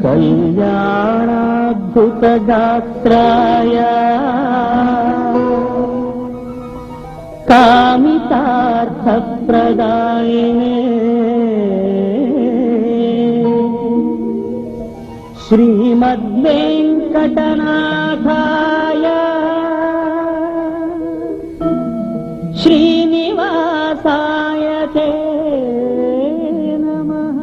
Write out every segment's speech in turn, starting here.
कल्याणाद्भुतगात्राय कामितार्थप्रदायिने श्रीमद्वेङ्कटनाथाय श्रीनिवासाय ते नमः।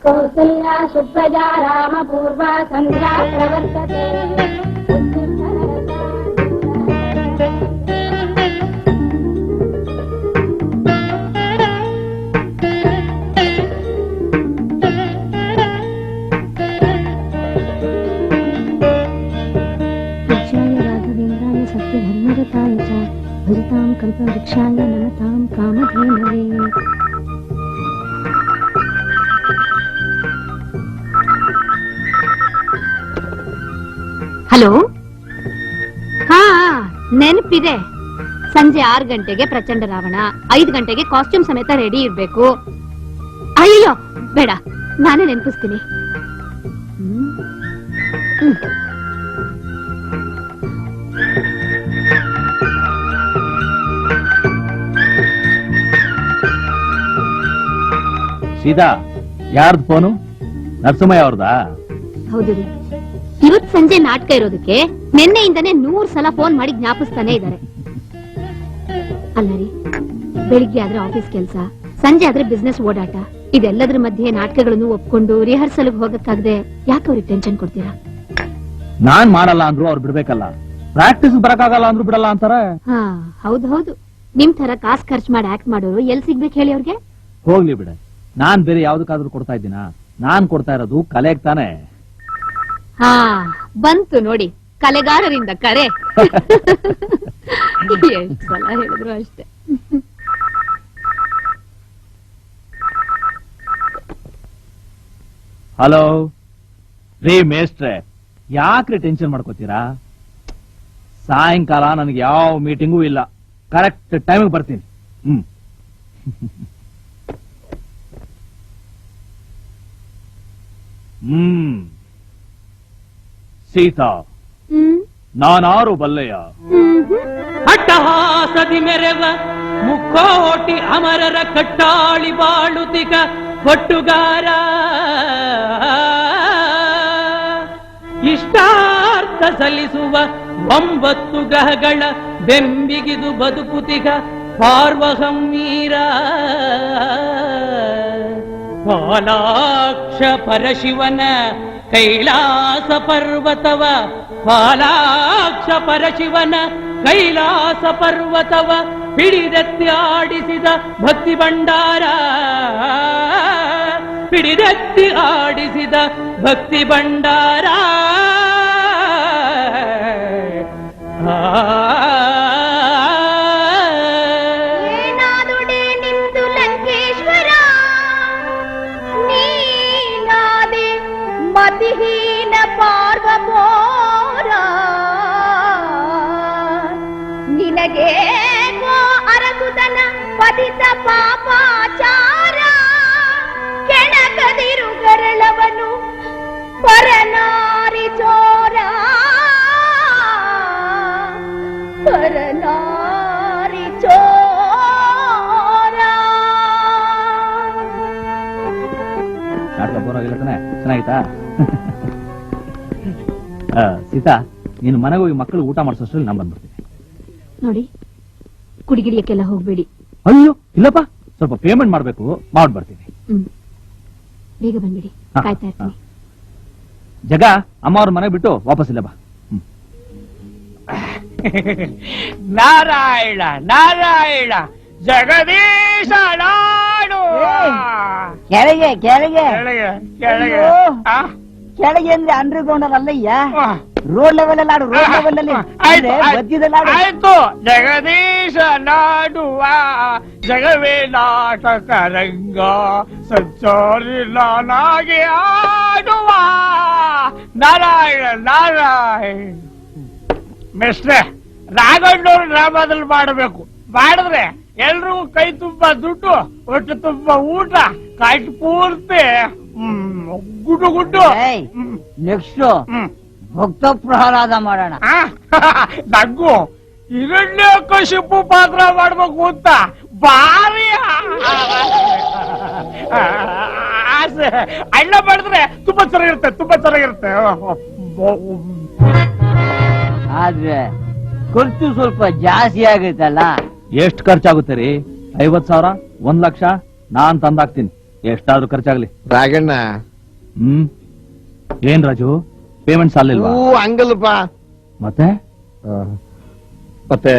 कौसल्या सुप्रजा रामपूर्वा संध्या प्रवर्तते। राघवेन्द्राय सत्यधर्मरताय च भजतां कल्पवृक्षाय नमतां कामधेनवे। ಹಲೋ, ಹಾ ನೆನಪಿದೆ. ಸಂಜೆ 6 ಗಂಟೆಗೆ ಪ್ರಚಂಡ ರಾವಣ, 5 ಗಂಟೆಗೆ ಕಾಸ್ಟ್ಯೂಮ್ ಸಮೇತ ರೆಡಿ ಇರ್ಬೇಕು. ಅಯ್ಯೋ ಬೇಡ, ನಾನೇ ನೆನಪಿಸ್ತೀನಿ. ಸೀದಾ ಯಾರ್ದು ಫೋನು? ನರಸಿಂಹಯ್ಯ ಅವ್ರದಾ? ಹೌದು ರೀ. ಇವತ್ ಸಂಜೆ ನಾಟಕ ಇರೋದಕ್ಕೆ ನಿನ್ನೆಯಿಂದನೇ 100 ಸಲ ಫೋನ್ ಮಾಡಿ ಜ್ಞಾಪಿಸ್ತಾನೆ ಇದ್ದಾರೆ. ಅಲ್ಲ ರೀ, ಬೆಳಿಗ್ಗೆ ಆದ್ರೆ ಆಫೀಸ್ ಕೆಲಸ, ಸಂಜೆ ಆದ್ರೆ ಬಿಸ್ನೆಸ್ ಓಡಾಟ, ಇದೆಲ್ಲದ್ರ ಮಧ್ಯೆ ನಾಟಕಗಳನ್ನು ಒಪ್ಕೊಂಡು ರಿಹರ್ಸಲ್ ಹೋಗಕ್ಕಾಗದೆ ಯಾಕೆ ಅವ್ರಿಗೆ ಟೆನ್ಷನ್ ಕೊಡ್ತೀರಾ? ನಾನ್ ಮಾಡಲ್ಲ ಅಂದ್ರು ಅವ್ರು ಬಿಡ್ಬೇಕಲ್ಲ, ಪ್ರಾಕ್ಟೀಸ್ ಬರಕ್ಕಾಗಲ್ಲ ಅಂದ್ರು ಬಿಡಲ್ಲ ಅಂತಾರೆ. ಹಾ ಹೌದು ಹೌದು, ನಿಮ್ ತರ ಕಾಸು ಖರ್ಚು ಮಾಡಿ ಆಕ್ಟ್ ಮಾಡೋರು ಎಲ್ ಸಿಗ್ಬೇಕು ಹೇಳಿ ಅವ್ರಿಗೆ? ಹೋಗ್ಲಿ ಬಿಡ, ನಾನ್ ಬೇರೆ ಯಾವ್ದಕ್ಕಾದ್ರೂ ಕೊಡ್ತಾ ಇದ್ದೀನ? ನಾನ್ ಕೊಡ್ತಾ ಇರೋದು ಕಲೆಗ್ ತಾನೆ. ಹಾ ಬಂತು ನೋಡಿ ಕಲೆಗಾರರಿಂದ ಕರೆ. ಎಷ್ಟು ಸಲ ಹೇಳಿದ್ರು ಅಷ್ಟೇ. ಹಲೋ ರೀ ಮೇಸ್ಟ್ರೆ, ಯಾಕ್ರಿ ಟೆನ್ಷನ್ ಮಾಡ್ಕೋತೀರಾ? ಸಾಯಂಕಾಲ ನನಗೆ ಯಾವ ಮೀಟಿಂಗೂ ಇಲ್ಲ, ಕರೆಕ್ಟ್ ಟೈಮಿಗೆ ಬರ್ತೀನಿ. ಸೀತಾ, ನಾನಾರು ಬಲ್ಲೆಯ? ಅಟ್ಟಹಾಸದಿ ಮೆರೆವ ಮುಕ್ಕೋಟಿ ಅಮರರ ಕಟ್ಟಾಳಿ ಬಾಳುತಿಗ ಒಟ್ಟುಗಾರ, ಇಷ್ಟಾರ್ಥ ಸಲ್ಲಿಸುವ 9 ಗ್ರಹಗಳ ಬೆಂಬಿಗಿದು ಬದುಕುತಿಗ ಪಾರ್ವಹಮ್ಮೀರ, ಪಾಲಾಕ್ಷ ಪರಶಿವನ ಕೈಲಾಸ ಪರ್ವತವ ಪಾಲಾಕ್ಷ ಪರಶಿವನ ಕೈಲಾಸ ಪರ್ವತವ ಹಿಡಿದೆತ್ತಿ ಆಡಿಸಿದ ಭಕ್ತಿ ಭಂಡಾರ, ಹಿಡಿದೆತ್ತಿ ಆಡಿಸಿದ ಭಕ್ತಿ ಭಂಡಾರ. ಏನಾದುಡೆ ನಿಂದು ಲಂಕೇಶ್ವರ, ನೀನಾದೆ ಮತಿಹೀನ ಪಾರ್ವಬೋರ. ನಿನಗೆ ಅರಸುತನ ಪತಿತ ಪಾಪಾಚಾರ, ಕೆಣಕದಿರು ಗರಳವನು ಪರನಾರಿ ಚೋರ, ಪರನಾರಿ ಚೋರ. ನಾಟಕ ಬೋರಾಗಿಲ್ಲ ತಾನೆ? ಚೆನ್ನಾಗಿತ್ತಾ? ಸೀತಾ, ನೀನು ಮನೆಗೆ ಹೋಗಿ ಮಕ್ಕಳು ಊಟ ಮಾಡಿಸೋಷ್ಟ್ರಲ್ಲಿ ನಾನು ಬಂದ್ಬಿಡ್ತೀನಿ. ನೋಡಿ, ಕುಡಿಗಿಡಿಯಕ್ಕೆಲ್ಲ ಹೋಗ್ಬೇಡಿ. ಅಯ್ಯೋ ಇಲ್ಲಪ್ಪ, ಸ್ವಲ್ಪ ಪೇಮೆಂಟ್ ಮಾಡ್ಬೇಕು, ಮಾಡ್ಬಿಡ್ತೀನಿ. ಬೇಗ ಬಂದ್ಬಿಡಿ, ಹಾ, ಕಾಯ್ತಾ ಇರ್ತೀನಿ. ಜಗ, ಅಮ್ಮ ಅವ್ರ ಮನೆ ಬಿಟ್ಟು ವಾಪಸ್ ಇಲ್ಲ ಬಾ. ನಾರಾಯಣ ನಾರಾಯಣ ಜಗದೀಶ ನಾಡು. ಕೆಳಗೆ ಕೆಳಗೆ ಕೆಳಗೆ ಕೆಳಗೆ ಅಯ್ಯೋ. ಆ? ಕೆಳಗೆ ಅಂದ್ರೆ ಅಂಡರ್ ಗ್ರೌಂಡ್ ಅಲ್ಲಯ್ಯ, ಆ. ರೋಡ್ ಲೆವೆಲ್ ಅಲ್ಲಿ ಆಡು, ರೋಡ್ ಲೆವೆಲ್ ಅಲ್ಲಿ ಆಯ್ತು, ಬಜ್ಜಿದಲ್ಲಿ ಆಡು. ಆಯ್ತು. ಜಗದೀಶ ನಾಡುವ ಜಗವೇ ನಾಟಕ ರಂಗ, ಸಂಚಾರಿ ನಾನಾಗಿ ಆಡುವ ನಾರಾಯಣ ನಾರಾಯಣ. ಮಿಸ್ಟ್ರೆ, ರಾಘಣ್ಣವ್ರ ಡ್ರಾಮಾದಲ್ಲಿ ಮಾಡಬೇಕು. ಮಾಡಿದ್ರೆ ಎಲ್ರಿಗೂ ಕೈ ತುಂಬಾ ದುಡ್ಡು, ಹೊಟ್ಟೆ ತುಂಬಾ ಊಟ, ಕಾಯ್ತು ಪೂರ್ತಿ ಗುಡ್ಡು ಗುಡ್ಡು. ನೆಕ್ಸ್ಟ್ ಹ್ಮ್. ಭಕ್ತ ಪ್ರಹ್ಲಾದ ಮಾಡೋಣ. ಆ? ನಂಗು ಹಿರಣ್ಯಕಶಿಪು ಪಾತ್ರ ಮಾಡ್ಬೇಕು ಅಂತ ಭಾರಿ ಆಸೆ. ಅಣ್ಣ ಮಾಡಿದ್ರೆ ತುಂಬಾ ಚೆನ್ನಾಗಿರುತ್ತೆ, ತುಂಬಾ ಚೆನ್ನಾಗಿರುತ್ತೆ. ಆದ್ರೆ ಖರ್ಚು ಸ್ವಲ್ಪ ಜಾಸ್ತಿ ಆಗುತ್ತಲ್ಲ. ಎಷ್ಟು ಖರ್ಚಾಗುತ್ತೆ ರೀ? 50,000, 1 ಲಕ್ಷ ನಾನ್ ತಂದಾಕ್ತೀನಿ. ಎಷ್ಟಾದ್ರೂ ಖರ್ಚಾಗ್ಲಿ. ರಾಗಣ್ಣ ಏನ್ ರಾಜು, ಪೇಮೆಂಟ್ ಸಾಲಿಲ್ವಾ? ಹಂಗಲ್ಲಪ್ಪ. ಮತ್ತೆ ಮತ್ತೆ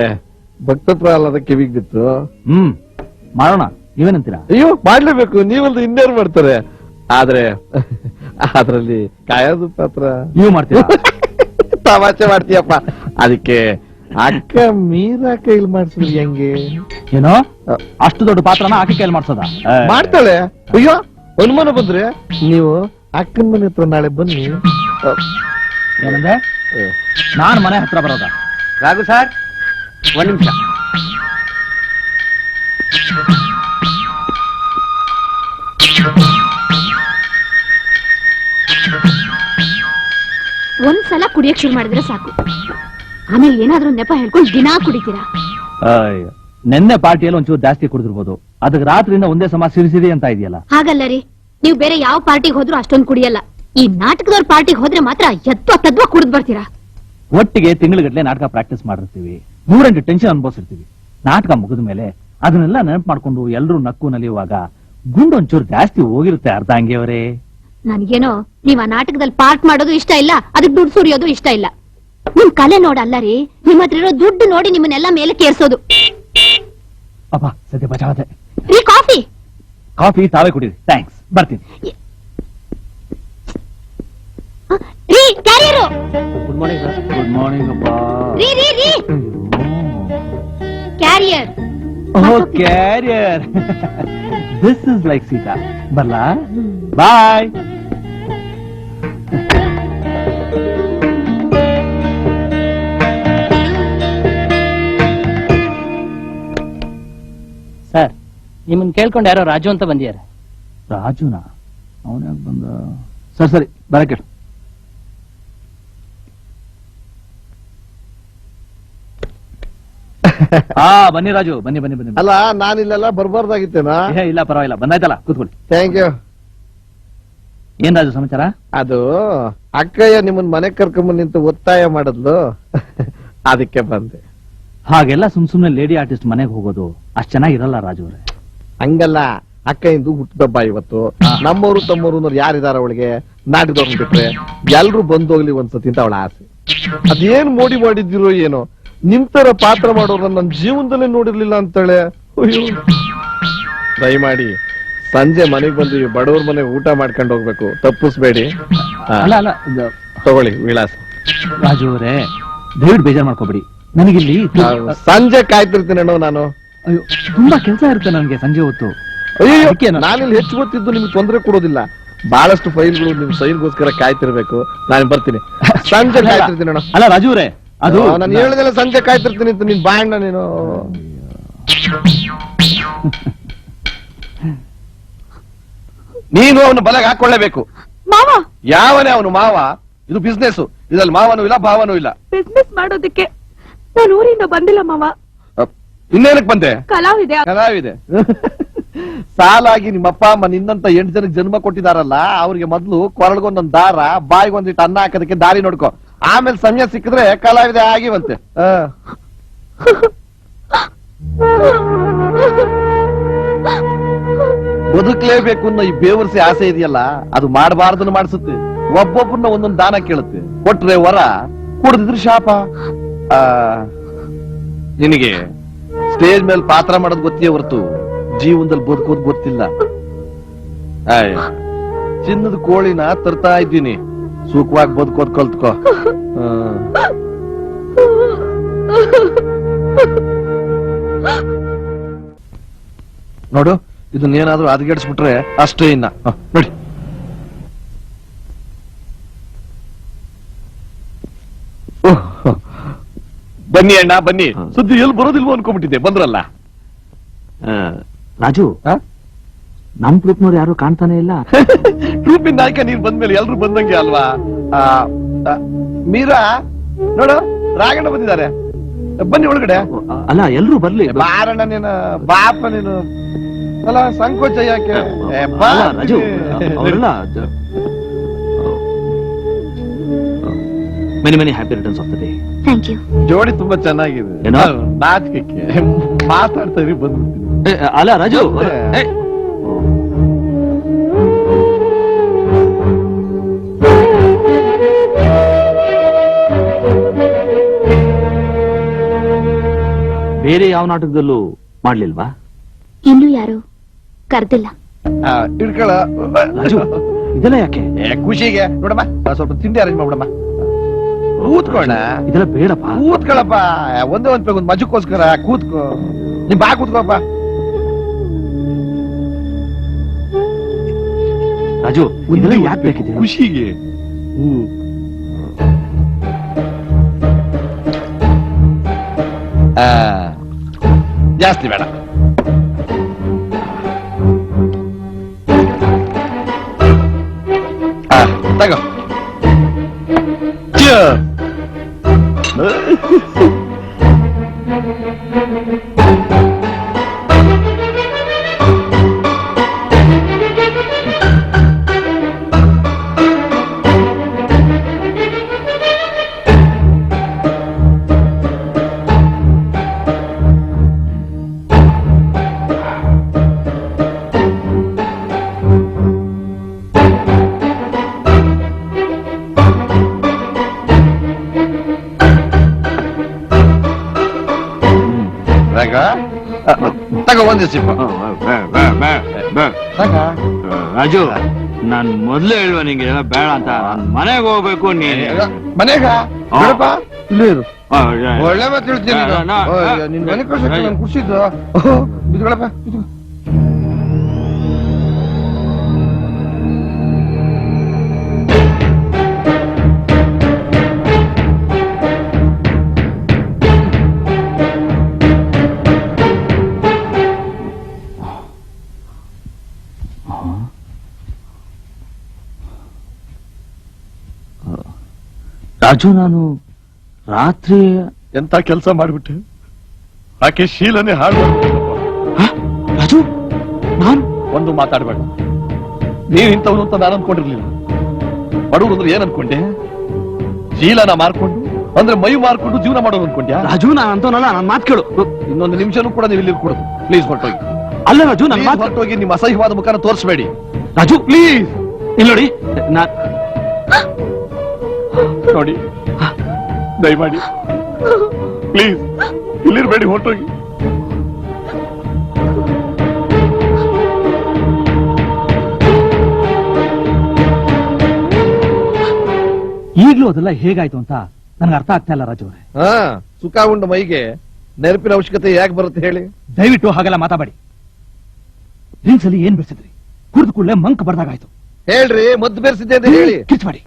ಭಕ್ತ ಪ್ರಹ್ಲಾದ ಕಿವಿಗ್ ಬಿತ್ತು. ಮಾಡೋಣ, ನೀವೇನಂತೀರಾ? ಅಯ್ಯೋ ಮಾಡ್ಲೇಬೇಕು, ನೀವಲ್ದು ಇನ್ಯಾರು ಮಾಡ್ತಾರೆ. ಆದ್ರೆ ಅದ್ರಲ್ಲಿ ಕಾಯೋದು ಪಾತ್ರ ನೀವು ಮಾಡ್ತೀರಾ? ತಮಾಷೆ ಮಾಡ್ತೀಯಪ್ಪ. ಅದಕ್ಕೆ ಅಕ್ಕ ಮೀರಾ ಕೈಲಿ ಮಾಡ್ಸಿದ್ರಿ ಹೆಂಗೆ? ಏನೋ ಅಷ್ಟು ದೊಡ್ಡ ಪಾತ್ರನ ಆಕೆ ಕೈಲಿ ಮಾಡ್ಸೋದ? ಮಾಡ್ತಾಳೆ. ಅಯ್ಯೋ ಅನುಮಾನ ಬಂದ್ರೆ ನೀವು ಅಕ್ಕನ ಮನೆ ಹತ್ರ ನಾಳೆ ಬನ್ನಿ. ಏನಂದ್ರೆ ನಾನ್ ಮನೆ ಹತ್ರ ಬರೋದ? ರಾಘು ಸರ್, ಒಂದ್ ನಿಮಿಷ. ಒಂದ್ಸಲ ಕುಡಿಯಕ್ ಶುರು ಮಾಡಿದ್ರೆ ಸಾಕು, ಆಮೇಲೆ ಏನಾದ್ರೂ ನೆಪ ಹೇಳ್ಕೊಂಡು ದಿನಾ ಕುಡಿತೀರಾ. ನೆನ್ನೆ ಪಾರ್ಟಿಯಲ್ಲಿ ಒಂಚೂರು ಜಾಸ್ತಿ ಕುಡಿದಿರ್ಬೋದು, ಅದಕ್ಕೆ ರಾತ್ರಿಯಿಂದ ಒಂದೇ ಸಮ ಸಿರಿಸಿರಿ ಅಂತ ಇದೆಯಲ್ಲ. ಹಾಗಲ್ಲ ರೀ, ನೀವು ಬೇರೆ ಯಾವ ಪಾರ್ಟಿಗೆ ಹೋದ್ರೂ ಅಷ್ಟೊಂದು ಕುಡಿಯಲ್ಲ. ಈ ನಾಟಕದವ್ರ ಪಾರ್ಟಿಗೆ ಹೋದ್ರೆ ಮಾತ್ರ ಎತ್ವ ತದ್ವ ಕುಡಿದ್ ಬರ್ತೀರಾ. ಒಟ್ಟಿಗೆ ತಿಂಗಳಿಗಟ್ಲೆ ನಾಟಕ ಪ್ರಾಕ್ಟೀಸ್ ಮಾಡಿರ್ತೀವಿ, 100 ಟೆನ್ಷನ್ ಅನುಭವಿಸಿರ್ತೀವಿ. ನಾಟಕ ಮುಗಿದ ಮೇಲೆ ಅದನ್ನೆಲ್ಲ ನೆನಪು ಮಾಡ್ಕೊಂಡು ಎಲ್ರೂ ನಕ್ಕು ನಲಿಯುವಾಗ ಗುಂಡು ಒಂಚೂರು ಜಾಸ್ತಿ ಹೋಗಿರುತ್ತೆ. ಅರ್ಧ ಹಂಗೆಯವರೇ, ನನ್ಗೇನೋ ನೀವ್ ಆ ನಾಟಕದಲ್ಲಿ ಪಾರ್ಟ್ ಮಾಡೋದು ಇಷ್ಟ ಇಲ್ಲ, ಅದಕ್ಕೆ ದುಡ್ಡು ಸುರಿಯೋದು ಇಷ್ಟ ಇಲ್ಲ. ನಿಮ್ ಕಲೆ ನೋಡಲ್ಲ ರೀ, ನಿಮ್ ಹತ್ರ ಇರೋ ದುಡ್ಡು ನೋಡಿ ನಿಮ್ಮನ್ನೆಲ್ಲ ಮೇಲೆ ಕೇರ್ಸೋದು. ಅಪ್ಪ ಸದ್ಯ ಬಚಾವತೆ. ರೀ ಕಾಫಿ ಕಾಫಿ ತಾವೇ ಕುಡೀರಿ. ಥ್ಯಾಂಕ್ಸ್, ಬರ್ತೀನಿ. ರೀ carrier, good morning sir. Good morning ಅಪ್ಪ. ರೀ ರೀ ರೀ carrier. Carrier. This is like Sita. ಬರ್ಲಾ? ಬಾಯ್. ಸರ್, ನಿಮ್ಮನ್ನ ಕೇಳ್ಕೊಂಡು ಯಾರೋ ರಾಜು ಅಂತ ಬಂದಿದ್ದಾರೆ. ರಾಜುನ? ಅವನ ಯಾಕೆ ಬಂದ? ಸರಿ ಸರಿ, ಬರಕ್ಕೆ. ಬನ್ನಿ ರಾಜು, ಬನ್ನಿ ಬನ್ನಿ ಬನ್ನಿ. ಅಲ್ಲ, ನಾನಿಲ್ಲೆಲ್ಲ ಬರ್ಬಾರ್ದಾಗಿತ್ತೇನಾ? ಇಲ್ಲ ಪರವಾಗಿಲ್ಲ, ಬಂದಾಯ್ತಲ್ಲ, ಕೂತ್ಕೊಳ್ಳಿ. Thank you. ಏನ್ ರಾಜು ಸಮಾಚಾರ? ಅದು ಅಕ್ಕಯ್ಯ ನಿಮ್ಮನ್ ಮನೆ ಕರ್ಕೊಂಬಂದ್ ನಿಂತು ಒತ್ತಾಯ ಮಾಡಿದ್ಲು, ಅದಕ್ಕೆ ಬಂದೆ. ಹಾಗೆಲ್ಲ ಸುಮ್ನೆ ಲೇಡಿ ಆರ್ಟಿಸ್ಟ್ ಮನೆಗೆ ಹೋಗೋದು ಅಷ್ಟ್ ಚೆನ್ನಾಗಿರಲ್ಲ ರಾಜು ಅವರೇ. ಹಂಗಲ್ಲ, ಅಕ್ಕ ಇಂದು ಹುಟ್ಟದಬ್ಬ ಇವತ್ತು. ನಮ್ಮವರು ತಮ್ಮವರು ಯಾರಿದಾರ ಅವಳಿಗೆ? ನಾಟಕದವ್ರನ್ನ ಬಿಟ್ರೆ ಎಲ್ರು ಬಂದೋಗ್ಲಿ ಒಂದ್ಸತಿ ಅಂತ ಅವಳ ಆಸೆ. ಅದೇನ್ ಮೋಡಿ ಮಾಡಿದಿರೋ ಏನೋ, ನಿಮ್ ತರ ಪಾತ್ರ ಮಾಡೋರನ್ನ ನನ್ನ ಜೀವನದಲ್ಲೇ ನೋಡಿರ್ಲಿಲ್ಲ ಅಂತಾಳೆ. ದಯಮಾಡಿ ಸಂಜೆ ಮನೆಗ್ ಬಂದು ಬಡವ್ರ ಮನೆ ಊಟ ಮಾಡ್ಕೊಂಡು ಹೋಗ್ಬೇಕು, ತಪ್ಪಿಸ್ಬೇಡಿ. ಅಲ್ಲ ಅಲ್ಲ ತಗೊಳ್ಳಿ ವಿಳಾಸ. ರಾಜು ಅವರೇ, ದಯವಿಟ್ಟು ಬೇಜಾರ್ ಮಾಡ್ಕೋಬೇಡಿ. ನನಗಿಲ್ಲಿ ಸಂಜೆ ಕಾಯ್ತಿರ್ತೀನೇನೋ ನಾನು. ಅಯ್ಯೋ, ತುಂಬಾ ಕೆಲಸ ಇರುತ್ತೆ ನನಗೆ ಸಂಜೆ ಹೊತ್ತು. ಅಯ್ಯೋ, ಅದಕ್ಕೆ ನಾನಿಲ್ಲಿ ಹೆಚ್ಚು ಗೊತ್ತಿದ್ದು ನಿಮ್ಗೆ ತೊಂದರೆ ಕೊಡೋದಿಲ್ಲ. ಬಹಳಷ್ಟು ಫೈಲ್ಗಳು ನಿಮ್ ಸೈನ್ಗೋಸ್ಕರ ಕಾಯ್ತಿರ್ಬೇಕು. ನಾನು ಬರ್ತೀನಿ, ಸಂಜೆ ಕಾಯ್ತಿರ್ತೀನಿ. ಅಲ್ಲ ರಾಜು ಅವರೇ, ಅದು ನಾನು ಹೇಳಿದೆಲ್ಲ ಸಂಜೆ ಕಾಯ್ತಿರ್ತೀನಿ ಅಂತ ನೀನ್ ಬಾಯಣ್ಣ ನೀನು. ನೀನು ಅವನು ಬಲೆಗೆ ಹಾಕೊಳ್ಳೇಬೇಕು. ಮಾವ, ಯಾವನೇ ಅವನು ಮಾವ? ಇದು ಬಿಸ್ನೆಸ್, ಇದ್ರಲ್ಲಿ ಮಾವನೂ ಇಲ್ಲ ಭಾವನೂ ಇಲ್ಲ. ಬಿಸ್ನೆಸ್ ಮಾಡೋದಕ್ಕೆ ನಾನು ಊರಿಂದ ಬಂದಿಲ್ಲ ಮಾವ. ಇನ್ನೇನಕ್ ಬಂದೆ? ಕಲಾವಿದೆ. ಕಲಾವಿದೆ. ಸಾಲಾಗಿ ನಿಮ್ಮ ಅಪ್ಪ ಅಮ್ಮ ನಿನ್ನಂತ 8 ಜನಕ್ಕೆ ಜನ್ಮ ಕೊಟ್ಟಿದಾರಲ್ಲ, ಅವ್ರಿಗೆ ಮೊದ್ಲು ಕೊರಳ್ಗೊಂದೊಂದ್ ದಾರ, ಬಾಯಿಗೊಂದಿಟ್ಟು ಅನ್ನ ಹಾಕೋದಕ್ಕೆ ದಾರಿ ನೋಡ್ಕೊ. ಆಮೇಲೆ ಸಮಯ ಸಿಕ್ಕಿದ್ರೆ ಕಲಾವಿದೆ ಆಗಿವಂತೆ. ಬದುಕಲೇಬೇಕು ಅನ್ನೋ ಈ ಬೇವರ್ಸಿ ಆಸೆ ಇದೆಯಲ್ಲ, ಅದು ಮಾಡಬಾರ್ದನ್ನು ಮಾಡಿಸುತ್ತೆ. ಒಬ್ಬೊಬ್ಬರನ್ನ ಒಂದೊಂದು ದಾನ ಕೇಳುತ್ತೆ. ಕೊಟ್ರೆ ವರ, ಕುಡಿದ್ರೆ ಶಾಪ. ನಿನಗೆ ಸ್ಟೇಜ್ ಮೇಲೆ ಪಾತ್ರ ಮಾಡೋದು ಗೊತ್ತಿಯೇ ಹೊರತು ಜೀವನದಲ್ಲಿ ಬದುಕೋದು ಗೊತ್ತಿಲ್ಲ. ಚಿನ್ನದ ಕೋಳಿನ ತರ್ತಾ ಇದ್ದೀನಿ, ಸುಖವಾಗಿ ಬದುಕೋದ್ ಕಲ್ತ್ಕೋ. ನೋಡು, ಇದನ್ನೇನಾದ್ರೂ ಹದಗೆಡಿಸ್ಬಿಟ್ರೆ ಅಷ್ಟೇ. ಇನ್ನ ನೋಡಿ, ಬನ್ನಿ ಅಣ್ಣ ಬನ್ನಿ. ಸುದ್ದಿ ಎಲ್ಲಿ ಬರೋದಿಲ್ವೋ ಅನ್ಕೊಂಡ್ಬಿಟ್ಟಿದ್ದೆ, ಬಂದ್ರಲ್ಲ. ರಾಜು, ನಮ್ ಗ್ರೂಪ್ನವ್ರು ಯಾರು ಕಾಣ್ತಾನೆ ಇಲ್ಲ. ಗ್ರೂಪಿನ ನಾಯಕ ನೀನ್ ಬಂದ್ಮೇಲೆ ಎಲ್ರು ಬಂದಂಗೆ ಅಲ್ವಾ? ಮೀರಾ ನೋಡು, ರಾಗಣ್ಣ ಬಂದಿದ್ದಾರೆ. ಬನ್ನಿ ಒಳಗಡೆ. ಅಲ್ಲ, ಎಲ್ರು ಬರ್ಲಿ. ಬಾರಣ್ಣ ನೀನು, ಬಾಪ ನೀನು. ಅಲ್ಲ, ಸಂಕೋಚ ಯಾಕೆ? ರಾಜು ಅವರೆಲ್ಲ many many happy returns of the day. Thank you. ಜೋಡಿ ತುಂಬಾ ಚೆನ್ನಾಗಿದೆ. ಏನೋ? ನಾಚಿಕೆ ಮಾತಾಡ್ತಾ ಇರಿ, ಬಂದ್ಬಿಡ್ತೀನಿ. ಅಲ್ಲ ರಾಜು, ಬೇರೆ ಯಾವ ನಾಟಕದಲ್ಲೂ ಮಾಡ್ಲಿಲ್ವಾ? ಇನ್ನು ಯಾರು ಕರ್ದಿಲ್ಲ. ಇಡ್ಕೊಳ. ರಾಜು, ಇದೆಲ್ಲ ಯಾಕೆ? ಖುಷಿಗೆ ನೋಡಮ್ಮ, ಸ್ವಲ್ಪ ತಿಂಡಿ ಅರೇಂಜ್ ಮಾಡ್ಬಿಡಮ್ಮ. ಕೂತ್ಕೋಣ. ಇದೆಲ್ಲ ಬೇಡಪ್ಪ. ಕೂತ್ಕೊಳಪ್ಪ, ಒಂದೇ ಒಂದು ಮಜಕ್ಕೋಸ್ಕರ ಕೂತ್ಕೋ. ನೀನ್ ಬಾ ಕೂತ್ಕೋಪ್ಪ. ರಾಜು, ಇದೆಲ್ಲ ಯಾಕೆ ಬೇಕಿದೆ? ಖುಷಿಗೆ. ಜಾಸ್ತಿ ಬೇಡ. ತಗೋ. ತಗೋ, ಒಂದೇ ಸಿಪ್ಪ. ರಾಜು, ನಾನ್ ಮೊದ್ಲೇ ಹೇಳುವ ನಿಂಗೆ ಎಲ್ಲ ಬೇಡ ಅಂತ. ನಾನ್ ಮನೆಗೆ ಹೋಗ್ಬೇಕು. ನೀನ್ ಮನೆಗ ಬೇಡಪ್ಪ, ಇಲ್ಲೇ ಇರು. ಆ, ಒಳ್ಳೆ ಮಾತು ಹೇಳ್ತೀನಿ. ನಿನ್ ಮನೆ ಕಳ್ಸಕ್ಕೆ ನಾನು ಖುಷಿದ್ದು. ಬಿದ್ಕೊಳಪ್ಪ. ರಾಜು, ನಾನು ರಾತ್ರಿ ಎಂತ ಕೆಲಸ ಮಾಡ್ಬಿಟ್ಟೆ. ಆಕೆ ಶೀಲನೆ ಹಾಳು. ರಾಜು, ನಾನು ಒಂದು ಮಾತಾಡ್ಬೇಡ. ನೀನ್ ಇಂಥವ್ರು ಅಂತ ನಾನು ಅನ್ಕೊಂಡಿರ್ಲಿಲ್ಲ. ಬಡವರು ಅಂದ್ರೆ ಏನ್ ಅನ್ಕೊಂಡೆ? ಶೀಲನ ಮಾರ್ಕೊಂಡು, ಅಂದ್ರೆ ಮೈ ಮಾರ್ಕೊಂಡು ಜೀವನ ಮಾಡೋದು ಅನ್ಕೊಂಡ್ಯಾ? ರಾಜು, ನಾನು ಅಂತವನಲ್ಲ, ನನ್ನ ಮಾತು ಕೇಳು. ಇನ್ನೊಂದು ನಿಮಿಷನೂ ಕೂಡ ನೀವು ಇಲ್ಲಿ ಕೊಡೋದು. ಪ್ಲೀಸ್ ಹೊರಟೋಗಿ. ಅಲ್ಲ ರಾಜು, ನನ್ನ ಮಾತು ಹೊರಟೋಗಿ. ನಿಮ್ಮ ಅಸಹ್ಯವಾದ ಮುಖನ ತೋರಿಸಬೇಡಿ ರಾಜು. ಪ್ಲೀಸ್. ಇಲ್ಲಿ ನೋಡಿ, ನೋಡಿ ದಯಮಾಡಿ ಪ್ಲೀಸ್ ಇಲ್ಲಿರ್ಬೇಡಿ, ಹೊರಟೋಗಿ. ಈಗ್ಲೂ ಅದೆಲ್ಲ ಹೇಗಾಯ್ತು ಅಂತ ನನಗೆ ಅರ್ಥ ಆಗ್ತಾ ಇಲ್ಲ ರಾಜು ಅವರೇ. ಹಾ, ಸುಖ ಉಂಡ ಮೈಗೆ ನೆನಪಿನ ಅವಶ್ಯಕತೆ ಯಾಕೆ ಬರುತ್ತೆ ಹೇಳಿ? ದಯವಿಟ್ಟು ಹಾಗೆಲ್ಲ ಮಾತಾಡಿ. ಡ್ರಿಂಕ್ಸ್ ಅಲ್ಲಿ ಏನ್ ಬೆಳೆಸಿದ್ರಿ? ಕುಡಿದು ಕೂಡಲೇ ಮಂಕ್ ಬರ್ದಾಗಾಯ್ತು. ಹೇಳ್ರಿ, ಮದ್ದು ಬೆರೆಸಿದ್ದೆ ಅಂತ ಹೇಳಿ. ಕಿರ್ಚ್ಬೇಡಿ.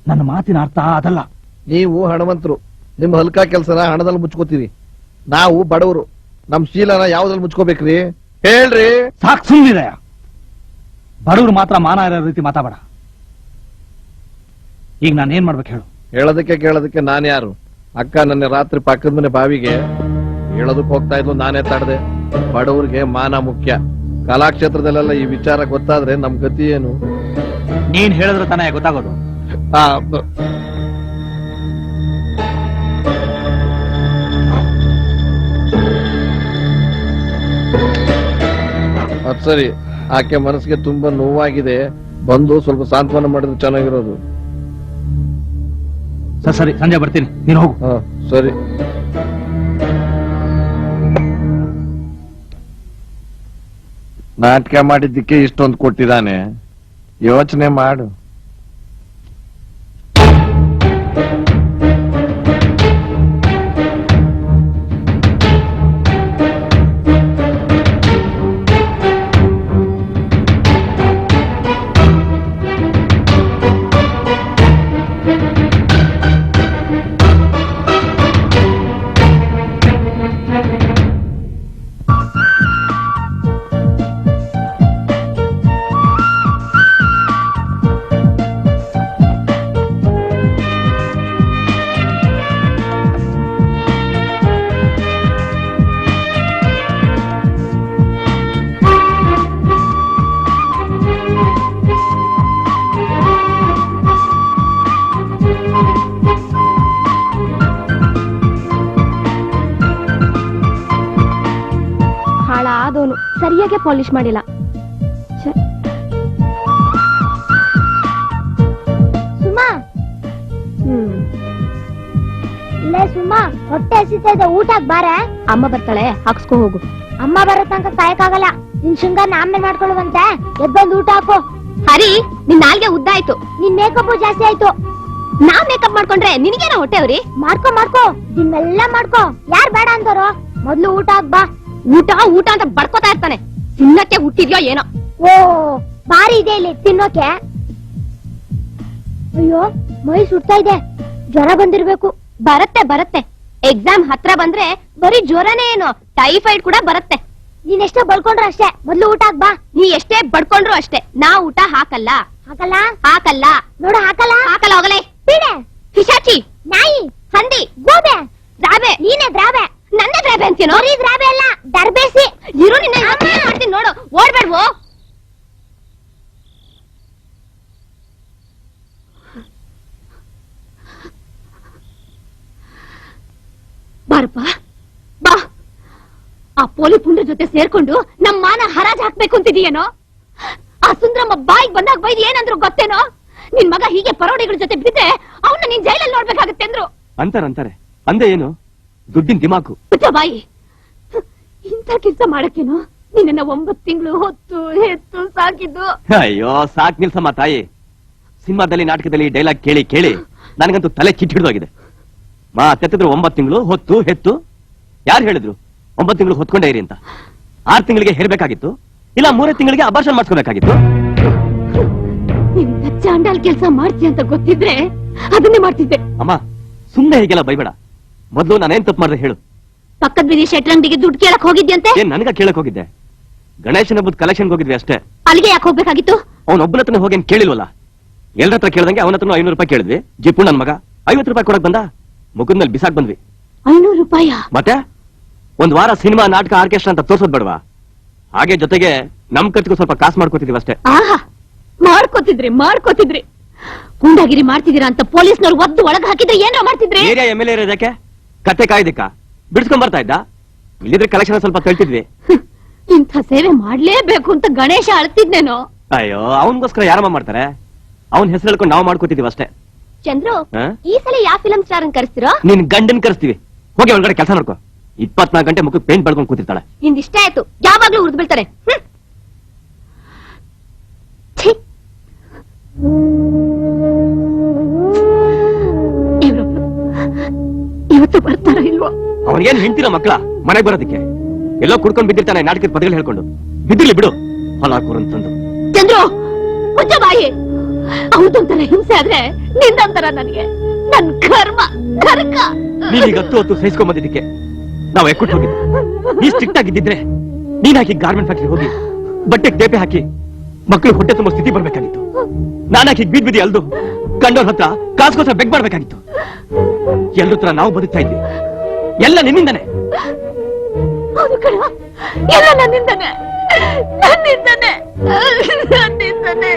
ನನ್ನ ಮಾತಿನ ಅರ್ಥ ಅದಲ್ಲ. ನೀವು ಹಣವಂತರು, ನಿಮ್ಮ ಹಲ್ಕ ಕೆಲಸನ ಹಣದಲ್ಲಿ ಮುಚ್ಕೋತೀರಿ. ನಾವು ಬಡವರು, ನಮ್ ಶೀಲನ ಯಾವ್ದ್ರಲ್ಲಿ ಮುಚ್ಕೋಬೇಕ್ರಿ? ಹೇಳ್ರಿ. ಸಾಕ್ ಸುಮ್ಮನಿದೆಯ. ಬಡವರು ಮಾತ್ರ ಮಾನ ಇರೋ ರೀತಿ ಮಾತಾಡ. ಈಗ ನಾನು ಏನ್ ಮಾಡ್ಬೇಕು ಹೇಳು? ಹೇಳೋದಕ್ಕೆ ಕೇಳೋದಕ್ಕೆ ನಾನ್ ಯಾರು? ಅಕ್ಕ ನನ್ನ ರಾತ್ರಿ ಪಕ್ಕದ ಮನೆ ಬಾವಿಗೆ ಹೇಳೋದಕ್ಕೆ ಹೋಗ್ತಾ ಇದ್ಲು, ನಾನೇ ತಡದೆ. ಬಡವ್ರಿಗೆ ಮಾನ ಮುಖ್ಯ. ಕಲಾಕ್ಷೇತ್ರದಲ್ಲೆಲ್ಲ ಈ ವಿಚಾರ ಗೊತ್ತಾದ್ರೆ ನಮ್ ಗತಿ ಏನು? ನೀನ್ ಹೇಳಿದ್ರೆ ತಾನೇ ಗೊತ್ತಾಗೋದು. ಆ, ಅದ್ ಸರಿ, ಆಕೆ ಮನಸ್ಸಿಗೆ ತುಂಬಾ ನೋವಾಗಿದೆ. ಬಂದು ಸ್ವಲ್ಪ ಸಾಂತ್ವನ ಮಾಡಿದ್ರೆ ಚೆನ್ನಾಗಿರೋದು. ಸರಿ, ಸಂಜೆ ಬರ್ತೀನಿ, ನೀನು ಹೋಗು. ಹಾ, ಸರಿ. ನಾಟಕ ಮಾಡಿದ್ದಕ್ಕೆ ಇಷ್ಟೊಂದು ಕೊಟ್ಟಿದ್ದಾನೆ, ಯೋಚನೆ ಮಾಡು. ಹಾಳಾದವನು, ಸರಿಯಾಗಿ ಪಾಲಿಶ್ ಮಾಡಿಲ್ಲ. ಸುಮಾ, ಇಲ್ಲೇ ಸುಮಾ, ಹೊಟ್ಟೆ ಹಸಿತಾ ಇದೆ, ಊಟಕ್ ಬಾರ. ಅಮ್ಮ ಬರ್ತಾಳೆ, ಹಾಕ್ಸ್ಕೊ ಹೋಗು. ಅಮ್ಮ ಬರೋ ತನಕ ಕಾಯಕ್ಕಾಗಲ್ಲ. ನಿನ್ ಶೃಂಗಾರ ಆಮೇಲೆ ಮಾಡ್ಕೊಳ್ಳುವಂತೆ. ಎದ್ದೊಂದು ಊಟ ಹಾಕು. ಹರಿ, ನಿನ್ ನಾಲ್ಗೆ ಉದ್ದ ಆಯ್ತು. ನಿನ್ ಮೇಕಪ್ ಜಾಸ್ತಿ ಆಯ್ತು. ನಾವ್ ಮೇಕಪ್ ಮಾಡ್ಕೊಂಡ್ರೆ ನಿನಗೇನ ಹೊಟ್ಟೆ ಅವ್ರಿ? ಮಾಡ್ಕೋ ನಿಮ್ಮೆಲ್ಲ ಮಾಡ್ಕೋ. ಯಾರ್ ಬೇಡ ಅಂತಾರೋ? ಮೊದ್ಲು ಊಟ ಹಾಕ್ ಬಾ. ಊಟ ಊಟ ಅಂತ ಬಡ್ಕೋತಾ ಇರ್ತಾನೆ. ತಿನ್ನಕ್ಕೆ ಹುಟ್ಟಿದ್ಯೋ ಏನೋ. ಓ, ಬಾರಿ ಇದೆ ಇಲ್ಲಿ ತಿನ್ನೋಕೆ. ಅಯ್ಯೋ, ಮೈ ಸುಡ್ತಾ ಇದೆ. ಜ್ವರ ಬಂದಿರ್ಬೇಕು. ಬರುತ್ತೆ. ಎಕ್ಸಾಮ್ ಹತ್ರ ಬಂದ್ರೆ ಬರೀ ಜ್ವರನೇ ಏನು, ಟೈಫಾಯ್ಡ್ ಕೂಡ ಬರುತ್ತೆ. ನೀನೆಷ್ಟೋ ಬಳ್ಕೊಂಡ್ರು ಅಷ್ಟೇ. ಮೊದ್ಲು ಊಟ ಹಾಕ್ ಬಾ. ನೀ ಎಷ್ಟೇ ಬಡ್ಕೊಂಡ್ರು ಅಷ್ಟೇ, ನಾ ಊಟ ಹಾಕಲ್ಲ. ಹಾಕಲ್ಲ ನೋಡು, ಹಾಕಲ್ಲ ಹೋಗಲೇ. ಪೀಡೆ, ಪಿಶಾಚಿ, ನಾಯಿ, ಹಂದಿ, ಗೋಬೆ, ದ್ರಾಬೆ. ನೀನೇ ದ್ರಾಬೆ. ನನ್ನ ದ್ರಾಬೆ ಅಂತೀನೋ? ಬರೀ ದ್ರಾಬೆ ಅಲ್ಲ, ದರ್ಬೇಸಿ. ಇರು, ನಿನ್ನ ಮಾಡ್ತೀನಿ ನೋಡು. ಓಡ್ಬೇಡ್ವೋ. ಬಾರಪ್ಪ ಬಾ. ಆ ಪೋಲಿ ಪುಂಡ್ರ ಜೊತೆ ಸೇರ್ಕೊಂಡು ನಮ್ ಮಾನ ಹರಾಜ್ ಹಾಕ್ಬೇಕು ಅಂತಿದೀಯೇನೋ? ಆ ಸುಂದ್ರಮ್ಮ ಬಾಯಿಗೆ ಬಂದಾಗ ಬೈದ್ ಏನಂದ್ರು ಗೊತ್ತೇನೋ? ನಿನ್ ಮಗ ಹೀಗೆ ಪರೋಡಿಗಳ ಜೊತೆ ಬಿದ್ದೆ ಅವನ್ನ ನೀನ್ ಜೈಲಲ್ಲಿ ನೋಡ್ಬೇಕಾಗತ್ತೆ ಅಂದ್ರು. ಅಂತಾರೆ ಅಂದೆ ಏನು? ದುಡ್ಡಿನ ದಿಮಾಕು. ಬಾಯಿ, ಇಂಥ ಕೆಲ್ಸ ಮಾಡಕ್ಕೇನೋ ನಿನ್ನ 9 ತಿಂಗಳು ಹೊತ್ತು ಹೆತ್ತು ಸಾಕಿದ್ದು. ಅಯ್ಯೋ, ಸಾಕ್ ನಿಲ್ಸಮ್ಮ ತಾಯಿ. ಸಿನಿಮಾದಲ್ಲಿ ನಾಟಕದಲ್ಲಿ ಡೈಲಾಗ್ ಕೇಳಿ ಕೇಳಿ ನನಗಂತೂ ತಲೆ ಕಿಟ್ ಹಿಡಿದೋಗಿದೆ. ತೆತ್ತಿದ್ರು 9 ತಿಂಗಳು ಹೊತ್ತು ಹೆತ್ತು. ಯಾರು ಹೇಳಿದ್ರು 9 ತಿಂಗಳು ಹೊತ್ಕೊಂಡೇ ಇರಿ ಅಂತ? 6 ತಿಂಗಳಿಗೆ ಹೇರ್ಬೇಕಾಗಿತ್ತು, ಇಲ್ಲ 3 ತಿಂಗಳಿಗೆ ಅಬಾರ್ಷನ್ ಮಾಡ್ಸ್ಕೋಬೇಕಾಗಿತ್ತು. ನೀನ್ ಚಾಂಡಾಲ್ ಕೆಲ್ಸ ಮಾಡ್ತೀಯ ಅಂತ ಗೊತ್ತಿದ್ರೆ ಅದನ್ನೇ ಮಾಡ್ತಿದ್ದೆ. ಅಮ್ಮ, ಸುಮ್ನೆ ಹೀಗೆಲ್ಲ ಬೈಬೇಡ. ಮೊದ್ಲು ನಾನೇನ್ ತಪ್ಪು ಮಾಡ್ದೆ ಹೇಳು? ಪಕ್ಕದ ಬೀದಿ ಶೆಟ್ರಂಗಡಿಗೆ ದುಡ್ಡು ಕೇಳಕ್ ಹೋಗಿದ್ಯಂತೆ. ಏನ್ ನನಗ ಕೇಳಕ್ ಹೋಗಿದ್ದೆ? ಗಣೇಶನ ಹಬ್ಬದ ಕಲೆಕ್ಷನ್ ಹೋಗಿದ್ವಿ ಅಷ್ಟೇ. ಅಲ್ಲಿಗೆ ಯಾಕೆ ಹೋಗ್ಬೇಕಾಗಿತ್ತು? ಅವನೊಬ್ಬನ ಹತ್ರ ಹೋಗೇನ್ ಕೇಳಿಲ್ವಲ್ಲ. ಎಲ್ಲರ ಹತ್ರ ಕೇಳ್ದಂಗೆ ಅವನ ಹತ್ರ 500 ರೂಪಾಯಿ ಕೇಳಿದ್ವಿ. ಜಿಪ್ಪು ನನ್ ಮಗ 50 ರೂಪಾಯಿ ಕೊಡಕ್ ಬಂದ. ಮುಗಿದ ಮೇಲೆ ಬಿಸಾಕ್ ಬಂದ್ವಿ. 500 ರೂಪಾಯ? ಮತ್ತೆ ಒಂದ್ ವಾರ ಸಿನಿಮಾ ನಾಟಕ ಆರ್ಕೆಸ್ಟ್ರಾ ಅಂತ ತೋರ್ಸೋದ್ ಬೇಡವಾ? ಹಾಗೆ ಜೊತೆಗೆ ನಮ್ ಖರ್ಚಿಗೂ ಸ್ವಲ್ಪ ಕಾಸು ಮಾಡ್ಕೋತಿದೀವಿ ಅಷ್ಟೇ. ಆಹಾ, ಮಾಡ್ಕೋತಿದ್ರಿ. ಗುಂಡಾಗಿರಿ ಮಾಡ್ತಿದ್ದೀರಾ ಅಂತ ಪೊಲೀಸ್ನವ್ರು ಒದ್ದು ಒಳಗ್ ಹಾಕಿದ್ರೆ ಏನಾರ ಮಾಡ್ತಿದ್ರಿ? ಏರಿಯಾ MLA ಇರೋದಕ್ಕೆ ಕತ್ತೆ ಕಾಯ್ದಿಕ್ಕ ಬಿಡಿಸ್ಕೊಂಡ್ ಬರ್ತಾ ಇದ್ದ. ಇಲ್ಲಿದ್ರೆ ಕಲೆಕ್ಷನ್ ಸ್ವಲ್ಪ ತಳ್ತಿದ್ವಿ. ಇಂಥ ಸೇವೆ ಮಾಡ್ಲೇಬೇಕು ಅಂತ ಗಣೇಶ ಅಳ್ತಿದ್ನೇನೋ. ಅಯ್ಯೋ, ಅವನ್ಗೋಸ್ಕರ ಯಾರಮ್ಮ ಮಾಡ್ತಾರೆ? ಅವನ್ ಹೆಸರು ಹೇಳ್ಕೊಂಡು ನಾವು ಮಾಡ್ಕೋತಿದೀವಿ ಅಷ್ಟೇ. ಚಂದ್ರು ಆ? ಈ ಸಲ ಯಾವ ಫಿಲಂ ಸ್ಟಾರ್ ಅನ್ ಕರೆಸ್ತಿರೋ? ನಿನ್ ಗಂಡನ್ ಕರೆಸ್ತೀವಿ. ಹೋಗಿ ಒಳಗಡೆ ಕೆಲಸ ನೋಡ್ಕೋ. 24 ಗಂಟೆ ಮುಖಕ್ಕೆ ಪೇಂಟ್ ಬಳ್ಕೊಂಡ್ ಕೂತಿರ್ತಾಳೆ. ನಿಂದ್ ಇಷ್ಟ ಆಯ್ತು, ಯಾವಾಗ್ಲೂ ಉರ್ದು ಬೀಳ್ತಾರೆ. ಛೀ. ಇವ್ರೊಬ್ರು ಇವತ್ತು ಬರ್ತಾರ ಇಲ್ವೋ? ಅವನಿಗೇನ್ ಹೆಂಡ್ತಿರ ಮಕ್ಕಳ ಮನೆಗ್ ಬರೋದಕ್ಕೆ? ಎಲ್ಲೋ ಕುಡ್ಕೊಂಡ್ ಬಿದ್ದಿರ್ತಾನೆ ನಾಟಕದ ಪದಗಳು ಹೇಳ್ಕೊಂಡು. ಬಿದ್ದಿರ್ಲಿ ಬಿಡು, ಹೊಲಾಕೂರ್ ಅಂತಂದು. ಚಂದ್ರು ಮುಚ್ಚ ಬಾಯಿ. ಅವ್ರದೊಂಥರ ಹಿಂಸೆ ಆದ್ರೆ ನಿಂದೊಂಥರ ನನಗೆ. ನನ್ ಕರ್ಮ ಕರ್ಕ. ನೀನೀಗ 10 ಹೊತ್ತು ಸಹಿಸ್ಕೊಂಡ್ ಬಂದಿದ್ದಕ್ಕೆ ನಾವು ಎಕ್ಕುಟ್ಟು ಹೋಗಿದ್ದೆ. ನೀ ಸ್ಟ್ರಿಕ್ಟ್ ಆಗಿದ್ದಿದ್ರೆ ನೀನ್ ಹಾಕಿ ಗಾರ್ಮೆಂಟ್ ಫ್ಯಾಕ್ಟ್ರಿ ಹೋಗಿ ಬಟ್ಟೆಗೆ ಟೇಪೆ ಹಾಕಿ ಮಕ್ಕಳು ಹೊಟ್ಟೆ ತುಂಬೋ ಸ್ಥಿತಿ ಬರ್ಬೇಕಾಗಿತ್ತು. ನಾನ್ ಹಾಕಿ ಬೀದ್ ಬಿದಿ ಅಲ್ದು ಕಂಡೋರ್ ಹತ್ರ ಕಾಸ್ಗೋಸ್ಕರ ಬೆಗ್ ಮಾಡ್ಬೇಕಾಗಿತ್ತು. ಎಲ್ರ ಹತ್ರ ನಾವು ಬದುಕ್ತಾ ಇದ್ವಿ. ಎಲ್ಲ ನಿನ್ನಿಂದಾನೆ. ಹೌದು ಕಣ, ಎಲ್ಲ ನನ್ನಿಂದಾನೆ, ನನ್ನಿಂದಾನೆ, ನನ್ನಿಂದಾನೆ.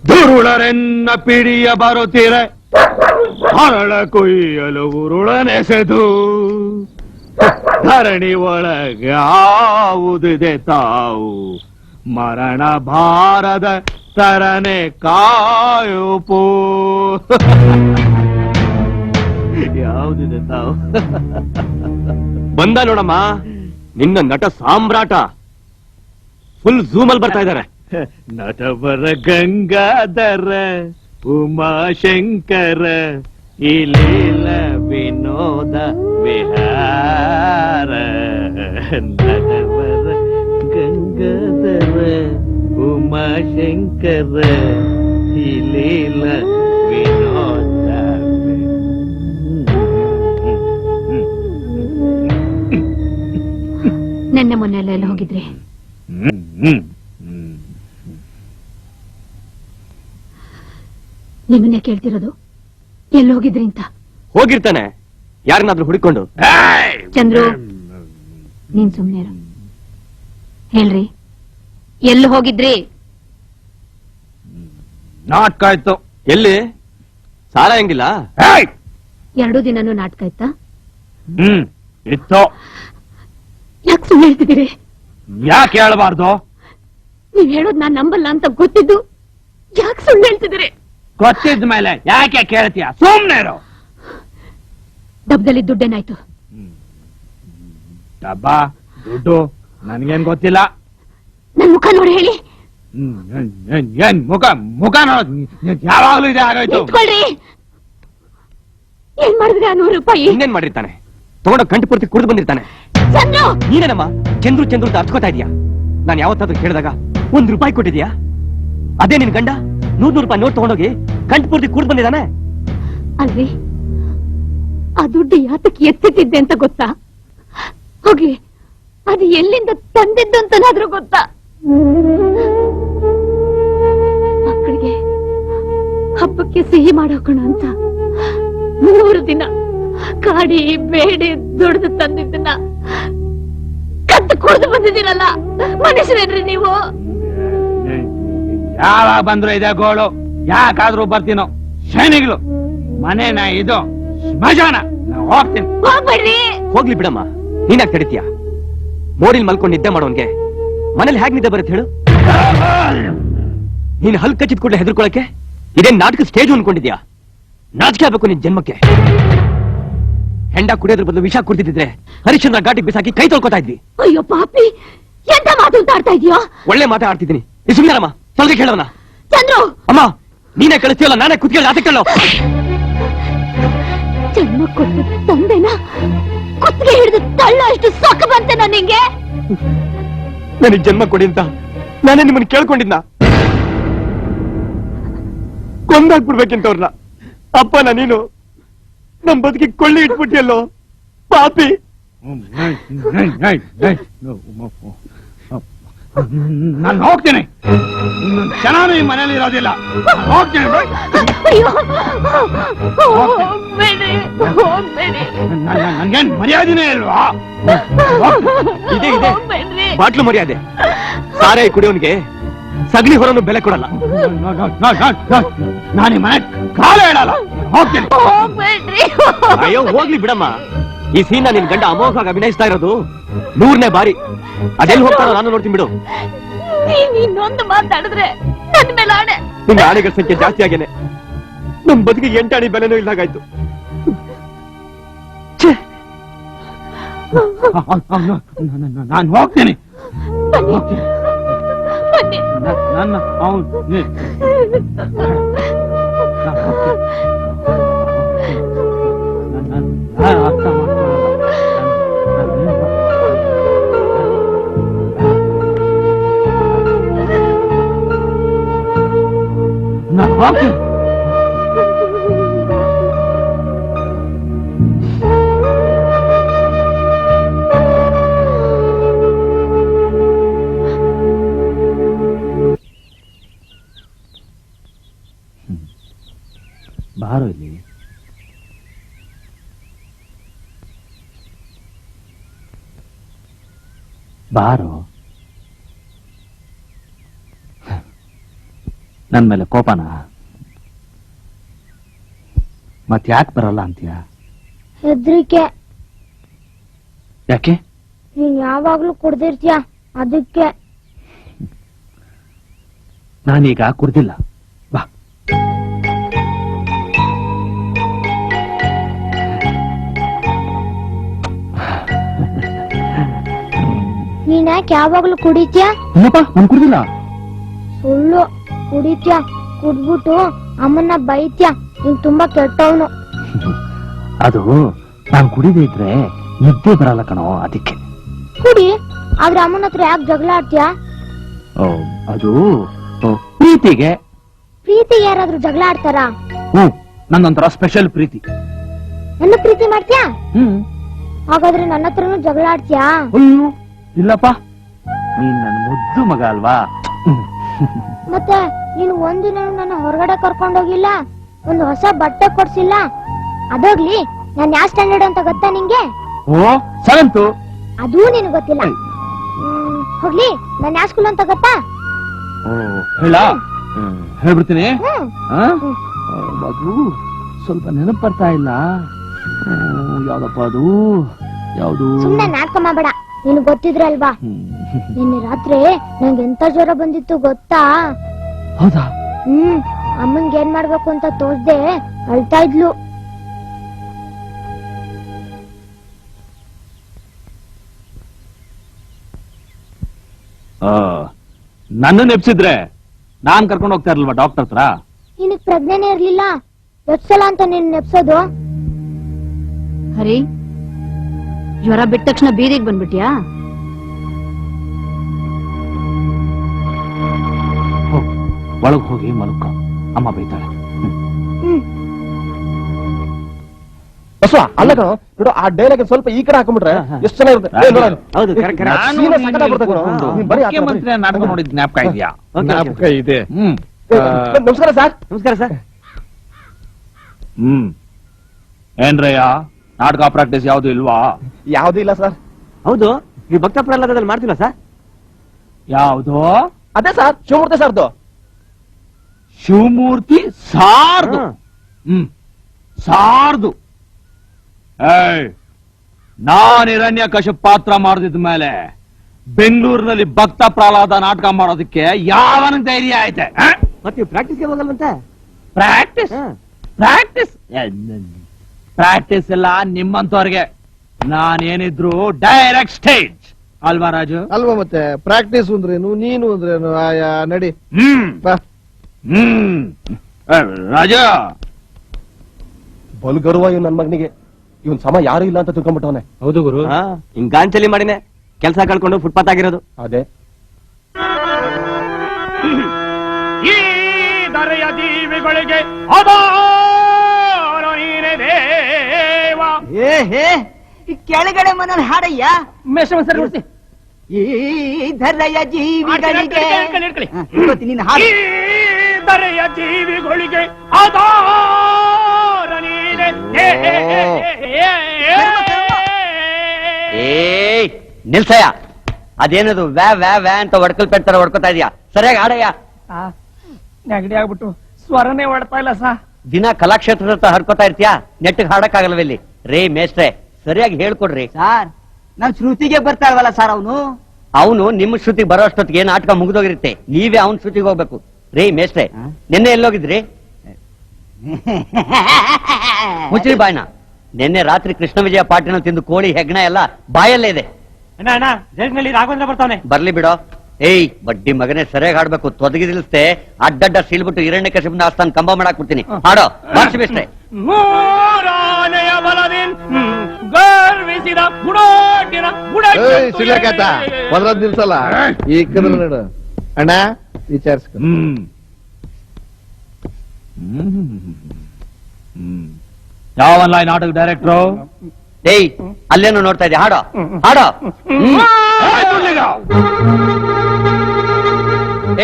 ದುರುಳರೆನ್ನ ಪಿಡಿಯ ಬರುತ್ತೀರೆ, ಹರಳ ಕೊಯ್ಯಲು ಉರುಳನೆಸೆದು ಧರಣಿ ಒಳಗೆ ಆವುದಿದೆ ತಾವು, ಮರಣ ಭಾರದ ತರನೆ ಕಾಯುಪೋ. ಯಾವುದಿದೆ ತಾವು? ಬಂದ ನೋಡಮ್ಮ ನಿನ್ನ ನಟ ಸಾಮ್ರಾಟ. ಫುಲ್ ಝೂಮ್ ಅಲ್ಲಿ ಬರ್ತಾ ಇದ್ದಾರೆ. ನಟವರ ಗಂಗಾಧರ ಉಮಾಶಂಕರ ಇಲೀಲ ವಿನೋದ ವಿಹಾರ. ನಟವರ ಗಂಗಾಧರ ಉಮಾಶಂಕರ ಇಲೀಲ ವಿನೋದ. ನೆನ್ನೆ ಮೊನ್ನೆ ಎಲ್ಲ ಹೋಗಿದ್ರಿ? ನಿಮ್ಮನ್ನೇ ಕೇಳ್ತಿರೋದು, ಎಲ್ಲಿ ಹೋಗಿದ್ರಿ ಅಂತ. ಹೋಗಿರ್ತಾನೆ ಯಾರನ್ನಾದ್ರೂ ಹುಡುಕೊಂಡು. ಚಂದ್ರು ನೀನ್ ಸುಮ್ನೆ ಇರು. ಹೇಳ್ರಿ, ಎಲ್ಲಿ ಹೋಗಿದ್ರಿ? ನಾಟಕ ಆಯ್ತು. ಎಲ್ಲಿ? ಸಾಲ ಹೆಂಗಿಲ್ಲ? 2 ದಿನನೂ ನಾಟಕ ಆಯ್ತಾ? ಇತ್ತು. ಯಾಕೆ ಸುಮ್ಮನೆ ಹೇಳ್ತಿದ್ದೀರಿ? ಯಾಕೆ ಹೇಳಬಾರ್ದು? ನೀವ್ ಹೇಳೋದ್ ನಾನ್ ನಂಬಲ್ಲ ಅಂತ ಗೊತ್ತಿದ್ದು ಯಾಕೆ ಸುಳ್ಳು ಹೇಳ್ತಿದ್ದೀರಿ? ಗೊತ್ತಿದ್ದ ಮೇಲೆ ಯಾಕೆ ಕೇಳ್ತೀಯ? ಸುಮ್ನೆ ಇರು. ಡಬ್ಬದಲ್ಲಿ ದುಡ್ಡೇನಾಯ್ತು? ಡಬ್ಬ ದುಡ್ಡು ನನ್ಗೇನ್ ಗೊತ್ತಿಲ್ಲ. ನನ್ ಮುಖ ನೋಡಿ ಹೇಳಿ. ಏನ್ ಮುಖ ಮುಖ ನೋಡ್ ಯಾವಾಗ್ಲೂ ಇದೆ ಆಗೋಯ್ತು. ನಿಂತ್ಕೊಳ್ರಿ. ಏನ್ ಮಾಡಿದ್ರಿ ಆ 100 ರೂಪಾಯಿ? ಇನ್ನೇನ್ ಮಾಡಿರ್ತಾನೆ? ತಗೊಂಡ ಕಂಠ ಪೂರ್ತಿ ಕುಡಿದು ಬಂದಿರ್ತಾನೆ. ಚಂದ್ರು ನೀನೇನಮ್ಮ ಚಂದ್ರು ಚಂದ್ರು ಅಂತ ಅರ್ಚ್ಕೋತಾ ಇದೀಯಾ? ನಾನ್ ಯಾವತ್ತಾದ್ರೂ ಕೇಳಿದಾಗ 1 ರೂಪಾಯಿ ಕೊಟ್ಟಿದ್ಯಾ? ಅದೇ ನಿನ್ ಗಂಡ 100 ರೂಪಾಯಿ ನೋಟ್ ತಗೊಂಡೋಗಿ ಕಂಠ ಪೂರ್ತಿ ಕುಡಿದು ಬಂದಿದ್ದಾನೆ. ಅಲ್ರಿ, ಆ ದುಡ್ಡು ಯಾತಕ್ಕೆ ಎತ್ತಿಟ್ಟಿದ್ದೆ ಅಂತ ಗೊತ್ತಾ? ಹೋಗ್ಲಿ, ಅದು ಎಲ್ಲಿಂದ ತಂದಿದ್ದು ಅಂತನಾದ್ರೂ ಗೊತ್ತಾ? ಮಕ್ಕಳಿಗೆ ಹಬ್ಬಕ್ಕೆ ಸಿಹಿ ಮಾಡೋಕೋಣ ಅಂತ 3 ದಿನ ಕಾಡಿ ಬೇಡಿ ದುಡ್ದು ತಂದಿದ್ದನ್ನ ಕದ್ದು ಕುಡಿದು ಬಂದಿದ್ದೀರಲ್ಲ, ಮನುಷ್ಯರೇನ್ರಿ ನೀವು? ಯಾವಾಗ ಬಂದ್ರು ಇದೆ ಗೋಳು. ಯಾಕಾದ್ರೂ ಬರ್ತೀನೋ ಶನಿಗಳು. ಮನೇನ ಇದು ಸ್ಮಶಾನ. ಹೋಗ್ತೀನಿ. ಹೋಗ್ಬೇಡ್ರಿ. ಹೋಗ್ಲಿ ಬಿಡಮ್ಮ, ನೀನಾಗ್ ತಡಿತೀಯ? ಮೋರಿಲ್ ಮಲ್ಕೊಂಡು ನಿದ್ದೆ ಮಾಡೋನ್ಗೆ ಮನೇಲಿ ಹೇಗ್ ನಿದ್ದೆ ಬರುತ್ತೆ ಹೇಳು? ನೀನ್ ಹಲ್ ಕಚ್ಚಿದ ಕೂಡಲೇ ಹೆದರ್ಕೊಳಕ್ಕೆ ಇದೇನ್ ನಾಟಕ ಸ್ಟೇಜ್ ಅನ್ಕೊಂಡಿದ್ಯಾ? ನಾಚಿಕೆ ಆಗ್ಬೇಕು ನಿನ್ ಜನ್ಮಕ್ಕೆ. ಹೆಂಡ ಕುಡಿಯೋದ್ರ ಬದಲು ವಿಷ ಕುಡಿದಿದ್ರೆ ಹರಿಶ್ಚಂದ್ರ ಘಾಟಿಗೆ ಬಿಸಾಕಿ ಕೈ ತೊಳ್ಕೊತಾ ಇದ್ವಿ. ಅಯ್ಯೋ ಪಾಪಿ, ಎಂತ ಮಾತು ಅಂತ ಆಡ್ತಾ ಇದೀಯೋ? ಒಳ್ಳೆ ಮಾತಾಡ್ತಿದ್ದೀನಿ. ಸುಮ್ಯಾರಮ್ಮ, ಸ್ವಲ್ಪ ಕೇಳೋಣ. ಚಂದ್ರು, ಅಮ್ಮ ನೀನೇ ಕಳಿಸ್ತೀವಲ್ಲ, ನಾನೇ ಕುತ್ಕೊಳ್ಳಿ. ಆತ ಕೇಳೋ. ಜನ್ಮ ಕೊಟ್ಟು ತಂದೆನ ಕುತ್ತಿಗೆ ಹಿಡಿದು ತಳ್ಳ ಅಷ್ಟು ಸೊಕ್ಕ ಬಂತೆನ ನಿಂಗೆ? ನನಗ್ ಜನ್ಮ ಕೊಡಿ ಅಂತ ನಾನೇ ನಿಮ್ಮನ್ನ ಕೇಳ್ಕೊಂಡಿದ್ನ? ಕೊಂದಾಕ್ಬಿಡ್ಬೇಕಿಂತವ್ರನ್ನ. ಅಪ್ಪನ ನೀನು ನಮ್ ಬದುಕಿ ಕೊಳ್ಳಿ ಇಟ್ಬಿಟ್ಟಿಯಲ್ಲೋ ಪಾಪಿ. ನಾನು ಹೋಗ್ತೇನೆ. ಚೆನ್ನಾನು ಈ ಮನೇಲಿ ಇರೋದಿಲ್ಲ. ಹೋಗ್ತೇನೆ. ಅಯ್ಯೋ, ಹೋಗ್ಬೇಡಿ, ಹೋಗ್ಬೇಡಿ. ನನ್ಗೇನ್ ಮರ್ಯಾದೆನೇ ಇಲ್ವಾ? ಇದೆ ಇದೆ ಹೋಗ್ಬೇಡ್ರಿ. ಬಾಟ್ಲು ಮರ್ಯಾದೆ. ಸಾರೇ ಕುಡಿಯೋನ್ಗೆ ಸಗಣಿ ಹೊರನು ಬೆಲೆ ಕೊಡಲ್ಲ. ನಾನು ಈ ಮನೆ ಕಾಲ ಹೇಳಲ್ಲ. ಹೋಗ್ತೇನೆ. ಹೋಗ್ಬೇಡ್ರಿ. ಅಯ್ಯೋ ಹೋಗ್ಲಿ ಬಿಡಮ್ಮ. ಈ ಸೀನ ನಿನ್ ಗಂಡ ಅಮೋಘವಾಗಿ ಅಭಿನಯಿಸ್ತಾ ಇರೋದು 100ನೇ ಬಾರಿ. ಅದೆಲ್ಲಿ ಹೋಗ್ತಾರೋ ನಾನು ನೋಡ್ತೀನಿ ಬಿಡು. ನೀನ್ ಇನ್ನೊಂದು ಮಾತಾಡಿದ್ರೆ ನನ್ ಮೇಲೆ ಆಣೆ. ನಿನ್ನ ಆಣೆಗಳ ಸಂಖ್ಯೆ ಜಾಸ್ತಿ ಆಗೇನೆ. ನಮ್ ಬದುಕಿಗೆ 8 ಆಣೆ ಬೆಲೆನೂ ಇಲ್ದಾಗಾಯ್ತು. ನಾನು ಹೋಗ್ತೀನಿ. ಬನ್ನಿ. ನನ್ನ ಬಾರೋ ಇಲ್ಲಿ. ಬಾರೋ. ನನ್ ಮೇಲೆ ಕೋಪನ? ಮತ್ ಯಾಕೆ ಬರಲ್ಲ ಅಂತೀಯ? ಹೆದ್ರಿಕೆ. ಯಾಕೆ? ನೀನ್ ಯಾವಾಗ್ಲೂ ಕುಡ್ದಿರ್ತೀಯ ಅದಕ್ಕೆ. ನಾನೀಗ ಕುಡ್ದಿಲ್ಲ. ಬಾ. ನೀನ್ ಯಾಕೆ ಯಾವಾಗ್ಲೂ ಕುಡಿತ್ಯಾ? ಇಲ್ಲಪ್ಪ, ನಾನು ಕುಡ್ದಿಲ್ಲ. ಸುಳ್ಳು. ಕುಡಿತ್ಯಾ, ಕುಡ್ಬಿಟ್ಟು ಅಮ್ಮನ್ನ ಬೈತ್ಯಾ. ನೀನ್ ತುಂಬಾ ಕೆಟ್ಟವನು. ಅದು ನಾನು ಕುಡಿದೇ ಇದ್ರೆ ನಿದ್ದೆ ಬರಲ್ಲ ಕಣೋ, ಅದಕ್ಕೆ. ಕುಡಿ, ಆದ್ರೆ ಅಮ್ಮನ ಹತ್ರ ಯಾಕೆ ಜಗಳ ಆಡ್ತೀಯಾ? ಅದು ಪ್ರೀತಿಗೆ. ಪ್ರೀತಿಗೆ ಯಾರಾದ್ರೂ ಜಗಳ ಆಡ್ತಾರಾ? ನನ್ನೊಂಥರ ಸ್ಪೆಷಲ್ ಪ್ರೀತಿ. ನನ್ನ ಪ್ರೀತಿ ಮಾಡ್ತೀಯಾ? ಹಾಗಾದ್ರೆ ನನ್ನ ಹತ್ರನೂ ಜಗಳ ಆಡ್ತೀಯಾ? ಅಯ್ಯೋ ಇಲ್ಲಪ್ಪ, ನೀನ್ ನನ್ ಮುದ್ದು ಮಗ ಅಲ್ವಾ. ಮತ್ತೆ ನೀನು ಒಂದಿನ ನನ್ನ ಹೊರಗಡೆ ಕರ್ಕೊಂಡೋಗಿಲ್ಲ, ಒಂದು ಹೊಸ ಬಟ್ಟೆ ಕೊಡ್ಸಿಲ್ಲ. ಅದೋಗ್ಲಿ, ನಾನ್ ಯಾವ ಸ್ಟ್ಯಾಂಡರ್ಡ್ ಅಂತ ಗೊತ್ತಾ ನಿಂಗೆ? ಓ, 7th. ಅದೂ ನಿನಗೆ ಗೊತ್ತಿಲ್ಲ. ಹೋಗ್ಲಿ, ನಾನ್ ಯಾವ ಸ್ಕೂಲ್ ಅಂತ ಗೊತ್ತಾ? ಹೇಳ ಹೇಳ್ಬಿಡ್ತೀನಿ. ಹ್ಮ್. ಅದು ಸ್ವಲ್ಪ ನೆನಪು ಬರ್ತಾ ಇಲ್ಲ. ಯಾವ್ದಪ್ಪ ಅದು? ಯಾವ್ದು? ಸುಮ್ನೆ ನಾಟಕ ಮಾಡಬೇಡ. ನಿನಗ್ ಗೊತ್ತಿದ್ರೆ ಅಲ್ವಾ, ನಿನ್ನೆ ರಾತ್ರಿ ನಂಗೆ ಎಂತ ಜ್ವರ ಬಂದಿತ್ತು ಗೊತ್ತಾ? ಹೌದಾ? ಅಮ್ಮಂಗೆ ಏನ್ ಮಾಡ್ಬೇಕು ಅಂತ ತೋರ್ಸ್ದೆ ಅಳ್ತಾ ಇದ್ಲು. ನನ್ನ ನೆಪ್ಸಿದ್ರೆ ನಾನ್ ಕರ್ಕೊಂಡು ಹೋಗ್ತಾ ಇರ್ಲಿಲ್ವಾ ಡಾಕ್ಟರ್ ಹತ್ರ? ನಿನಗ್ ಪ್ರಜ್ಞೆನೇ ಇರ್ಲಿಲ್ಲ. ಎಷ್ಟ್ ಸಲ ಅಂತ ನೀನ್ ನೆಪ್ಸೋದು? ಹರಿ, ಜ್ವರ ಬಿಟ್ಟ ತಕ್ಷಣ ಬೀದಿಗೆ ಬಂದ್ಬಿಟ್ಯಾ? ಒಳಗ್ ಹೋಗಿ ಮಲ್ಕೊ, ಅಮ್ಮ ಬೈತಾಳೆ. ಬಸವ, ಅಲ್ಲ ಕಣೋ, ನೋಡು ಆ ಡೈಲಾಗ್ ಸ್ವಲ್ಪ ಈ ಕಡೆ ಹಾಕೊಂಡ್ಬಿಟ್ರೆ ಎಷ್ಟು ಚೆನ್ನಾಗಿರುತ್ತೆ. ಹೌದು, correct, correct. ಮುಖ್ಯಮಂತ್ರಿ ನಾಟಕ ನೋಡಿದ್ ಜ್ಞಾಪಕ ಇದೆಯಾ? ಜ್ಞಾಪಕ ಇದೆ. ನಮಸ್ಕಾರ ಸರ್. ನಮಸ್ಕಾರ ಸರ್. ಏನ್ರಯ್ಯ, ನಾಟಕ ಪ್ರಾಕ್ಟೀಸ್ ಯಾವ್ದು ಇಲ್ವಾ? ಯಾವ್ದು ಇಲ್ಲ ಸರ್. ಹೌದು, ಈ ಭಕ್ತ ಪ್ರಹ್ಲಾದದಲ್ಲಿ ಮಾಡ್ತಿಲ್ಲ ಸರ್? ಯಾವ್ದು? ಅದೇ ಸರ್, ಶಿವಮೂರ್ತಿ ಸರ್ದು. ಶಿವಮೂರ್ತಿ ಸಾರ್ದು. ಸಾರ್ದು. ನಾನ್ ಹಿರಣ್ಯಕಶಿಪು ಪಾತ್ರ ಮಾಡಿದ ಮೇಲೆ ಬೆಂಗಳೂರಿನಲ್ಲಿ ಭಕ್ತ ಪ್ರಹ್ಲಾದ ನಾಟಕ ಮಾಡೋದಕ್ಕೆ ಯಾವನ ಧೈರ್ಯ ಐತೆ? ಮತ್ತೆ ಪ್ರಾಕ್ಟೀಸ್ಗೆ ಹೋಗಲ್ವಂತೆ? ಪ್ರಾಕ್ಟೀಸ್ ಪ್ರಾಕ್ಟೀಸ್ ಪ್ರಾಕ್ಟೀಸ್ ಎಲ್ಲ ನಿಮ್ಮಂತವ್ರಿಗೆ. ನಾನೇನಿದ್ರು ಡೈರೆಕ್ಟ್ ಸ್ಟೇಜ್ ಅಲ್ವಾ ರಾಜು? ಅಲ್ವಾ ಮತ್ತೆ, ಪ್ರಾಕ್ಟೀಸ್ ಅಂದ್ರೇನು, ನೀನು ಅಂದ್ರೇನು? ಆಯಾ ನಡಿ. ರಾಜ ಬಲು ಗರ್ವ ಇವ್ ನನ್ ಮಗನಿಗೆ. ಇವನ್ ಸಮ ಯಾರು ಇಲ್ಲ ಅಂತ ತಿಳ್ಕೊಂಡ್ಬಿಟ್ಟವನೆ. ಹೌದು ಗುರು. ಹಿಂಗ್ ಗಾಂಚಲಿ ಮಾಡಿನೇ ಕೆಲಸ ಕಳ್ಕೊಂಡು ಫುಟ್ಪಾತ್ ಆಗಿರೋದು. ಅದೇ ಈ ದರೆಯ ಜೀವಿಗಳಿಗೆ ದೇವ. ಕೆಳಗಡೆ ಮನ ಹಾಡಯ್ಯ. ಮೇಷಮ ಸರ್ ನೋಡ್ತಿ. ಈ ಧರೆಯ ಜೀವಿಗಳಿಗೆ ನಿನ್ನ ಈ ದರೆಯ ಜೀವಿಗಳಿಗೆ ಆಧಾರ ನೀನೆ. ನಿಲ್ಸಯ್ಯ, ಅದೇನದು ವ್ಯಾ ವ್ಯಾ ವ್ಯಾ ಅಂತ ಹೊಡ್ಕೊಳ್ಪೆಡ್ತಾರ, ಹೊಡ್ಕೊತಾ ಇದೀಯಾ? ಸರಿಯಾಗಿ ಹಾಡಯ್ಯ. ನೆಗಡಿ ಆಗ್ಬಿಟ್ಟು ಸ್ವರನೇ ಹೊಡ್ತಾ ಇಲ್ಲ ಸಾ. ದಿನ ಕಲಾಕ್ಷೇತ್ರದ ಹತ್ರ ಹರ್ಕೋತಾ ಇರ್ತೀಯಾ? ನೆಟ್ಟಿಗೆ ಹಾಡಕ್ಕಾಗಲ್ವ ಇಲ್ಲಿ? ರೇ ಮೇಷ್ಟ್ರೆ, ಸರಿಯಾಗಿ ಹೇಳ್ಕೊಡ್ರಿ. ಸಾರ್, ನಾವ್ ಶ್ರುತಿಗೆ ಬರ್ತಾ ಇಲ್ವಲ್ಲ ಸರ್ ಅವನು. ಅವನು ನಿಮ್ಮ ಶ್ರುತಿಗೆ ಬರೋ ಅಷ್ಟೊತ್ತಿಗೆ ನಾಟಕ ಮುಗಿದೋಗಿರುತ್ತೆ, ನೀವೇ ಅವನ ಶ್ರುತಿಗೆ ಹೋಗ್ಬೇಕು. ರೀ ಮೇಷ್ಟ್ರೆ, ನಿನ್ನೆ ಎಲ್ಲೋಗಿದ್ರಿ? ಮುಚ್ಚ್ರಿ ಬಾಯ್ನ. ನಿನ್ನೆ ರಾತ್ರಿ ಕೃಷ್ಣ ವಿಜಯ ಪಾಟಿನಲ್ಲಿ ತಿಂದು ಕೋಳಿ ಹೆಗ್ಣ ಎಲ್ಲ ಬಾಯಲ್ಲೇ ಇದೆ. ರಾಘವೇಂದ್ರ ಬರ್ತಾನೆ. ಬರ್ಲಿ ಬಿಡೋ. ಏಯ್ ಬಡ್ಡಿ ಮಗನೇ, ಸರಿಯಾಗಿ ಹಾಡ್ಬೇಕು. ತೊದಗಿ ನಿಲ್ಲಿಸ್ತೆ ಅಡ್ಡಡ್ಡ ಸೀಳ್ಬಿಟ್ಟು ಹಿರಣ್ಯಕಶಿಪನ ಆಸ್ಥಾನ ಕಂಬ ಮಾಡಾಕ್ಬಿಡ್ತೀನಿ. ಹಾಡೋ ಬಾರ್ಸಿ ಮೇಷ್ಟ್ರೆ. ಮೂರಾನೆಯ ಬಲದಿಂದ ಗರ್ವಿಸಿದ ಗುಡಾಟಿನ ಸಿಗ್ಲಕತ್ತ ಮೊದಲದ್ ನಿಲ್ಸಲ್ಲ ಈ ಕದ್ರ ನೋಡು ಅಣ್ಣ ವಿಚಾರಿಸ್ಕ. ಯಾವಲ್ಲ ಈ ನಾಟಕ ಡೈರೆಕ್ಟ್ರು? ಏಯ್ ಅಲ್ಲೇನು ನೋಡ್ತಾ ಇದ್ದೆ, ಹಾಡೋ ಹಾಡೋ.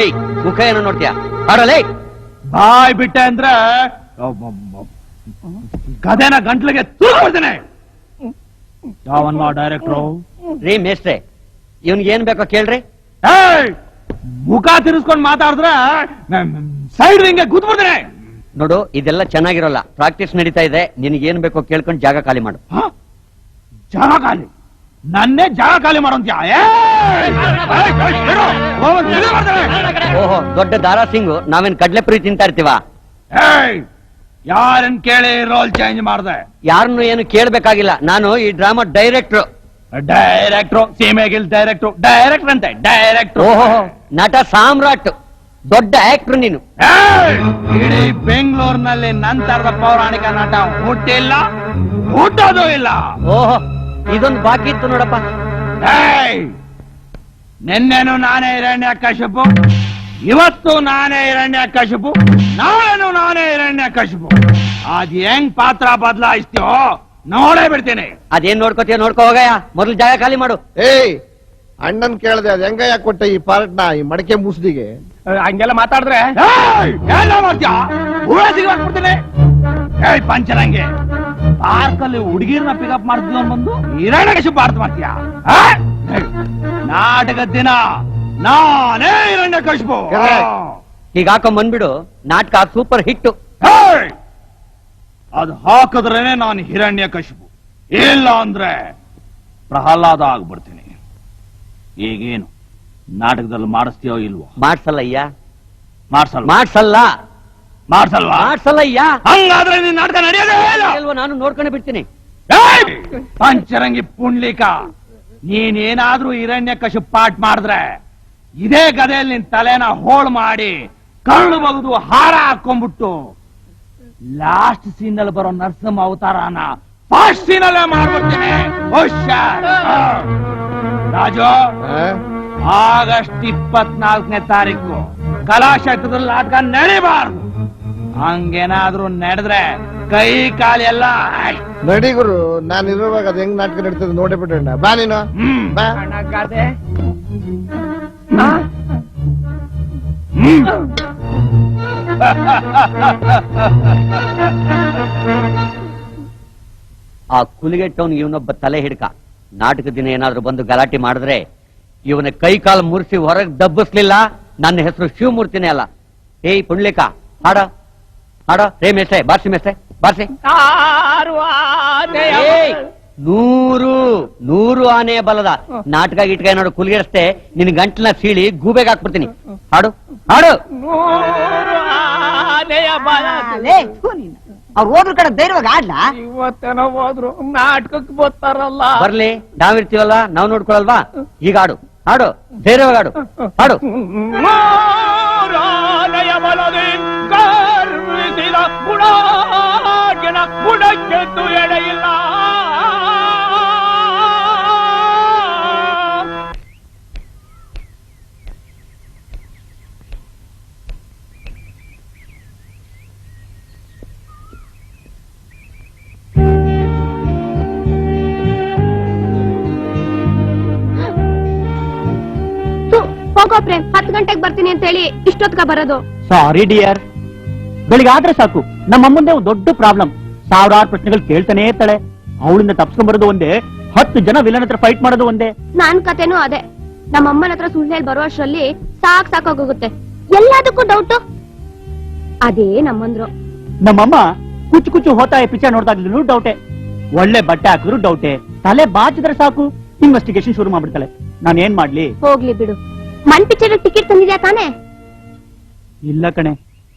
ಏಯ್ ಮುಖ ಏನೋ ನೋಡ್ತೀಯಾ, ಹಾಡೋಲೇ. ಬಾಯ್ ಬಿಟ್ಟೆ ಅಂದ್ರೆ ಗದೆನ ಗಂಟ್ಲಿಗೆ ತೂರ್ಕೊಳ್ತೇನೆ. ಯಾವನ್ನ ಡೈರೆಕ್ಟ್ರು? ರೀ ಮೇಷ್ಟ್ರೆ, ಇವನ್ಗೆ ಏನ್ ಬೇಕೋ ಕೇಳ್ರಿ. ಮುಖ ತಿರ್ಸ್ಕೊಂಡ್ ಮಾತಾಡಿದ್ರೆ ಸೈಡ್ ಹಿಂಗೆ ಕೂತ್ಬಿಡ್ತೇನೆ. ನೋಡು, ಇದೆಲ್ಲ ಚೆನ್ನಾಗಿರೋಲ್ಲ. ಪ್ರಾಕ್ಟೀಸ್ ನಡೀತಾ ಇದೆ. ನಿನಗೆ ಏನ್ ಬೇಕೋ ಕೇಳ್ಕೊಂಡು ಜಾಗ ಖಾಲಿ ಮಾಡು. ಜಾಗ ಖಾಲಿ? ನನ್ನೇ ಜಾಗ ಖಾಲಿ ಮಾಡೋಂತ್ಯಾ? ಓಹೋ, ದೊಡ್ಡ ದಾರಾ ಸಿಂಗ್, ನಾವೇನ್ ಕಡ್ಲೆ ಪುರಿ ತಿಂತಾ ಇರ್ತೀವ? ಯಾರನ್ ಕೇಳಿ ರೋಲ್ ಚೇಂಜ್ ಮಾಡ್ದೆ? ಯಾರನ್ನು ಏನು ಕೇಳ್ಬೇಕಾಗಿಲ್ಲ. ನಾನು ಈ ಡ್ರಾಮಾ ಡೈರೆಕ್ಟ್ರು. ಡೈರೆಕ್ಟ್ರು? ಸೀಮೆಗಿಲ್ ಡೈರೆಕ್ಟ್ರು? ಡೈರೆಕ್ಟರ್ ಅಂತೆ ಡೈರೆಕ್ಟ್ರು. ಓಹೋ, ನಟ ಸಾಮ್ರಾಟ್, ದೊಡ್ಡ ಆಕ್ಟ್ರು ನೀನು. ಇಡೀ ಬೆಂಗಳೂರಿನಲ್ಲಿ ನಂತರದ ಪೌರಾಣಿಕ ನಟ ಹುಟ್ಟಿಲ್ಲ, ಹುಟ್ಟೋದು ಇಲ್ಲ. ಓಹೋ, ಇದೊಂದು ಬಾಕಿ ಇತ್ತು ನೋಡಪ್ಪ. ನಿನ್ನೆನು ನಾನೇ ಹಿರಣ್ಯಕಶಿಪು, ಇವತ್ತು ನಾನೇ ಹಿರಣ್ಯಕಶಿಪು, ನಾಳೆನು ನಾನೇ ಹಿರಣ್ಯಕಶಿಪು. ಅದ್ ಹೆಂಗ್ ಪಾತ್ರ ಬದಲಾಯಿಸ್ತೀವೋ ನೋಡೇ ಬಿಡ್ತೀನಿ. ಅದೇನ್ ನೋಡ್ಕೋತೀಯ ನೋಡ್ಕೋ ಹೋಗಯ್ಯ, ಮೊದಲು ಜಾಗ ಖಾಲಿ ಮಾಡು. ಏಯ್ ಅಣ್ಣನ್ ಕೇಳದೆ ಅದ್ ಹೆಂಗಯ್ಯ ಕೊಟ್ಟೆ ಈ ಪಾರ್ಟ್ನ ಈ ಮಡಕೆ ಮುಸ್ದಿಗೆ? ಹಂಗೆಲ್ಲ ಮಾತಾಡಿದ್ರೆ ಎಲ್ಲ ಮಾಡ್ತೀಯ? ಹೂಳ ಸಿಗಾಕ್ಬಿಡ್ತೀನಿ. ಏಯ್ ಪಂಚರಂಗೆ, ಪಾರ್ಕಲ್ಲಿ ಹುಡುಗಿರ್ನ ಪಿಕಪ್ ಮಾಡ್ತೀವಿ ಬಂದು ಹಿರಣ್ಯಕಶಿಪು ಅರ್ಥ ಮಾಡ್ತೀಯ? ನಾಟಕದ ದಿನ ನಾನೇ ಹಿರಣ್ಯಕಶಿಪು. ಈಗ ಹಾಕೊಂಡ್ ಬಂದ್ಬಿಡು, ನಾಟಕ ಸೂಪರ್ ಹಿಟ್. ಅದು ಹಾಕಿದ್ರೇನೆ ನಾನು ಹಿರಣ್ಯಕಶಿಪು, ಇಲ್ಲ ಅಂದ್ರೆ ಪ್ರಹ್ಲಾದ ಆಗ್ಬಿಡ್ತೀನಿ. ಈಗೇನು ನಾಟಕದಲ್ಲಿ ಮಾಡಿಸ್ತೀಯೋ ಇಲ್ವೋ? ಮಾಡ್ಸಲ್ಲಯ್ಯ, ಮಾಡ್ಸಲ್ಲ. ಮಾಡ್ಸಲ್ಲ, ಮಾಡ್ಸಲ್ವಾ? ಮಾಡ್ಸಲ್ಲಯ್ಯ. ಹಂಗಾದ್ರೆ ನೀನ್ ನಾಟಕ ನಡೆಯೋದೇ ಇಲ್ಲ. ಅಲ್ವಾ, ನಾನು ನೋಡ್ಕೊಂಡು ಬಿಡ್ತೀನಿ. ಪಂಚರಂಗಿ ಪುಂಡ್ಲಿಕ, ನೀನೇನಾದ್ರೂ ಹಿರಣ್ಯಕಶಿಪು ಪಾಠ ಮಾಡಿದ್ರೆ ಇದೇ ಗದೆಯಲ್ಲಿ ನಿನ್ ತಲೆನ ಹೋಳು ಮಾಡಿ ಕರುಳು ಬಗ್ದು ಹಾರ ಹಾಕೊಂಡ್ಬಿಟ್ಟು ಲಾಸ್ಟ್ ಸೀನ್ ನಲ್ಲಿ ಬರೋ ನರಸಿಂಹ ಅವತಾರನ ಫಸ್ಟ್ ಸೀನ್ ಅಲ್ಲೇ ಮಾಡ್ಬಿಡ್ತೀನಿ. ಹುಷಾರ್. ರಾಜು, ಆಗಸ್ಟ್ 24ನೇ ತಾರೀಕು ಕಲಾಕ್ಷೇತ್ರದಲ್ಲಿ ನಾಟಕ ನಡಿಬಾರ್ದು. ಹಂಗೇನಾದ್ರೂ ನಡೆದ್ರೆ ಕೈ ಕಾಲಿ ಎಲ್ಲ ನಡಿ ಗುರು, ನಾನು ಇರುವಾಗ ಅದ್ ಹೆಂಗ್ ನಾಟಕ ನಡೀತದೆ ನೋಡೇ ಬಿಡೋಣ. ಬಾ ನೀನು ಬಾ. ಗಾದೆ ಆ ಕುಲಿಗೆಟ್ಟವನ್ ಇವನೊಬ್ಬ ತಲೆ ಹಿಡ್ಕ. ನಾಟಕ ದಿನ ಏನಾದ್ರೂ ಬಂದು ಗಲಾಟೆ ಮಾಡಿದ್ರೆ ಇವನ ಕೈ ಕಾಲು ಮುರಿಸಿ ಹೊರಗೆ ದಬ್ಬಿಸ್ಲಿಲ್ಲ, ನನ್ನ ಹೆಸರು ಶಿವಮೂರ್ತಿನೇ ಅಲ್ಲ. ಏಯ್ ಪುಂಡ್ಲಿಕ, ಹಾಡ ಹಾಡ. ರೇ ಮೇಸ್ಟ್ರೆ, ಬಾರ್ಸಿ ಮೇಸ್ಟ್ರೆ, ಬಾರ್ಸಿ. ಏಯ್, 100 ಆನೆಯ ಬಲದ ನಾಟಕ ಗಿಟ್ಕ ಏನಾದ್ರು ಕುಲಿಗೆಡಿಸ್ತೆ ನಿನ್ ಗಂಟ್ಲನ್ನ ಸೀಳಿ ಗೂಬೆಗೆ ಹಾಕ್ಬಿಡ್ತೀನಿ. ಹಾಡು ಹಾಡು. ಅವ್ರು ಹೋದ್ರ ಕಡೆ ಧೈರ್ಯವಾಗಿ ಆಡ್ಲಾ? ಇವತ್ತೇನೋ ಹೋದ್ರು ನಾಟಕಕ್ಕೆ ಬರ್ತಾರಲ್ಲ. ಬರ್ಲಿ, ನಾವಿರ್ತೀವಲ್ಲ, ನಾವ್ ನೋಡ್ಕೊಳಲ್ವಾ? ಈಗ ಹಾಡು ಹಾಡು, ಧೈರ್ಯವಾಗಿ ಹಾಡು ಹಾಡು. ಮೂರಾನೆಯ ಬಲದಿಂದ ಗರ್ವಿಸಿದ ಗುಡಾಟಿನ ಗುಡಕ್ಕೆದ್ದು ಎಡೆಯಿಲ್ಲ. ಹೋಗೋ ಪ್ರೇಮ್, 10 ಗಂಟೆಗೆ ಬರ್ತೀನಿ ಅಂತ ಹೇಳಿ ಇಷ್ಟೊತ್ಕ ಬರೋದು? ಸಾರಿ ಡಿಯರ್, ಬೆಳಿಗ್ಗೆ ಆದ್ರೆ ಸಾಕು ನಮ್ಮಮ್ಮಂದೇ ಒಂದು ದೊಡ್ಡ ಪ್ರಾಬ್ಲಮ್. ಸಾವಿರಾರು ಪ್ರಶ್ನೆಗಳು ಕೇಳ್ತಾನೆ ಇರ್ತಾಳೆ. ಅವಳಿಂದ ತಪ್ಸ್ಕೊಂಡ್ ಬರೋದು ಒಂದೇ, 10 ಜನ ವಿಲನ್ ಹತ್ರ ಫೈಟ್ ಮಾಡೋದು ಒಂದೇ. ನಾನ್ ಕತೆನೂ ಅದೇ. ನಮ್ಮ ಅಮ್ಮನ ಹತ್ರ ಸುಳ್ಳು ಹೇಳಿ ಬರೋ ಅಷ್ಟ್ರಲ್ಲಿ ಸಾಕಾಗೋಗುತ್ತೆ. ಎಲ್ಲದಕ್ಕೂ ಡೌಟ್. ಅದೇ ನಮ್ಮಂದ್ರು. ನಮ್ಮಮ್ಮ ಕುಚ್ಚು ಕುಚ್ಚು ಹೋತಾಯ ಪಿಕ್ಚರ್ ನೋಡ್ದಾಗ್ಲೂ ಡೌಟೆ, ಒಳ್ಳೆ ಬಟ್ಟೆ ಹಾಕಿದ್ರು ಡೌಟೆ, ತಲೆ ಬಾಚಿದ್ರೆ ಸಾಕು ಇನ್ವೆಸ್ಟಿಗೇಷನ್ ಶುರು ಮಾಡ್ಬಿಡ್ತಾಳೆ. ನಾನೇನ್ ಮಾಡ್ಲಿ? ಹೋಗ್ಲಿ ಬಿಡು. ಮನ್ ಪಿಕ್ಚರ್ ಟಿಕೆಟ್ ತಂದಿದ್ಯಾ ತಾನೇ? ಇಲ್ಲ ಕಣೆ,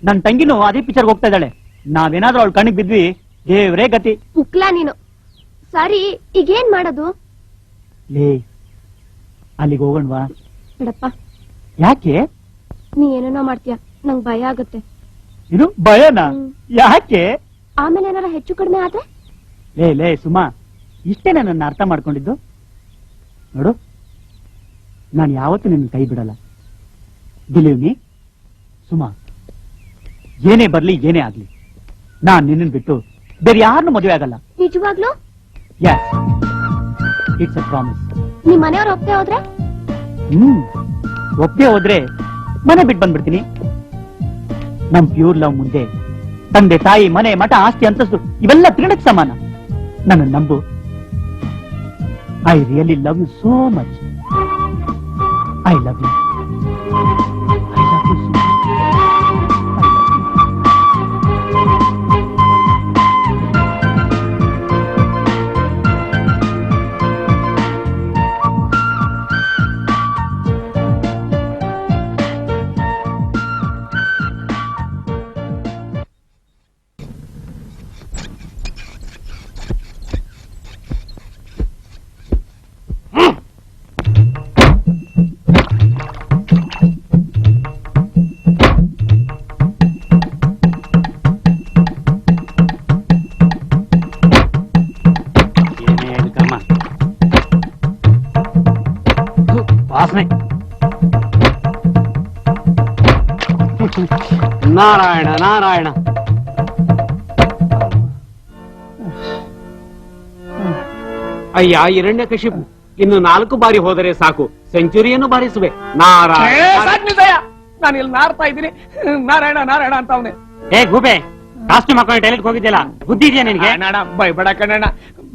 ನನ್ ತಂಗಿನೂ ಅದೇ ಪಿಕ್ಚರ್ಗೆ ಹೋಗ್ತಾ ಇದ್ದಾಳೆ. ನಾವೇನಾದ್ರೂ ಅವಳ ಕಣ್ಣಿಗೆ ಬಿದ್ವಿ, ದೇವ್ರೇ ಗತಿ. ಮುಕ್ಲಾ ನೀನು. ಸರಿ, ಈಗೇನ್ ಮಾಡೋದು? ಲೇ, ಅಲ್ಲಿಗೆ ಹೋಗೋಣವಾ? ಬಿಡಪ್ಪ, ಯಾಕೆ? ನೀ ಏನೇನೋ ಮಾಡ್ತೀಯ, ನಂಗ್ ಭಯ ಆಗತ್ತೆ. ಇದು ಭಯನಾ? ಯಾಕೆ? ಆಮೇಲೆ ಏನಾರ ಹೆಚ್ಚು ಕಡಿಮೆ ಆದ್ರೆ? ಲೇ ಸುಮಾ, ಇಷ್ಟೇನ ನನ್ನ ಅರ್ಥ ಮಾಡ್ಕೊಂಡಿದ್ದು? ನೋಡು, ನಾನು ಯಾವತ್ತೂ ನಿನ್ನ ಕೈ ಬಿಡಲ್ಲ. ಬಿಲೀವ್ ಮೀ ಸುಮಾ, ಏನೇ ಬರ್ಲಿ ಏನೇ ಆಗ್ಲಿ, ನಾನ್ ನಿನ್ನ ಬಿಟ್ಟು ಬೇರೆ ಯಾರನ್ನು ಮದುವೆ ಆಗಲ್ಲ. ನಿಜವಾಗ್ಲೂ? Yes, it's a promise. ನಿಮ್ ಮನೆಯವ್ರ ಒಪ್ಪೆ ಹೋದ್ರೆ? ಒಪ್ಪೆ ಹೋದ್ರೆ ಮನೆ ಬಿಟ್ಟು ಬಂದ್ಬಿಡ್ತೀನಿ. ನಮ್ ಪ್ಯೂರ್ ಲವ್ ಮುಂದೆ ತಂದೆ ತಾಯಿ ಮನೆ ಮಠ ಆಸ್ತಿ ಅಂತಸ್ತು ಇವೆಲ್ಲ ತಿನ್ನಕ್ ಸಮಾನ. ನನ್ನ ನಂಬು. I really love you so much. I love you. I love you so much. Narayana Narayana. ಅಯ್ಯ ಹಿರಣ್ಯಕಶಿಪು, ಇನ್ನು 4 ಬಾರಿ ಹೋದರೆ ಸಾಕು, ಸೆಂಚುರಿಯನ್ನು ಬಾರಿಸುವೆ. ನಾರಾಯಣ. ನಾನು ಇಲ್ಲಿ ನಾರ್ತಾ ಇದ್ದೀನಿ, ನಾರಾಯಣ ನಾರಾಯಣ ಅಂತ ಅವನೇ. ಏ ಗೂಬೆ, ಕಾಸ್ಟ್ಯೂಮ್ ಹಾಕೊಂಡು ಟೈಲೆಟ್ ಹೋಗಿದ್ದಿಲ್ಲ, ಬುದ್ಧಿ ಇದೆಯಾ ನಿನ್ಗೆ? ಅಣ್ಣ ಬೈಬೇಡ ಕಣ್ಣಣ್ಣ,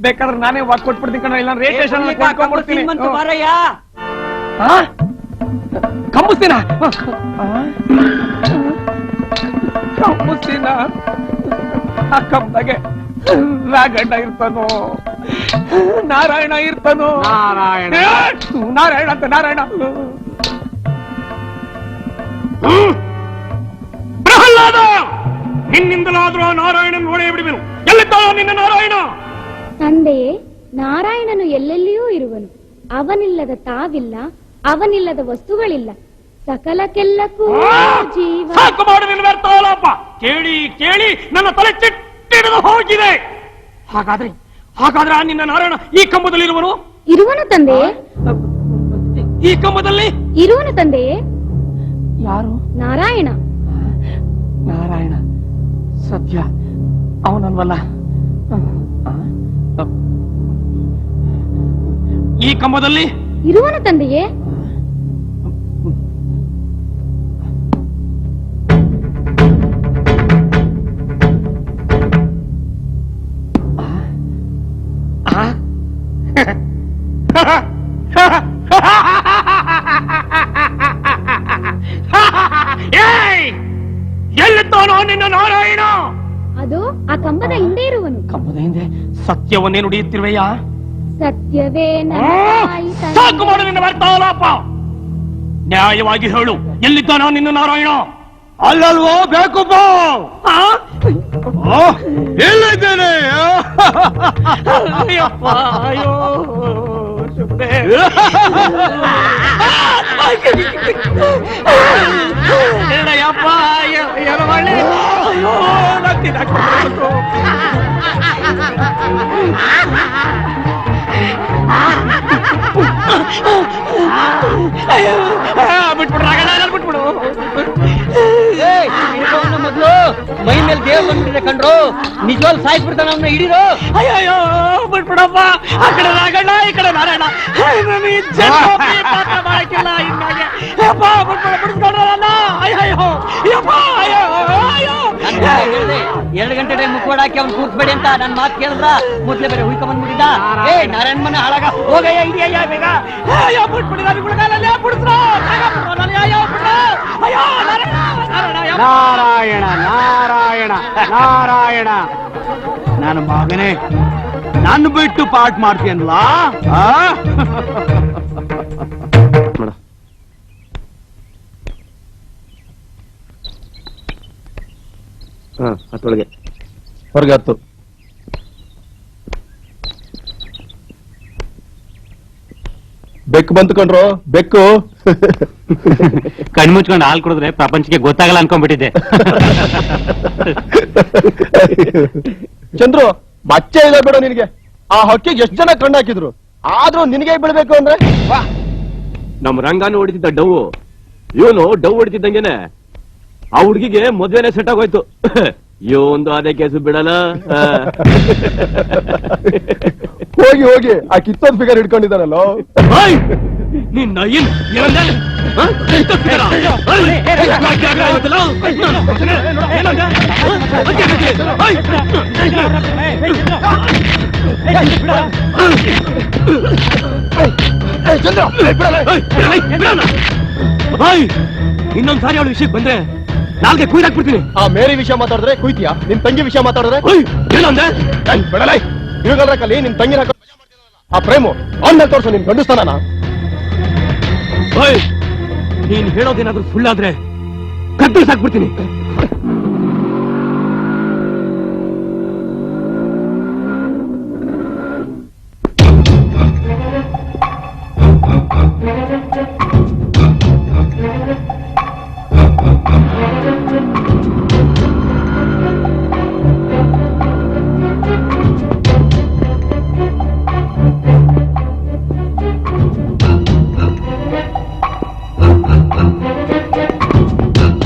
ಬೇಕಾದ್ರೆ ನಾನೇ ವಾಕ್ ಕೊಟ್ಬಿಡ್ತೀನಿ ಕಣ್ಣ, ಇಲ್ಲ ರೇಟ್ ಸ್ಟೇಷನ್ ಕಂಬಸ್ತೀನ ಕಂಬಸ್ತೀನ ಆ ಕಂಬದಾಗೆ ರಾಗಣ್ಣ ಇರ್ತಾನೋ, ನಾರಾಯಣ ಇರ್ತಾನೋ. ನಾರಾಯಣ ನಾರಾಯಣ ಅಂತ ನಾರಾಯಣ. ಪ್ರಹ್ಲಾದ, ನಿನ್ನಿಂದಲಾದ್ರೂ ಆ ನಾರಾಯಣ ನೋಡೇ ಬಿಡುವೆನು. ಎಲ್ಲಿದ್ದಾನೋ ನಿನ್ನ ನಾರಾಯಣ? ತಂದೆಯೇ, ನಾರಾಯಣನು ಎಲ್ಲೆಲ್ಲಿಯೂ ಇರುವನು. ಅವನಿಲ್ಲದ ತಾವಿಲ್ಲ, ಅವನಿಲ್ಲದ ವಸ್ತುಗಳಿಲ್ಲ. ಸಕಲಕ್ಕೆಲ್ಲಕ್ಕೂ ಜೀವ. ಸಾಕು ಮಾಡು ನಿನ್ನ ವ್ಯರ್ಥಾಲಾಪ. ಕೇಳಿ ಕೇಳಿ ನನ್ನ ತಲೆ ಚಿಟ್ಟಿಡಿದು ಹೋಗಿದೆ. ಹಾಗಾದ್ರೆ ಆ ನಿನ್ನ ನಾರಾಯಣ ಈ ಕಂಬದಲ್ಲಿರುವನು? ಇರುವನು ತಂದೆಯೇ. ಈ ಕಂಬದಲ್ಲಿ ಇರುವನು ತಂದೆಯೇ. ಯಾರು? ನಾರಾಯಣ. ನಾರಾಯಣ ಸತ್ಯ ಅವನಲ್ವಲ್ಲ? ಈ ಕಂಬದಲ್ಲಿ ಇರುವನು ತಂದೆಯೇ. ಎಲ್ಲಿದ್ದಾನೋ ನಿನ್ನ ನಾರಾಯಣ? ಅದು ಆ ಕಂಬದ ಹಿಂದೆ ಇರುವನು. ಕಂಬದ ಹಿಂದೆ? ಸತ್ಯವನ್ನೇ ನುಡಿಯುತ್ತಿರುವೆಯಾ? ಸತ್ಯವೇ ಸಾಕು ಮಾಡು ನಿನ್ನ ವ್ಯರ್ಥಾಲಾಪ. ನ್ಯಾಯವಾಗಿ ಹೇಳು, ಎಲ್ಲಿದ್ದಾನೋ ನಿನ್ನ ನಾರಾಯಣ? ಅಲ್ಲಲ್ವೋ ಬೇಕು ಬಾ. ಎಲ್ಲಿದ್ದೇನೆ? ಅಯ್ಯಪ್ಪ, ಅಯ್ಯೋ ಏನಯ್ಯಪ್ಪ, ಏನು ಮಾಡಿ? ಅಯ್ಯೋ ಬಿಟ್ಬಿಡು. ಮೊದ್ಲು ಮೈ ಮೇಲೆ ದೇವ್ ಬಂದ್ಬಿಟ್ಟಿದೆ ಕಂಡ್ರು, ನಿಜವಾಗ್ ಸಾಯ್ಬಿಡ್ತಾನ ಅವನ್ನ ಹಿಡಿದು. ಅಯ್ಯೋ ಬಿಟ್ಬಿಡಪ್ಪ. ಆ ಕಡೆ ರಾಗಣ್ಣ, ಈ ಕಡೆ ನಾರಾಯಣ. ಮಾಡಕ್ಕಿಲ್ಲ ಇನ್ನಾಗೆ. ಬಿಡಿಸ್ಕೊಂಡ್ರಲ್ಲ. ಅಯ್ಯೋ ಯಪ್ಪ, ಅಯ್ಯೋ ಅಯ್ಯೋ. 2 ಗಂಟೆ ಟೈಮ್ ಮುಖವಾಡ ಹಾಕಿ ಅವ್ನು ಕೂರ್ಸ್ಬೇಡಿ ಅಂತ ನನ್ ಮಾತು ಕೇಳಿದ್ರ ಮೊದ್ಲೇ ಬೇರೆ ಹುಯ್ಕೊಂಡ್ಬಿಟ್ಟಿದ್ದ. ಏ ನಾರಾಯಣ ಮನೆ ಹಾಳಾಗ ಹೋಗಯ್ಯ, ಇದೆಯಯ್ಯ ಬೇಗ. ಅಯ್ಯೋ ಬಿಟ್ಬಿಡಿದ ಬಿಡ್ಗಾಲಲ್ಲೇ ಬಿಡಿಸ್ರು. ಅಯ್ಯೋ ನಾರಾಯಣ ನಾರಾಯಣ ನಾರಾಯಣ. ನಾನು ಮಗನೇ, ನನ್ನ ಬಿಟ್ಟು ಪಾಠ ಮಾಡ್ತೀಯನ್ಲಾ? ಹತ್ತೊಳಗೆ ಹೊರಗೆ ಹತ್ತು. ಬೆಕ್ಕು ಬಂತು ಕಣ್ರು, ಬೆಕ್ಕು. ಕಣ್ಮುಚ್ಕೊಂಡು ಹಾಲು ಕುಡಿದ್ರೆ ಪ್ರಪಂಚಕ್ಕೆ ಗೊತ್ತಾಗಲ್ಲ ಅನ್ಕೊಂಡ್ಬಿಟ್ಟಿದ್ದೆ. ಚಂದ್ರು, ಮಚ್ಚೆ ಇಲ್ಲ ಬೇಡ ನಿನಗೆ. ಆ ಹಕ್ಕಿಗೆ ಎಷ್ಟು ಜನ ಕಣ್ಣು ಹಾಕಿದ್ರು, ಆದ್ರೂ ನಿನಗೆ ಬೀಳ್ಬೇಕು ಅಂದ್ರೆ ವಾ. ನಮ್ ರಂಗಾನು ಹೊಡಿತಿದ್ದ ಡವ್, ಇವನು ಡವ್ ಹೊಡಿತಿದ್ದಂಗೆನೆ ಆ ಹುಡ್ಗಿಗೆ ಮದ್ವೆನೆ ಸೆಟ್ ಆಗೋಯ್ತು. ಇವೊಂದು ಅದೇ ಕೇಸು ಬಿಡಲ್ಲ. ಹೋಗಿ ಹೋಗಿ ಆ ಕಿತ್ತೋದ್ ಫಿಗರ್ ಹಿಡ್ಕೊಂಡಿದ್ದಾನಲ್ಲೋ. ನಿನ್ನ ಇನ್ನೊಂದ್ಸಾರಿ ಅವಳ ವಿಷಯಕ್ಕೆ ಬಂದ್ರೆ ನಾಲ್ಗೆ ಕುಯ್ದಾಕ್ಬಿಡ್ತೀನಿ. ಆ ಮೇರಿ ವಿಷಯ ಮಾತಾಡಿದ್ರೆ ಕುಯ್ತೀಯಾ? ನಿನ್ ತಂಗಿ ವಿಷಯ ಮಾತಾಡಿದ್ರೆ ಏನಂದೆ? ಬಿಡಲ್ಲ. ಇವಾಗಲ್ರಕಲ್ಲಿ ನಿನ್ ತಂಗಿ ಆ ಪ್ರೇಮು ಅವನ್ನ ತೋರ್ಸು, ನಿನ್ ಗಂಡಿಸ್ತಾನ. ನೀನ್ ಹೇಳೋದೇನಾದ್ರೂ ಸುಳ್ಳಾದ್ರೆ ಕದ್ದು ಸಾಕ್ಬಿಡ್ತೀನಿ.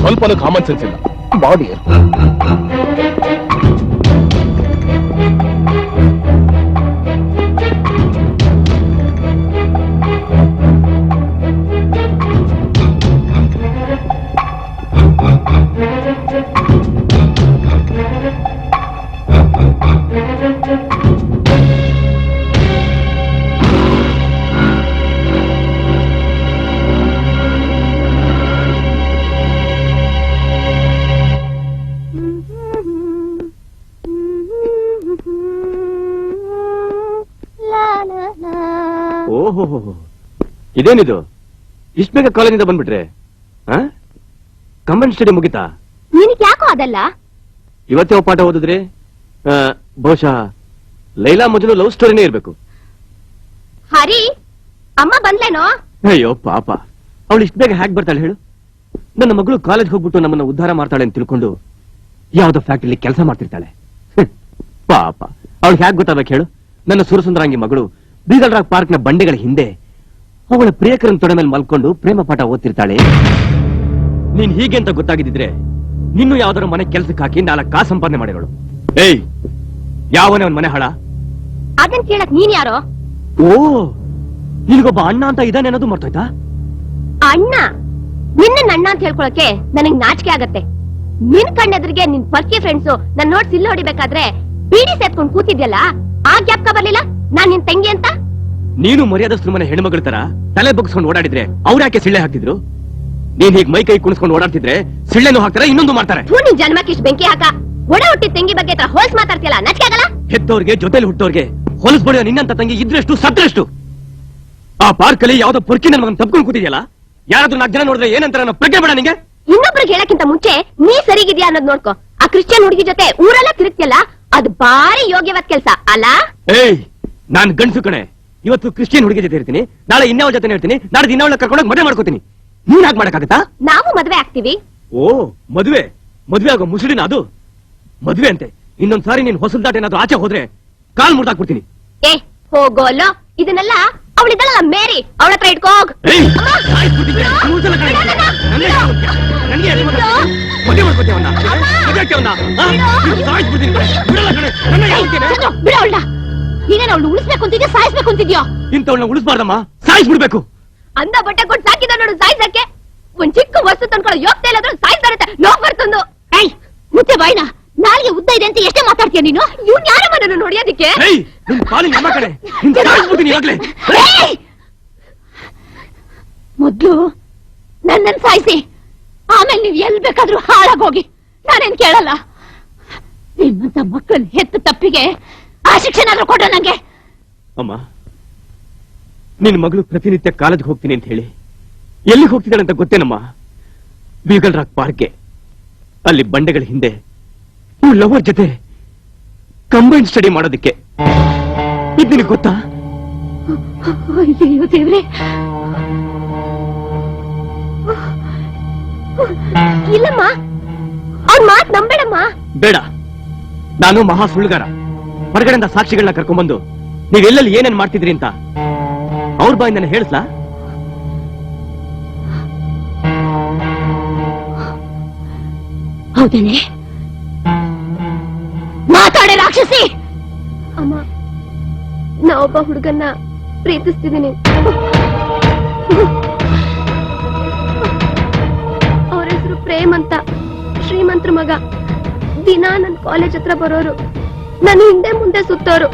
ಸ್ವಲ್ಪನೂ ಕಾಮನ್ ಸೆನ್ಸ್ ಇಲ್ಲ. ಬಾಡಿ ಓಹೋ, ಇದೇನಿದು? ಇಷ್ಟ ಬೇಗ ಕಾಲೇಜಿಂದ ಬಂದ್ಬಿಟ್ರೆ? ಕಂಬೈನ್ ಸ್ಟಡಿ ಮುಗಿತಾ? ನಿನಗೆ ಯಾಕೋ ಅದಲ್ಲ? ಇವತ್ತೇ ಪಾಠ ಓದಿದ್ರಿ? ಬಹುಶಃ ಲೈಲಾ ಮಜ್ನು ಲವ್ ಸ್ಟೋರಿನೇ ಇರ್ಬೇಕು. ಹರಿ, ಅಮ್ಮ ಬಂದ್ಲೇನೋ? ಅಯ್ಯೋ ಪಾಪ, ಅವಳು ಇಷ್ಟ ಬೇಗ ಹ್ಯಾಕ್ ಬರ್ತಾಳೆ ಹೇಳು? ನನ್ನ ಮಗಳು ಕಾಲೇಜ್ ಹೋಗ್ಬಿಟ್ಟು ನಮ್ಮನ್ನ ಉದ್ಧಾರ ಮಾಡ್ತಾಳೆ ಅಂತ ತಿಳ್ಕೊಂಡು ಯಾವ್ದೋ ಫ್ಯಾಕ್ಟ್ರಿಲಿ ಕೆಲಸ ಮಾಡ್ತಿರ್ತಾಳೆ. ಪಾಪ, ಅವಳು ಹ್ಯಾಕ್ ಗೊತ್ತಾಗಬೇಕು ಹೇಳು? ನನ್ನ ಸುರಸುಂದರಾಂಗಿ ಮಗಳು ಬೀಗಲ್ ರಾಕ್ ಪಾರ್ಕ್ ನ ಬಂಡೆಗಳ ಹಿಂದೆ ಅವಳ ಪ್ರಿಯಕರನ್ ತೊಡೆ ಮೇಲೆ ಮಲ್ಕೊಂಡು ಪ್ರೇಮ ಪಾಠ ಓದ್ತಿರ್ತಾಳೆ. ನೀನ್ ಹೀಗೆ ಅಂತ ಗೊತ್ತಾಗಿದ್ರೆ ನಿನ್ನೂ ಯಾವ್ದಾರು ಮನೆ ಕೆಲ್ಸಕ್ಕೆ ಹಾಕಿ 4 ಕಾಸು ಸಂಪಾದನೆ ಮಾಡಿರೋಳು. ಏಯ್, ಯಾವನೇ ಅವನ್ ಮನೆ ಹಾಳ? ಅದನ್ ಕೇಳಕ್ ನೀನ್ ಯಾರೋ? ಓ, ನಿನಗೊಬ್ಬ ಅಣ್ಣ ಅಂತ ಇದಾನೆ ಅನ್ನೋದು ಮರ್ತೋಯ್ತಾ? ಅಣ್ಣ? ನಿನ್ನ ಅಣ್ಣ ಅಂತ ಹೇಳ್ಕೊಳಕ್ಕೆ ನನಗ್ ನಾಚಿಕೆ ಆಗತ್ತೆ. ನಿನ್ ಕಣ್ಣೆದ್ರಿಗೆ ನಿನ್ ಪರ್ಕಿ ಫ್ರೆಂಡ್ಸು ನನ್ ನೋಡ್ ಸಿಲ್ಲ ಹೊಡಿಬೇಕಾದ್ರೆ ಬೀಡಿ ಸೇತ್ಕೊಂಡ್ ಕೂತಿದ್ಯಲ್ಲ, ಆ ಗ್ಯಾಪ್ಕ ಬರ್ಲಿಲ್ಲ ನಾನ್ ನಿನ್ ತಂಗಿ ಅಂತ? ನೀನು ಮರ್ಯಾದಸ್ತ್ರ ಮನೆ ಹೆಣ್ಮಗಳ ತರ ತಲೆ ಬಗ್ಸ್ಕೊಂಡು ಓಡಾಡಿದ್ರೆ ಅವ್ರ ಯಾಕೆ ಸಿಳ್ಳೆ ಹಾಕ್ತಿದ್ರು? ನೀನ್ ಹೀಗ್ ಮೈ ಕೈ ಕುಣಿಸ್ಕೊಂಡು ಓಡಾಡ್ತಿದ್ರೆ ಸಿಳ್ಳೆನೂ ಹಾಕ್ತಾರೆ, ಇನ್ನೊಂದು ಮಾಡ್ತಾರೆ. ನಿನ್ ಜನ್ಮಕ್ಕೆ ಇಷ್ಟ ಬೆಂಕಿ ಹಾಕ. ಒಡ ಹುಟ್ಟಿದ ತಂಗಿ ಬಗ್ಗೆ ಹೋಲ್ಸ್ ಮಾತಾಡ್ತಿಯಲ್ಲ, ನಾಚಿಕೆ ಆಗಲ್ಲ? ಹೆತ್ತವ್ರಿಗೆ ಜೊತೆಲಿ ಹುಟ್ಟೋರ್ಗೆ ಹೊಲಸ್ ಬಡಿಯೋ ನಿನ್ನಂತ ತಂಗಿ ಇದ್ರೆಷ್ಟು ಸತ್ರೆಷ್ಟು? ಆ ಪಾರ್ಕ್ ಅಲ್ಲಿ ಯಾವ್ದೋ ಪೊರ್ಕಿ ನನ್ ಮಗನ್ ತಪ್ಕೊಂಡು ಕೂತಿದ್ಯಲ್ಲ, ಯಾರಾದ್ರೂ 4 ಜನ ನೋಡಿದ್ರೆ ಏನಂತಾರ ಅನ್ನೋ ಪ್ರಜ್ಞೆ ಬೇಡ ನಿಂಗೆ? ಇನ್ನೊಬ್ರಿಗೆ ಹೇಳಕ್ಕಿಂತ ಮುಂಚೆ ನೀ ಸರಿಗಿದ್ಯಾ ಅನ್ನೋದ್ ನೋಡ್ಕೋ. ಆ ಕ್ರಿಶ್ಚಿಯನ್ ಹುಡುಗಿ ಜೊತೆ ಊರೆಲ್ಲ ತಿರುಗ್ತಿಯಲ್ಲ, ಅದು ಬಾರಿ ಯೋಗ್ಯವಾದ ಕೆಲ್ಸ ಅಲ್ಲ? ಏಯ್, ನಾನ್ ಗಂಡ್ಸು ಕಣೆ. ಇವತ್ತು ಕ್ರಿಶ್ಚಿಯನ್ ಹುಡುಗಿ ಜೊತೆ ಇರ್ತೀನಿ, ನಾಳೆ ಇನ್ನೊಳ ಜೊತೆ ಇರ್ತೀನಿ, ನಾಳೆ ಇನ್ನೊಳ ಕರ್ಕೊಂಡೋಗಿ ಮದುವೆ ಮಾಡ್ಕೋತೀನಿ. ನೀನ್ ಹಾಗೆ ಮಾಡಕ್ಕಾಗತ್ತಾ? ನಾವು ಮದ್ವೆ ಆಗ್ತೀವಿ. ಓ, ಮದ್ವೆ ಆಗೋ ಮುಸುಡಿನ ಅದು? ಮದ್ವೆ ಅಂತೆ ಇನ್ನೊಂದ್ಸಾರಿ ನೀನ್ ಹೊಸಲ್ದಾಟ ಏನಾದ್ರು ಆಚೆ ಹೋದ್ರೆ ಕಾಲ್ ಮುರ್ದಾಕ್ಬಿಡ್ತೀನಿ. ಏ ಹೋಗೋಲ್ಲೋ, ಇದನ್ನೆಲ್ಲ ಅವಳಿದ್ದಲ್ಲ ಮೇರಿ, ಅವಳ ಹತ್ರ ಇಟ್ಕೋಗ್. ಮದುವೆ ಮಾಡ್ಕೋತೇವನ್ನ ಬಿಡವಳ. ನೀನೇನು ಅವಳು ಉಳಿಸ್ಬೇಕು ಅಂತಿದ್ಯಾ ಸಾಯಿಸ್ಬೇಕು ಅಂತಿದ್ಯೋ? ಇಂಥವಳನ್ನ ಉಳಿಸ್ಬಾರ್ದಮ್ಮ, ಸಾಯಿಸ್ಬಿಡ್ಬೇಕು. ಅಂದ ಬಟ್ಟೆ ಕೊಟ್ಟು ಸಾಕಿದ ನೋಡು ಸಾಯಿಸಕ್ಕೆ. ಒಂದ್ ಚಿಕ್ಕ ವಸ್ತು ತಂದ್ಕೊಳ್ಳೋ ಯೋಗ್ತಾ ಇಲ್ಲಾದ್ರೂ ಸಾಯಿಸ್ತಾರತ್ತೆ. ಲೋಕ್ ಬರ್ತಂದು. ಏಯ್ ಮುತ್ತೆ ಬಾಯ್ನ, ನಾಲ್ಗೆ ಉದ್ದ ಇದೆ ಅಂತ ಎಷ್ಟೇ ಮಾತಾಡ್ತೀಯ ನೀನು? ಇವ್ನ್ ಯಾರ ಮನನ್ನು ನೋಡಿಯೋದಿಕ್ಕೆ? ಮೊದ್ಲು ನನ್ನನ್ನು ಸಾಯಿಸಿ, ಆಮೇಲೆ ನೀವ್ ಎಲ್ ಬೇಕಾದ್ರೂ ಹಾಳಾಗೋಗಿ, ನಾನೇನ್ ಕೇಳಲ್ಲ. ನಿಮ್ಮಂತ ಮಕ್ಕಳನ್ನ ಹೆತ್ತ ತಪ್ಪಿಗೆ ಆ ಶಿಕ್ಷೆನಾದ್ರೂ ಕೊಡ ನಂಗೆ. ಅಮ್ಮ, ನಿನ್ ಮಗಳು ಪ್ರತಿನಿತ್ಯ ಕಾಲೇಜ್ಗೆ ಹೋಗ್ತೀನಿ ಅಂತ ಹೇಳಿ ಎಲ್ಲಿಗೆ ಹೋಗ್ತಿದ್ದಾಳೆ ಅಂತ ಗೊತ್ತೇನಮ್ಮ? Beagle rock ಪಾರ್ಕ್ಗೆ. ಅಲ್ಲಿ ಬಂಡೆಗಳ ಹಿಂದೆ ಲವರ್ ಜೊತೆ ಕಂಬೈನ್ ಸ್ಟಡಿ ಮಾಡೋದಕ್ಕೆ. ಇದು ನಿನಗೆ ಗೊತ್ತಾ? ಅಯ್ಯೋ ದೇವ್ರೆ, ಇಲ್ಲಮ್ಮ, ಅವ್ರ ಮಾತ್ ನಂಬೇಡಮ್ಮ. ಬೇಡ, ನಾನು ಮಹಾ ಸುಳ್ಳುಗಾರ. ಹೊರಗಡೆಯಿಂದ ಸಾಕ್ಷಿಗಳನ್ನ ಕರ್ಕೊಂಡ್ಬಂದು ನೀವೆಲ್ಲಲ್ಲಿ ಏನೇನ್ ಮಾಡ್ತಿದ್ರಿ ಅಂತ ಅವ್ರ ಬಾಯಿ ನನ್ನ ಹೇಳಿಸ್ಲಾ? ಹೌದೇನೆ? ಮಾತಾಡೆ ರಾಕ್ಷಸಿ. ಅಮ್ಮ, ನಾವೊಬ್ಬ ಹುಡುಗನ್ನ ಪ್ರೀತಿಸ್ತಿದ್ದೀನಿ. ಅವ್ರ ಹೆಸರು ಪ್ರೇಮ್ ಅಂತ. ಶ್ರೀಮಂತ್ರ ಮಗ. ದಿನ ನನ್ ಕಾಲೇಜ್ ಹತ್ರ ಬರೋರು, ನಾನು ಹಿಂದೆ ಮುಂದೆ ಸುತ್ತೋರು.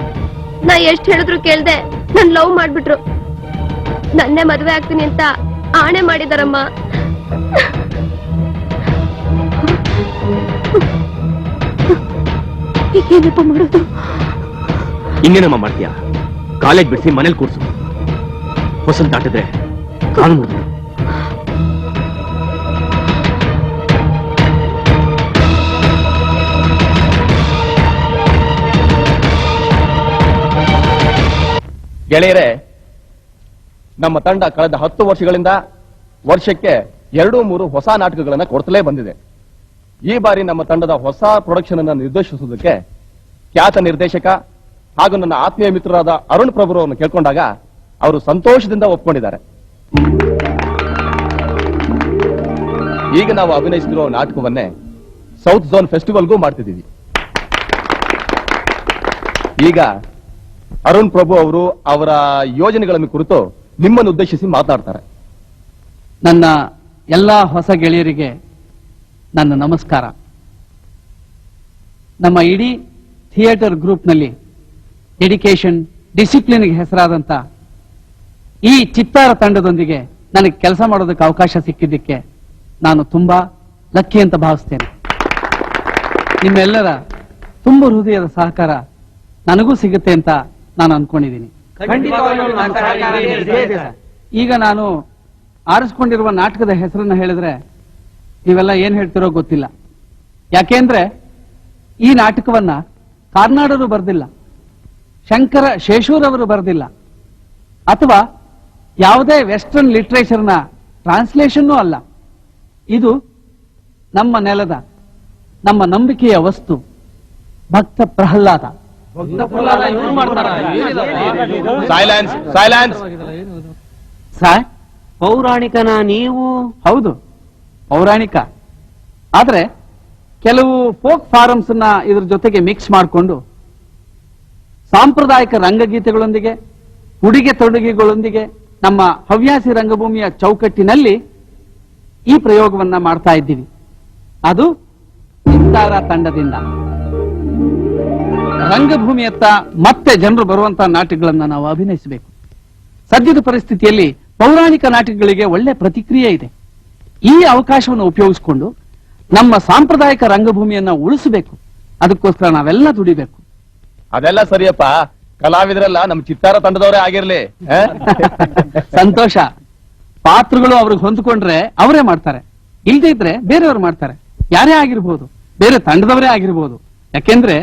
ನಾ ಎಷ್ಟ್ ಹೇಳಿದ್ರು ಕೇಳ್ದೆ ನನ್ ಲವ್ ಮಾಡ್ಬಿಟ್ರು. ನನ್ನೇ ಮದ್ವೆ ಆಗ್ತೀನಿ ಅಂತ ಆಣೆ ಮಾಡಿದಾರಮ್ಮ. ಏನಪ್ಪ ಮಾಡೋದು? ಇನ್ನೇನಮ್ಮ ಮಾಡ್ತೀಯಾ? ಕಾಲೇಜ್ ಬಿಡಿಸಿ ಮನೇಲಿ ಕೂರ್ಸು. ಹೊಸಲ್ ದಾಟಿದ್ರೆ ಕಾಲು ಮುರಿದು. ಗೆಳೆಯರೆ, ನಮ್ಮ ತಂಡ ಕಳೆದ 10 ವರ್ಷಗಳಿಂದ ವರ್ಷಕ್ಕೆ 2-3 ಹೊಸ ನಾಟಕಗಳನ್ನ ಕೊಡ್ತಲೇ ಬಂದಿದೆ. ಈ ಬಾರಿ ನಮ್ಮ ತಂಡದ ಹೊಸ ಪ್ರೊಡಕ್ಷನ್ ಅನ್ನು ನಿರ್ದೇಶಿಸುವುದಕ್ಕೆ ಖ್ಯಾತ ನಿರ್ದೇಶಕ ಹಾಗೂ ನನ್ನ ಆತ್ಮೀಯ ಮಿತ್ರರಾದ ಅರುಣ್ ಪ್ರಭುರವರನ್ನು ಕೇಳ್ಕೊಂಡಾಗ ಅವರು ಸಂತೋಷದಿಂದ ಒಪ್ಕೊಂಡಿದ್ದಾರೆ. ಈಗ ನಾವು ಅಭಿನಯಿಸಿರುವ ನಾಟಕವನ್ನೇ ಸೌತ್ ಝೋನ್ ಫೆಸ್ಟಿವಲ್ಗೂ ಮಾಡ್ತಿದ್ದೀವಿ. ಈಗ ಅರುಣ್ ಪ್ರಭು ಅವರು ಅವರ ಯೋಜನೆಗಳನ್ನು ಕುರಿತು ನಿಮ್ಮನ್ನು ಉದ್ದೇಶಿಸಿ ಮಾತನಾಡ್ತಾರೆ. ನನ್ನ ಎಲ್ಲಾ ಹೊಸ ಗೆಳೆಯರಿಗೆ ನನ್ನ ನಮಸ್ಕಾರ. ನಮ್ಮ ಇಡೀ ಥಿಯೇಟರ್ ಗ್ರೂಪ್ನಲ್ಲಿ ಡೆಡಿಕೇಶನ್, ಡಿಸಿಪ್ಲಿನ್ಗೆ ಹೆಸರಾದಂತ ಈ ಚಿತ್ತಾರ ತಂಡದೊಂದಿಗೆ ನನಗೆ ಕೆಲಸ ಮಾಡೋದಕ್ಕೆ ಅವಕಾಶ ಸಿಕ್ಕಿದ್ದಕ್ಕೆ ನಾನು ತುಂಬಾ ಲಕ್ಕಿ ಅಂತ ಭಾವಿಸ್ತೇನೆ. ನಿಮ್ಮೆಲ್ಲರ ತುಂಬ ಹೃದಯದ ಸಹಕಾರ ನನಗೂ ಸಿಗುತ್ತೆ ಅಂತ ನಾನು ಅನ್ಕೊಂಡಿದ್ದೀನಿ. ಈಗ ನಾನು ಆರಿಸ್ಕೊಂಡಿರುವ ನಾಟಕದ ಹೆಸರನ್ನ ಹೇಳಿದ್ರೆ ನೀವೆಲ್ಲ ಏನ್ ಹೇಳ್ತಿರೋ ಗೊತ್ತಿಲ್ಲ. ಯಾಕೆಂದ್ರೆ ಈ ನಾಟಕವನ್ನ ಕಾರ್ನಾಡರು ಬರೆದಿಲ್ಲ, ಶಂಕರ ಶೇಷೂರ್ ಅವರು ಬರೆದಿಲ್ಲ, ಅಥವಾ ಯಾವುದೇ ವೆಸ್ಟರ್ನ್ ಲಿಟರೇಚರ್ನ ಟ್ರಾನ್ಸ್ಲೇಷನ್ನೂ ಅಲ್ಲ. ಇದು ನಮ್ಮ ನೆಲದ, ನಮ್ಮ ನಂಬಿಕೆಯ ವಸ್ತು, ಭಕ್ತ ಪ್ರಹ್ಲಾದ. Silence, silence. ಸರ್, ಪೌರಾಣಿಕನ ನೀವು? ಹೌದು, ಪೌರಾಣಿಕ. ಆದ್ರೆ ಕೆಲವು ಫೋಕ್ ಫಾರಮ್ಸ್ ನ ಇದ್ರ ಜೊತೆಗೆ ಮಿಕ್ಸ್ ಮಾಡಿಕೊಂಡು ಸಾಂಪ್ರದಾಯಿಕ ರಂಗಗೀತೆಗಳೊಂದಿಗೆ, ಉಡುಗೆ ತೊಡುಗೆಗಳೊಂದಿಗೆ ನಮ್ಮ ಹವ್ಯಾಸಿ ರಂಗಭೂಮಿಯ ಚೌಕಟ್ಟಿನಲ್ಲಿ ಈ ಪ್ರಯೋಗವನ್ನ ಮಾಡ್ತಾ ಇದ್ದೀವಿ. ಅದು ಚಿತ್ತಾರ ತಂಡದಿಂದ. ರಂಗಭೂಮಿಯತ್ತ ಮತ್ತೆ ಜನರು ಬರುವಂತಹ ನಾಟಕಗಳನ್ನ ನಾವು ಅಭಿನಯಿಸಬೇಕು. ಸದ್ಯದ ಪರಿಸ್ಥಿತಿಯಲ್ಲಿ ಪೌರಾಣಿಕ ನಾಟಕಗಳಿಗೆ ಒಳ್ಳೆ ಪ್ರತಿಕ್ರಿಯೆ ಇದೆ. ಈ ಅವಕಾಶವನ್ನು ಉಪಯೋಗಿಸಿಕೊಂಡು ನಮ್ಮ ಸಾಂಪ್ರದಾಯಿಕ ರಂಗಭೂಮಿಯನ್ನ ಉಳಿಸಬೇಕು. ಅದಕ್ಕೋಸ್ಕರ ನಾವೆಲ್ಲ ದುಡಿಬೇಕು. ಅದೆಲ್ಲ ಸರಿಯಪ್ಪ, ಕಲಾವಿದರೆಲ್ಲ ನಮ್ಮ ಚಿತ್ತಾರ ತಂಡದವರೇ ಆಗಿರ್ಲಿ. ಸಂತೋಷ. ಪಾತ್ರಗಳು ಅವ್ರಿಗೆ ಹೊಂದ್ಕೊಂಡ್ರೆ ಅವರೇ ಮಾಡ್ತಾರೆ, ಇಲ್ದೇ ಇದ್ರೆ ಬೇರೆಯವರು ಮಾಡ್ತಾರೆ. ಯಾರೇ ಆಗಿರ್ಬೋದು, ಬೇರೆ ತಂಡದವರೇ ಆಗಿರ್ಬೋದು. ಯಾಕೆಂದ್ರೆ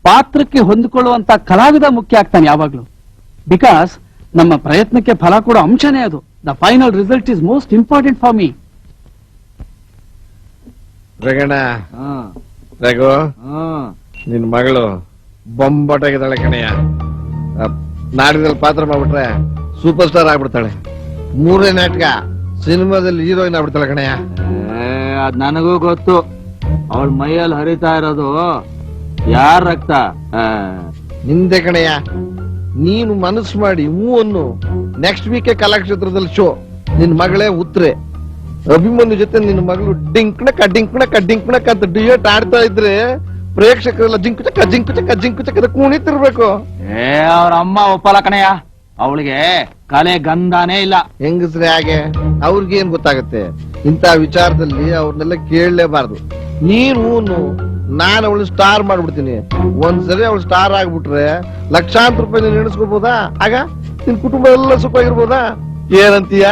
ಪಾತ್ರಕ್ಕೆ ಹೊಂದಿಕೊಳ್ಳುವಂತ ಕಲಾವಿದ ಮುಖ್ಯ ಆಗ್ತಾನೆ ಯಾವಾಗ್ಲೂ. ಬಿಕಾಸ್ ನಮ್ಮ ಪ್ರಯತ್ನಕ್ಕೆ ಫಲ ಕೊಡೋ ಅಂಶನೇ ಅದು. The final result is most important for me. ರಗಣ, ರಘು, ನಿನ್ ಮಗಳು ಬೊಂಬಾಟಾಗಿದ್ದಾಳೆ ಕಣಯ್ಯ. ನಾಟಕದಲ್ಲಿ ಪಾತ್ರ ಮಾಡ್ಬಿಟ್ರೆ ಸೂಪರ್ ಸ್ಟಾರ್ ಆಗ್ಬಿಡ್ತಾಳೆ. 3ನೇ ನಾಟಕ ಸಿನಿಮಾದಲ್ಲಿ ಹೀರೋಯಿನ್ ಆಗ್ಬಿಡ್ತಾಳೆ ಕಣಯ್ಯ. ಅದ್ ನನಗೂ ಗೊತ್ತು. ಅವಳ ಮೈಯಲ್ಲಿ ಹರಿತಾ ಇರೋದು ಯಾರ ರಕ್ತ? ನಿಂದೆ ಕಣಯ್ಯ. ನೀನು ಮನಸ್ಸು ಮಾಡಿ ಹೂವನ್ನು ನೆಕ್ಸ್ಟ್ ವೀಕೆ ಕಲಾಕ್ಷೇತ್ರದಲ್ಲಿ ಶೋ. ನಿನ್ ಮಗಳೇ ಉತ್ರೆ ಅಭಿಮನ್ಯು ಜೊತೆ ನಿನ್ನ ಮಗಳು ಡಿಂಕ್ಣಕ ಡಿಂಕ್ಣಕ ಡಿಂಕ್ಣಕ ಅಂತ ಡಿಯೇಟ್ ಆಡ್ತಾ ಇದ್ರೆ ಪ್ರೇಕ್ಷಕರೆಲ್ಲ ಜಿಂಕುಚಕ ಜಿಂಕುಚಕ ಜಿಂಕುಚಕ ಕುಣಿತಿರ್ಬೇಕು. ಅವ್ರ ಅಮ್ಮ ಒಪ್ಪಲ್ಲ ಕಣಯ್ಯ. ಅವಳಿಗೆ ಕಲೆ ಗಂಧಾನೇ ಇಲ್ಲ. ಹೆಂಗಸ್ರೆ ಹಾಗೆ ಅವ್ರಿಗೇನ್ ಗೊತ್ತಾಗತ್ತೆ? ಇಂಥ ವಿಚಾರದಲ್ಲಿ ಅವ್ರನ್ನೆಲ್ಲ ಕೇಳಲೇಬಾರ್ದು. ನೀನು ನಾನು ಅವಳು ಸ್ಟಾರ್ ಮಾಡ್ಬಿಡ್ತೀನಿ. ಒಂದ್ಸರಿ ಅವಳು ಸ್ಟಾರ್ ಆಗ್ಬಿಟ್ರೆ ಲಕ್ಷಾಂತರ ರೂಪಾಯಿ ನೀನು ಎಣಿಸ್ಕೋಬಹುದಾ? ಆಗ ನಿನ್ ಕುಟುಂಬ ಎಲ್ಲ ಸುಖವಾಗಿರ್ಬೋದಾ? ಏನಂತೀಯ?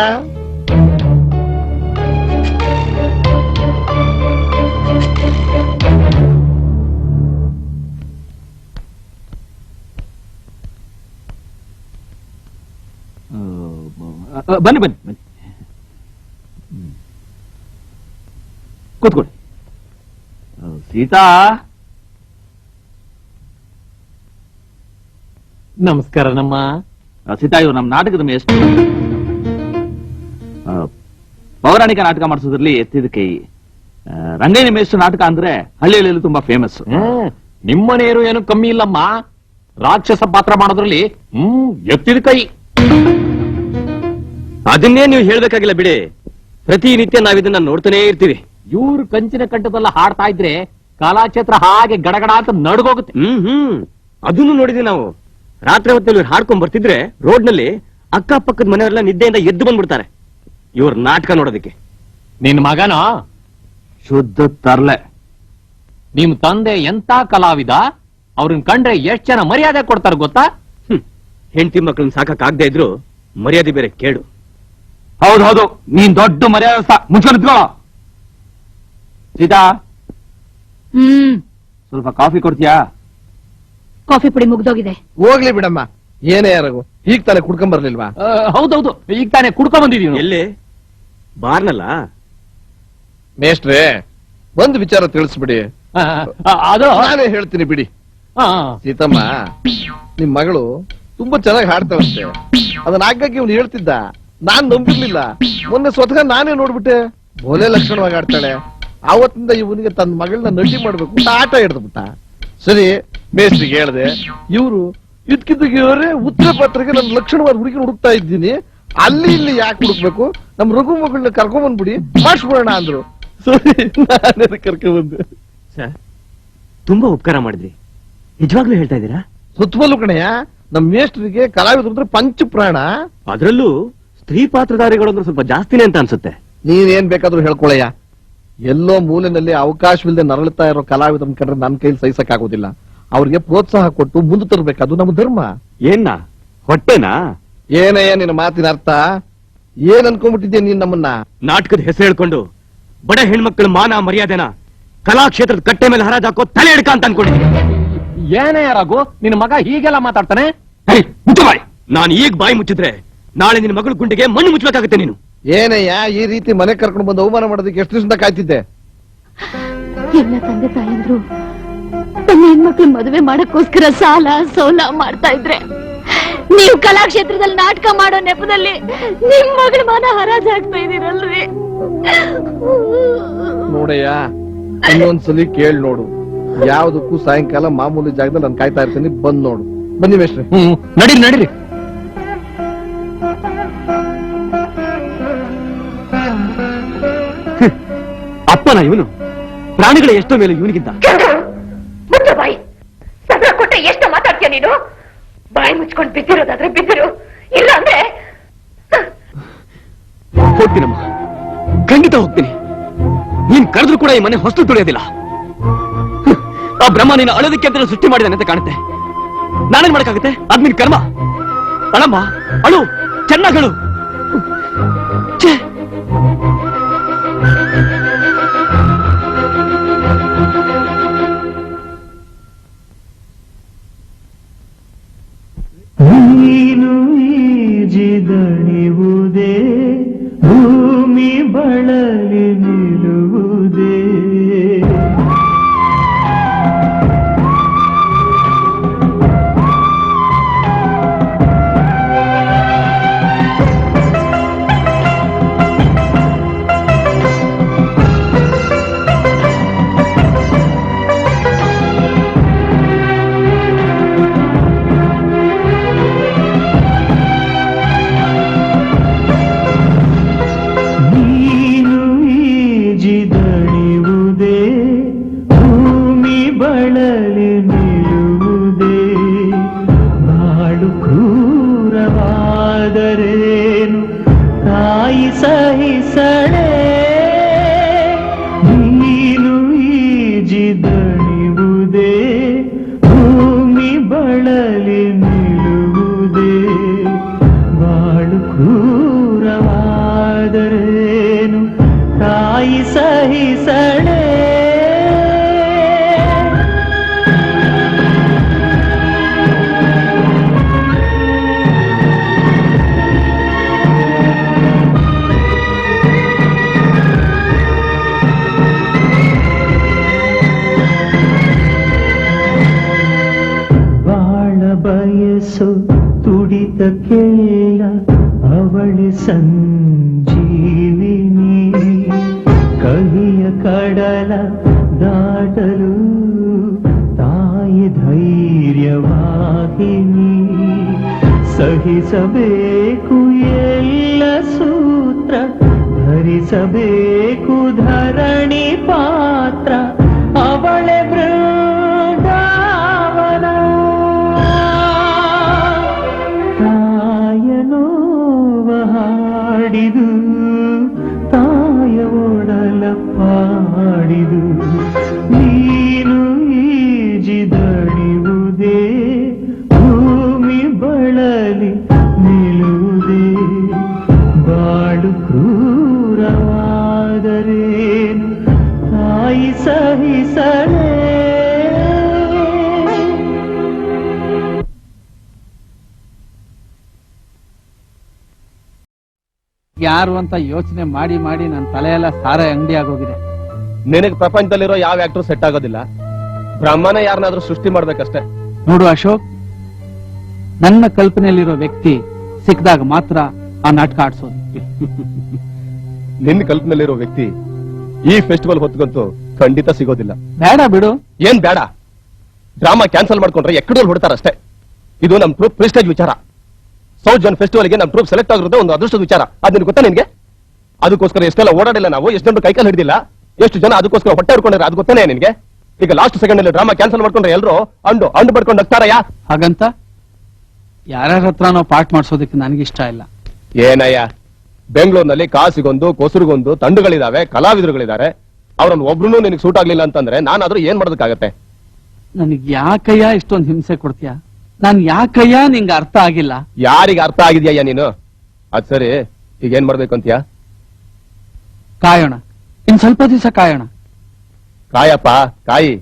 ಬನ್ನಿ ಬನ್ನಿ ಬನ್ನಿ ಕೂತ್ಕೊಳ್ಳಿ. ಸೀತಾ, ನಮಸ್ಕಾರ ನಮ್ಮ ಸೀತಾ, ಇವ್ರು ನಮ್ಮ ನಾಟಕದ ಮೇಷ್ಟು ಪೌರಾಣಿಕ ನಾಟಕ ಮಾಡಿಸೋದ್ರಲ್ಲಿ ಎತ್ತಿದ ಕೈ. ರಂಗಯ್ಯನ ಮೇಷ್ಟು ನಾಟಕ ಅಂದ್ರೆ ಹಳ್ಳಿಯಲ್ಲಿ ತುಂಬಾ ಫೇಮಸ್. ನಿಮ್ಮನೆಯರು ಏನು ಕಮ್ಮಿ ಇಲ್ಲಮ್ಮ, ರಾಕ್ಷಸ ಪಾತ್ರ ಮಾಡೋದ್ರಲ್ಲಿ ಎತ್ತಿದ ಕೈ. ಅದನ್ನೇ ನೀವು ಹೇಳ್ಬೇಕಾಗಿಲ್ಲ ಬಿಡಿ, ಪ್ರತಿನಿತ್ಯ ನಾವಿದನ್ನ ನೋಡ್ತಾನೆ ಇರ್ತೀವಿ. ಇವ್ರು ಕಂಚಿನ ಕಂಠದಲ್ಲ ಹಾಡ್ತಾ ಇದ್ರೆ ಕಲಾಕ್ಷೇತ್ರ ಹಾಗೆ ಗಡಗಡ ಅಂತ ನಡ್ಗೋಗುತ್ತೆ. ಅದನ್ನು ನೋಡಿದ್ವಿ ನಾವು. ರಾತ್ರಿ ಹೊತ್ತಲ್ಲಿ ಇವ್ರು ಹಾಡ್ಕೊಂಡ್ ಬರ್ತಿದ್ರೆ ರೋಡ್ ನಲ್ಲಿ ಅಕ್ಕಪಕ್ಕದ ಮನೆಯವರೆಲ್ಲ ನಿದ್ದೆಯಿಂದ ಎದ್ದು ಬಂದ್ಬಿಡ್ತಾರೆ ಇವ್ರ ನಾಟಕ ನೋಡೋದಕ್ಕೆ. ನಿನ್ ಮಗನ ಶುದ್ಧ ತರ್ಲೆ. ನಿಮ್ ತಂದೆ ಎಂತ ಕಲಾವಿದ, ಅವ್ರನ್ನ ಕಂಡ್ರೆ ಎಷ್ಟ್ ಜನ ಮರ್ಯಾದೆ ಕೊಡ್ತಾರ ಗೊತ್ತಾ? ಹೆಂಡತಿ ಮಕ್ಕಳನ್ನ ಸಾಕಕ್ಕಾಗದೇ ಇದ್ರು ಮರ್ಯಾದೆ ಬೇರೆ ಕೇಳು. ಹೌದು, ನೀನ್ ದೊಡ್ಡ ಮರ್ಯಾದೆ ಮುಚ್ಕೊಂಡು ನಿಂತ್ಕೊಳ್ಳೋ. ಸೀತಾ, ಸ್ವಲ್ಪ ಕಾಫಿ ಕೊಡ್ತೀಯಾ? ಕಾಫಿ ಪುಡಿ ಮುಗ್ದೋಗಿದೆ. ಹೋಗ್ಲಿ ಬಿಡಮ್ಮ, ಏನೇ ಯಾರಿಗೂ ಈಗ ತಾನೇ ಕುಡ್ಕೊಂಡ್ ಬರ್ಲಿಲ್ವಾ? ಹೌದೌದು, ಈಗ ತಾನೇ ಕುಡ್ಕೊಂಡ್ ಬಂದಿದೀವಿ. ಎಲ್ಲಿ ಬಾರ್ನಲ್ಲ? ಮೇಷ್ಟ್ರೆ, ಒಂದು ವಿಚಾರ ತಿಳಿಸ್ಬಿಡಿ. ಅದು ನಾನೇ ಹೇಳ್ತೀನಿ ಬಿಡಿ. ಸೀತಮ್ಮ, ನಿಮ್ ಮಗಳು ತುಂಬಾ ಚೆನ್ನಾಗಿ ಹಾಡ್ತಾಳಂತೆ. ಅದನ್ನ ಆಗಾಗ್ಗೆ ಇವ್ನು ಹೇಳ್ತಿದ್ದ, ನಾನ್ ನಂಬಿರ್ಲಿಲ್ಲ. ಮೊನ್ನೆ ಸ್ವತಃ ನಾನೇ ನೋಡ್ಬಿಟ್ಟೆ. ಒಳ್ಳೆ ಲಕ್ಷಣವಾಗಿ ಆಡ್ತಾಳೆ. ಆವತ್ತಿಂದ ಇವನಿಗೆ ತನ್ನ ಮಗಳನ್ನ ನಟಿ ಮಾಡ್ಬೇಕು ಆಟ ಹಿಡ್ದ್ಬಿಟ್ಟ. ಸರಿ, ಮೇಸ್ಟ್ರಿಗೆ ಹೇಳ್ದೆ. ಇವ್ರು ಇದ್ಕಿದ್ದವರೇ ಉತ್ತರ ಪತ್ರಕ್ಕೆ ನನ್ನ ಲಕ್ಷಣವಾದ ಹುಡುಗಿ ಹುಡುಕ್ತಾ ಇದ್ದೀನಿ, ಅಲ್ಲಿ ಇಲ್ಲಿ ಯಾಕೆ ಹುಡುಕ್ಬೇಕು, ನಮ್ ರಘು ಮಗಳನ್ನ ಕರ್ಕೊಂಡ್ ಬಂದ್ಬಿಡಿ, ಮಾಡಿಸ್ಬಿಡೋಣ ಅಂದ್ರು. ಸರಿ, ನಾನೇ ಕರ್ಕೊಂಡ್ ಬಂದೆ. ಸರ್, ತುಂಬಾ ಉಪಕಾರ ಮಾಡಿದ್ರಿ. ನಿಜವಾಗ್ಲೂ ಹೇಳ್ತಾ ಇದ್ದೀರಾ? ಸುತ್ತಮಲ್ಲು ಕಣಯ್ಯ, ನಮ್ ಮೇಸ್ಟ್ರಿಗೆ ಕಲಾವಿದ್ರು ಅಂದ್ರೆ ಪಂಚ ಪ್ರಾಣ. ಅದರಲ್ಲೂ ಸ್ತ್ರೀ ಪಾತ್ರಧಾರಿಗಳು ಅಂದ್ರೆ ಸ್ವಲ್ಪ ಜಾಸ್ತಿನೇ ಅಂತ ಅನ್ಸುತ್ತೆ. ನೀನೇನ್ ಬೇಕಾದ್ರೂ ಹೇಳ್ಕೊಳಯ್ಯ. ಎಲ್ಲೋ ಮೂಲೆನಲ್ಲಿ ಅವಕಾಶವಿಲ್ಲದೆ ನರಳುತ್ತಾ ಇರೋ ಕಲಾವಿದರನ್ನ ಕಂಡ್ರೆ ನನ್ನ ಕೈಲಿ ಸಹಿಸಕ್ ಆಗೋದಿಲ್ಲ. ಅವ್ರಿಗೆ ಪ್ರೋತ್ಸಾಹ ಕೊಟ್ಟು ಮುಂದೆ ತರಬೇಕು, ಅದು ನಮ್ಮ ಧರ್ಮ. ಏನ್ನ ಹೊಟ್ಟೆನಾ? ಏನಯ್ಯ ನಿನ್ನ ಮಾತಿನ ಅರ್ಥ? ಏನ್ ಅನ್ಕೊಂಡ್ಬಿಟ್ಟಿದ್ಯಾ ನೀನ್ ನಮ್ಮನ್ನ? ನಾಟಕದ ಹೆಸರು ಹೇಳ್ಕೊಂಡು ಬಡ ಹೆಣ್ಮಕ್ಳ ಮಾನ ಮರ್ಯಾದೆನ ಕಲಾಕ್ಷೇತ್ರದ ಕಟ್ಟೆ ಮೇಲೆ ಹರಾಜಾಕೋ ತಲೆ ಹಿಡ್ಕ ಅಂತ ಅನ್ಕೊಂಡಿದ್ದೀನಿ. ಏನೇ ಯಾರಾಗು ನಿನ್ನ ಮಗ ಹೀಗೆಲ್ಲ ಮಾತಾಡ್ತಾನೆ? ನಾನು ಈಗ ಬಾಯಿ ಮುಚ್ಚಿದ್ರೆ ನಾಳೆ ನಿನ್ನ ಮಗಳ ಗುಂಡಿಗೆ ಮಣ್ಣು ಮುಚ್ಚಬೇಕಾಗುತ್ತೆ ನೀನು. ಏನಯ್ಯ ಈ ರೀತಿ ಮನೆ ಕರ್ಕೊಂಡು ಬಂದು ಅವಮಾನ ಮಾಡೋದಕ್ಕೆ ಎಷ್ಟು ದಿವಸದಿಂದ ಕಾಯ್ತಿದ್ದೆ? ಎಲ್ಲ ತಂದೆ ತಾಯಂದ್ರು ತನ್ನ ಹೆಣ್ಮಕ್ಳು ಮದುವೆ ಮಾಡಕ್ಕೋಸ್ಕರ ಸಾಲ ಸೋಲ ಮಾಡ್ತಾ ಇದ್ರೆ, ನೀವು ಕಲಾಕ್ಷೇತ್ರದಲ್ಲಿ ನಾಟಕ ಮಾಡೋ ನೆಪದಲ್ಲಿ ನಿಮ್ ಮಗಳ ಮಾನ ಹರಾಜಾಗ್ತಾ ಇದೀರಲ್ರಿ. ನೋಡಯ್ಯ, ಇನ್ನೊಂದ್ಸಲಿ ಕೇಳ್ ನೋಡು. ಯಾವ್ದಕ್ಕೂ ಸಾಯಂಕಾಲ ಮಾಮೂಲಿ ಜಾಗದಲ್ಲಿ ನಾನು ಕಾಯ್ತಾ ಇರ್ತೀನಿ, ಬಂದ್ ನೋಡು. ಬನ್ನಿ ಮೇಷ್ಟ್ರೆ. ನಡೀರಿ ನಡೀರಿ. ಅಪ್ಪನ ಇವನು ಪ್ರಾಣಿಗಳ ಎಷ್ಟೋ ಮೇಲೆ ಇವನಿಗಿದ್ದ. ಬಾಯಿ ಸದ್ರ ಕೊಟ್ಟೆ ಎಷ್ಟು ಮಾತಾಡ್ತೀಯ ನೀನು? ಬಾಯಿ ಮುಚ್ಕೊಂಡು ಬಿದ್ದಿರೋದಾದ್ರೆ ಬಿದ್ದಿರು, ಇಲ್ಲ ಅಂದ್ರೆ ಹೋಗ್ತೀನಮ್ಮ, ಖಂಡಿತ ಹೋಗ್ತೀನಿ. ನೀನ್ ಕರೆದ್ರು ಕೂಡ ಈ ಮನೆ ಹೊಸ್ತು ತುಳಿಯೋದಿಲ್ಲ. ಆ ಬ್ರಹ್ಮ ನೀನು ಅಳೋದಕ್ಕೆ ಅಂತ ಸೃಷ್ಟಿ ಮಾಡಿದಾನೆ ಅಂತ ಕಾಣುತ್ತೆ. ನಾನೇನ್ ಮಾಡಕ್ಕಾಗುತ್ತೆ? ಅದ್ ನಿನ್ ಕರ್ಮ. ಅಳಮ್ಮ, ಅಳು, ಚೆನ್ನಾಗಳು. ನೀನು ಈಜಿದಣಿವುದೇ, ಭೂಮಿ ಬಳಲಿ ನಿಲ್ಲುವುದೇ. ಮನಸ್ಸು ತುಡಿತಕ್ಕೆಲ್ಲ ಅವಳೆ ಸಂಜೀವಿನಿ ಕಹಿಯ ಕಡಲ ದಾಟಲು ತಾಯಿ ಧೈರ್ಯವಾಗಿನಿ ಸಹಿಸಬೇಕು ಎಲ್ಲ ಸೂತ್ರ ಧರಿಸಬೇಕು ಧರಣಿ ಪಾತ್ರ ಅವಳೆ ಬೃಂದಾವನ ತಾಯನೋವ ಹಾಡಿದು ತಾಯ ಒಡಲ ಪಾಡಿದು ನೀನು ಈಜಿದಣಿವುದೇ ಭೂಮಿ ಬಳಲಿ ನಿಲ್ಲುವುದೇ ಬಾಳು ಕ್ರೂರವಾದರೇನು ತಾಯಿ ಸಹಿಸಲೇ ಯಾರು ಅಂತ ಯೋಚನೆ ಮಾಡಿ ಮಾಡಿ ನನ್ನ ತಲೆಯೆಲ್ಲ ಸಾರ ಅಂಗಡಿ ಆಗೋಗಿದೆ. ನಿನಗೆ ಪ್ರಪಂಚದಲ್ಲಿರೋ ಯಾವ ಆಕ್ಟರ್ ಸೆಟ್ ಆಗೋದಿಲ್ಲ. ಬ್ರಹ್ಮನ ಯಾರನ್ನಾದ್ರೂ ಸೃಷ್ಟಿ ಮಾಡ್ಬೇಕಷ್ಟೇ. ನೋಡು ಅಶೋಕ್, ನನ್ನ ಕಲ್ಪನೆಯಲ್ಲಿರೋ ವ್ಯಕ್ತಿ ಸಿಕ್ಕಿದಾಗ ಮಾತ್ರ ಆ ನಾಟಕ ಆಡ್ಸೋದು. ನಿನ್ನ ಕಲ್ಪನೆಯಲ್ಲಿರೋ ವ್ಯಕ್ತಿ ಈ ಫೆಸ್ಟಿವಲ್ ಹೊತ್ಕೊಂತು ಖಂಡಿತ ಸಿಗೋದಿಲ್ಲ. ಬೇಡ ಬಿಡು. ಏನ್ ಬೇಡ? ಡ್ರಾಮಾ ಕ್ಯಾನ್ಸಲ್ ಮಾಡ್ಕೊಂಡ್ರೆ ಎಕ್ಕಡೋಲ್ ಹೊಡ್ತಾರಷ್ಟೇ. ಇದು ನಮ್ ಟ್ರೂಪ್ ಪ್ರೆಸ್ಟೇಜ್ ವಿಚಾರ. ಸೌತ್ ಜೋನ್ ಫೆಸ್ಟಿವಲ್ಗೆ ನಮ್ ಟ್ರೂಪ್ ಸೆಲೆಕ್ಟ್ ಆಗಿರೋದು ಒಂದು ಅದೃಷ್ಟದ ವಿಚಾರ. ಅದ್ ನಿನ್ಗೆ ಗೊತ್ತಾ? ನಿನ್ಗೆ ಅದಕ್ಕೋಸ್ಕರ ಎಷ್ಟೆಲ್ಲ ಓಡಾಡಿಲ್ಲ ನಾವು, ಎಷ್ಟು ಜನ ಕೈಕಾಲು ಹಿಡಿದಿಲ್ಲ, ಎಷ್ಟು ಜನ ಅದಕ್ಕೋಸ್ಕರ ಹೊಟ್ಟೆ ಹಿಡ್ಕೊಂಡ್ರೆ ಅದು ಗೊತ್ತಾನೆ ನಿನ್ಗೆ? ಈಗ ಲಾಸ್ಟ್ ಸೆಕೆಂಡ್ ಅಲ್ಲಿ ಡ್ರಾಮಾ ಕ್ಯಾನ್ಸಲ್ ಮಾಡ್ಕೊಂಡ್ರೆ ಎಲ್ಲರೂ ಅಂಡು ಪಡ್ಕೊಂಡು ಹೋಗ್ತಾರಯ್ಯ. ಹಾಗಂತ ಯಾರ್ಯಾರ ಹತ್ರನೋ ಪಾಠ ಮಾಡಿಸೋದಕ್ಕೆ ನನಗಿಷ್ಟ ಇಲ್ಲ. ಏನಯ್ಯ, ಬೆಂಗಳೂರಿನಲ್ಲಿ ಕಾಸಿಗೊಂದು ಕೊಸರಿಗೊಂದು ತಂಡಗಳಿದಾವೆ, ಕಲಾವಿದರುಗಳಿದ್ದಾರೆ. ಅವ್ರನ್ನ ಒಬ್ರು ನಿನಗೆ ಸೂಟ್ ಆಗ್ಲಿಲ್ಲ ಅಂತಂದ್ರೆ ನಾನಾದ್ರೂ ಏನ್ ಮಾಡೋದಕ್ಕಾಗತ್ತೆ? ನನಗ್ ಯಾಕಯ್ಯ ಇಷ್ಟೊಂದು ಹಿಂಸೆ ಕೊಡ್ತೀಯ? ನಾನ್ ಯಾಕಯ್ಯ ನಿಂಗೆ ಅರ್ಥ ಆಗಿಲ್ಲ? ಯಾರಿಗೆ ಅರ್ಥ ಆಗಿದ್ಯಯ್ಯ ನೀನು? ಅದ್ ಸರಿ, ಈಗ ಏನ್ ಮಾಡ್ಬೇಕು ಅಂತೀಯ? ಕಾಯೋಣ, ಇನ್ ಸ್ವಲ್ಪ ದಿವಸ ಕಾಯೋಣ. ಕಾಯಪ್ಪ ಕಾಯಿ.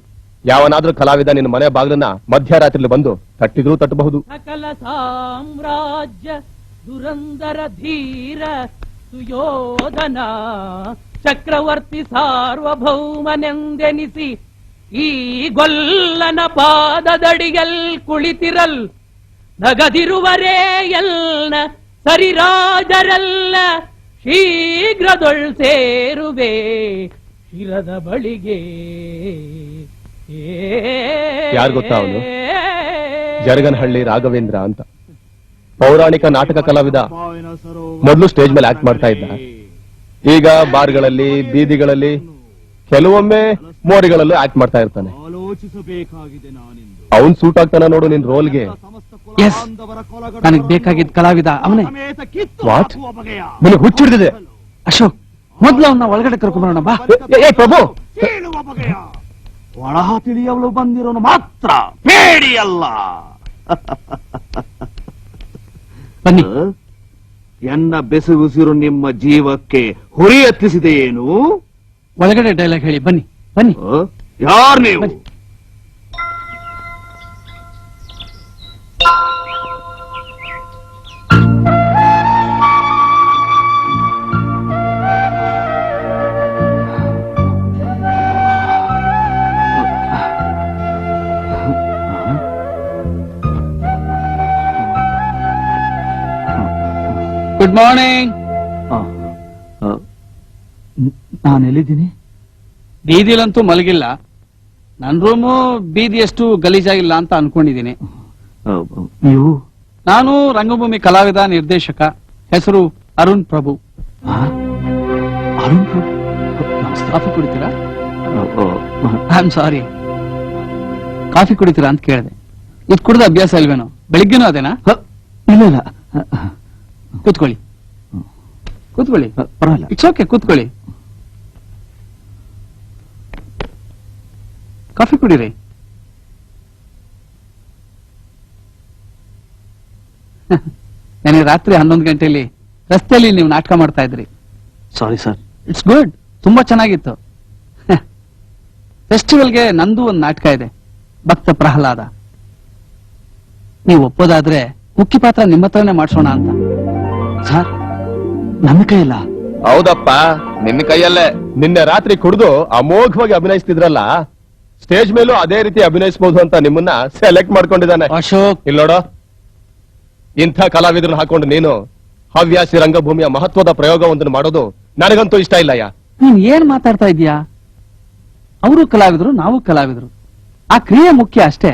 ಯಾವನಾದ್ರೂ ಕಲಾವಿದ ನಿನ್ನ ಮನೆ ಬಾಗಿಲನ್ನ ಮಧ್ಯರಾತ್ರಿಲಿ ಬಂದು ತಟ್ಟಿದ್ರೂ ತಟ್ಟಬಹುದು. ಸಕಲ ಸಾಮ್ರಾಜ್ಯ ದುರಂದರ ಧೀರ ಸುಯೋಧನ ಚಕ್ರವರ್ತಿ ಸಾರ್ವಭೌಮನೆಂದೆನಿಸಿ ಈ ಗೊಲ್ಲನ ಪಾದದಡಿಯಲ್ ಕುಳಿತಿರಲ್ ನಗದಿರುವರೇ ಎಲ್ನ ಸರಿರಾಜರಲ್ಲ ಶೀಘ್ರದೊಳ್ ಸೇರುವೆ ಶಿರದ ಬಳಿಗೆ. ಯಾರು ಗೊತ್ತಾ ಅವನು? ಜರಗನಹಳ್ಳಿ ರಾಘವೇಂದ್ರ ಅಂತ, ಪೌರಾಣಿಕ ನಾಟಕ ಕಲಾವಿದ. ಮೊದಲು ಸ್ಟೇಜ್ ಮೇಲೆ ಆಕ್ಟ್ ಮಾಡ್ತಾ ಇದ್ದ. ಈಗ ಬಾರ್ಗಳಲ್ಲಿ, ಬೀದಿಗಳಲ್ಲಿ, ಕೆಲವೊಮ್ಮೆ ಮೋರಿಗಳಲ್ಲೂ ಆಕ್ಟ್ ಮಾಡ್ತಾ ಇರ್ತಾನೆ. ಅವನ್ ಸೂಟ್ ಆಗ್ತಾನ ನೋಡು ನಿನ್ ರೋಲ್ಗೆ. ಎಸ್, ನನಗ್ ಬೇಕಾಗಿದ್ದ ಕಲಾವಿದ ಅವನೇ. ವಾಟ್? ನಿನಗೆ ಹುಚ್ಚಿಡ್ದಿದೆ. ಅಶೋಕ್, ಮೊದ್ಲು ಅವನ್ನ ಒಳಗಡೆ ಕರ್ಕೊಂಡ್ಬರೋಣ ಬಾ. ಏ ಪ್ರಭು, ಒಳ ತಿಳಿಯಲು ಬಂದಿರೋನು ಮಾತ್ರ ಬೇಡಿ ಅಲ್ಲ. ಬನ್ನಿ. ಎನ್ನ ಬೆಸುಗುಸಿರು ನಿಮ್ಮ ಜೀವಕ್ಕೆ ಹುರಿ ಹತ್ತಿಸಿದೆಯೇನು? ಒಳಗಡೆ ಡೈಲಾಗ್ ಹೇಳಿ ಬನ್ನಿ. ಬನ್ನಿ. ಯಾರ್ ನೀವು? Good morning. ನಾನು ಎಲ್ಲಿದ್ದೀನಿ? ಬೀದಿಲಂತೂ ಮಲಗಿಲ್ಲ. ನನ್ ರೂಮು ಬೀದಿಯಷ್ಟು ಗಲೀಜಾಗಿಲ್ಲ ಅಂತ ಅನ್ಕೊಂಡಿದ್ದೀನಿ. ನೀವು? ನಾನು ರಂಗಭೂಮಿ ಕಲಾವಿದ, ನಿರ್ದೇಶಕ. ಹೆಸರು ಅರುಣ್ ಪ್ರಭು. ಅರುಣ್ ಪ್ರಭು? ಕಾಫಿ ಕುಡಿತೀರಾ? ಐ ಆಮ್ ಸಾರಿ, ಕಾಫಿ ಕುಡಿತೀರಾ ಅಂತ ಕೇಳಿದೆ. ಇದು ಕುಡ್ದ ಅಭ್ಯಾಸ ಇಲ್ವೇನೋ? ಬೆಳಿಗ್ಗೆನೂ ಅದೇನಾ? ಇಲ್ಲ ಇಲ್ಲ, ಕೂತ್ಕೊಳ್ಳಿ ಕೂತ್ಕೊಳ್ಳಿ. ಪರವಾಗಿಲ್ಲ. ಇಟ್ಸ್ ಓಕೆ, ಕೂತ್ಕೊಳ್ಳಿ. ಕಾಫಿ ಕುಡೀರಿ. ನನಗೆ ರಾತ್ರಿ 11 ಗಂಟೆಯಲ್ಲಿ ರಸ್ತೆಯಲ್ಲಿ ನೀವು ನಾಟಕ ಮಾಡ್ತಾ ಇದ್ರಿ. Sorry sir. ಇಟ್ಸ್ ಗುಡ್, ತುಂಬಾ ಚೆನ್ನಾಗಿತ್ತು. ಫೆಸ್ಟಿವಲ್ಗೆ ನಂದು ಒಂದು ನಾಟಕ ಇದೆ, ಭಕ್ತ ಪ್ರಹ್ಲಾದ. ನೀವು ಒಪ್ಪೋದಾದ್ರೆ ಮುಖ್ಯ ಪಾತ್ರ ನಿಮ್ಮ ಹತ್ರನೇ ಮಾಡ್ಸೋಣ ಅಂತ. ಸರ್, ನನ್ನ ಕೈಯಲ್ಲ. ಹೌದಪ್ಪ, ನಿನ್ನ ಕೈಯಲ್ಲೇ. ನಿನ್ನೆ ರಾತ್ರಿ ಕುಡಿದು ಅಮೋಘವಾಗಿ ಅಭಿನಯಿಸ್ತಿದ್ರಲ್ಲ, ಸ್ಟೇಜ್ ಮೇಲೂ ಅದೇ ರೀತಿ ಅಭಿನಯಿಸಬಹುದು ಅಂತ ನಿಮ್ಮನ್ನ ಸೆಲೆಕ್ಟ್ ಮಾಡ್ಕೊಂಡಿದ್ದಾನೆ. ಅಶೋಕ್, ಇಲ್ಲಿ ನೋಡೋ, ಇಂಥ ಕಲಾವಿದರನ್ನ ಹಾಕೊಂಡು ನೀನು ಹವ್ಯಾಸಿ ರಂಗಭೂಮಿಯ ಮಹತ್ವದ ಪ್ರಯೋಗವೊಂದನ್ನು ಮಾಡೋದು ನನಗಂತೂ ಇಷ್ಟ ಇಲ್ಲಯ್ಯ. ನೀನ್ ಏನ್ ಮಾತಾಡ್ತಾ ಇದೀಯಾ? ಅವರು ಕಲಾವಿದರು, ನಾವು ಕಲಾವಿದರು. ಆ ಕ್ರಿಯೆ ಮುಖ್ಯ ಅಷ್ಟೇ.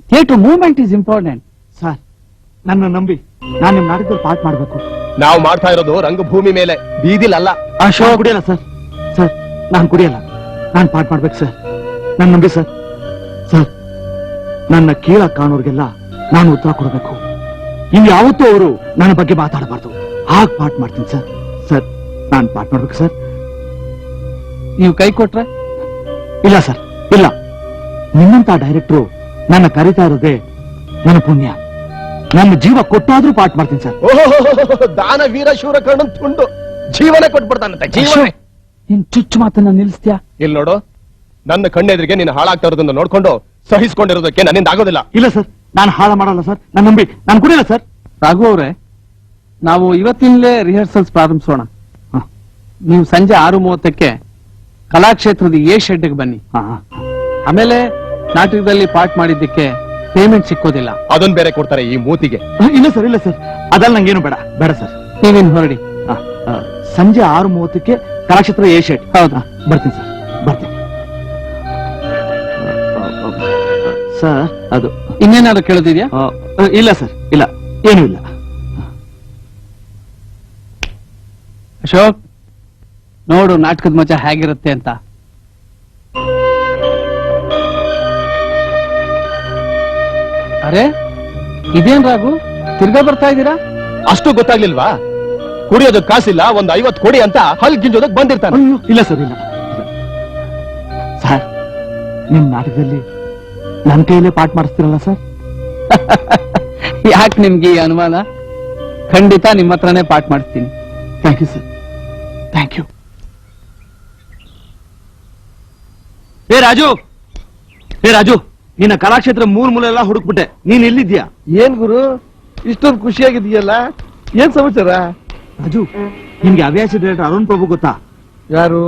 Theatre movement is important. Sir, ನನ್ನ ನಂಬಿ ನಾನು ನಿಮ್ ನಾಟಕದಲ್ಲಿ ಪಾಠ ಮಾಡ್ಬೇಕು. ನಾವು ಮಾಡ್ತಾ ಇರೋದು ರಂಗಭೂಮಿ ಮೇಲೆ, ಬೀದಿಲಲ್ಲ. ನಾನ್ ಕುಡಿಯಲ್ಲ ಸರ್. ಸರ್, ನಾನ್ ಕುಡಿಯಲ್ಲ. ನಾನ್ ಪಾಠ ಮಾಡ್ಬೇಕು ಸರ್. ನನ್ ನಂಬಿ ಸರ್. ಸರ್, ನನ್ನ ಕೀಳ ಕಾಣೋರ್ಗೆಲ್ಲ ನಾನು ಉತ್ತರ ಕೊಡಬೇಕು. ಇನ್ಯಾವತ್ತೂ ಅವರು ನನ್ನ ಬಗ್ಗೆ ಮಾತಾಡಬಾರ್ದು. ಹಾಗೆ ಪಾಠ ಮಾಡ್ತೀನಿ ಸರ್. ಸರ್, ನಾನ್ ಪಾಠ ಮಾಡ್ಬೇಕು ಸರ್. ನೀವು ಕೈ ಕೊಟ್ರೆ? ಇಲ್ಲ ಸರ್, ಇಲ್ಲ. ನಿಮ್ಮಂತ ಡೈರೆಕ್ಟ್ರು ನನ್ನ ಕರಿತಾ ಇರೋದೇ ನನ್ನ ಪುಣ್ಯ. ನನ್ನ ಜೀವ ಕೊಟ್ಟಾದ್ರೂ ಪಾಠ ಮಾಡ್ತೀನಿ ಸರ್. ಓಹೋ, ದಾನ ವೀರ ಶೂರ ಕರ್ಣ ತುಂಡು ಜೀವನ ಕೊಟ್ಬಿಡ್ತಾನಂತೆ. ಜೀವನ ನೀನ್ ಚುಚ್ಚು ಮಾತನ್ನ ನಿಲ್ಲಿಸ್ತೀಯಾ? ಇಲ್ಲಿ ನೋಡು, ನನ್ನ ಕಣ್ಣೆದ್ರಿಗೆ ನೀನು ಹಾಳಾಗ್ತಾ ಇರೋದನ್ನ ನೋಡ್ಕೊಂಡು ಸಹಿಸ್ಕೊಂಡಿರೋದಕ್ಕೆ ನನ್ನಿಂದ ಆಗೋದಿಲ್ಲ. ಇಲ್ಲ ಸರ್, ನಾನು ಹಾಳ ಮಾಡಲ್ಲ ಸರ್. ನಾನು ನಂಬಿ ನಾನು ಕುಡಿಯಲ್ಲ ಸರ್. ರಾಘು ಅವರೇ, ನಾವು ಇವತ್ತಿನಲೇ ರಿಹರ್ಸಲ್ಸ್ ಪ್ರಾರಂಭಿಸೋಣ. ನೀವು ಸಂಜೆ 6:30ಕ್ಕೆ ಕಲಾಕ್ಷೇತ್ರದ ಎ ಶೆಡ್ಗೆ ಬನ್ನಿ. ಆಮೇಲೆ ನಾಟಕದಲ್ಲಿ ಪಾಠ ಮಾಡಿದ್ದಕ್ಕೆ ಪೇಮೆಂಟ್ ಸಿಕ್ಕೋದಿಲ್ಲ. ಅದನ್ ಬೇರೆ ಕೊಡ್ತಾರೆ ಈ ಮೂತಿಗೆ. ಇಲ್ಲ ಸರ್, ಇಲ್ಲ ಸರ್, ಅದಲ್ಲ ನಂಗೇನು ಬೇಡ. ಬೇಡ ಸರ್. ನೀವೇನು ಹೊರಡಿ. ಸಂಜೆ 6:30ಕ್ಕೆ ಕಲಾಕ್ಷೇತ್ರ ಎ ಶೆಡ್. ಹೌದಾ? ಬರ್ತೀನಿ ಸರ್, ಬರ್ತೀನಿ ಸರ್. ಅದು ಇನ್ನೇನಾದ್ರು ಕೇಳೋದಿದ್ಯಾ? ಇಲ್ಲ ಸರ್, ಇಲ್ಲ, ಏನೂ ಇಲ್ಲ. ಅಶೋಕ್, ನೋಡು ನಾಟಕದ ಮಜಾ ಹೇಗಿರುತ್ತೆ ಅಂತ. ಅರೆ, ಇದೇನ್ ರಾಘು, ತಿರ್ಗಾ ಬರ್ತಾ ಇದ್ದೀರಾ? ಅಷ್ಟು ಗೊತ್ತಾಗ್ಲಿಲ್ವಾ? ಕುಡಿಯೋದಕ್ ಕಾಸಿಲ್ಲ, ಒಂದ್ 50 ಕೊಡಿ ಅಂತ ಹಲ್ ಗಿಂಜೋದಕ್ ಬಂದಿರ್ತಾನೆ. ಇಲ್ಲ ಸರ್, ಇಲ್ಲ ಸರ್. ನಿಮ್ ನಾಟಕದಲ್ಲಿ ನನ್ನ ಕೈಯಲ್ಲೇ ಪಾಠ ಮಾಡಿಸ್ತಿರಲ್ಲ ಸರ್? ಯಾಕೆ ನಿಮ್ಗೆ ಈ ಅನುಮಾನ? ಖಂಡಿತ ನಿಮ್ಮ ಹತ್ರನೇ ಪಾಠ ಮಾಡಿಸ್ತೀನಿ. Thank you sir, thank you. ಏ ರಾಜು, ನಿನ್ನ ಕಲಾಕ್ಷೇತ್ರ ಮೂಲೆಲ್ಲ ಹುಡುಕ್ಬಿಟ್ಟೆ. ನೀನ್ ಎಲ್ಲಿದ್ಯಾ? ಏನ್ ಗುರು ಇಷ್ಟೊಂದು ಖುಷಿಯಾಗಿದೆಯಲ್ಲ? ಏನ್ ಸಮಾಚಾರ? ರಾಜು, ನಿಮ್ಗೆ ಹವ್ಯಾಸಿ ಡೈರೆಕ್ಟರ್ ಅರುಣ್ ಪ್ರಭು ಗೊತ್ತಾ? ಯಾರು?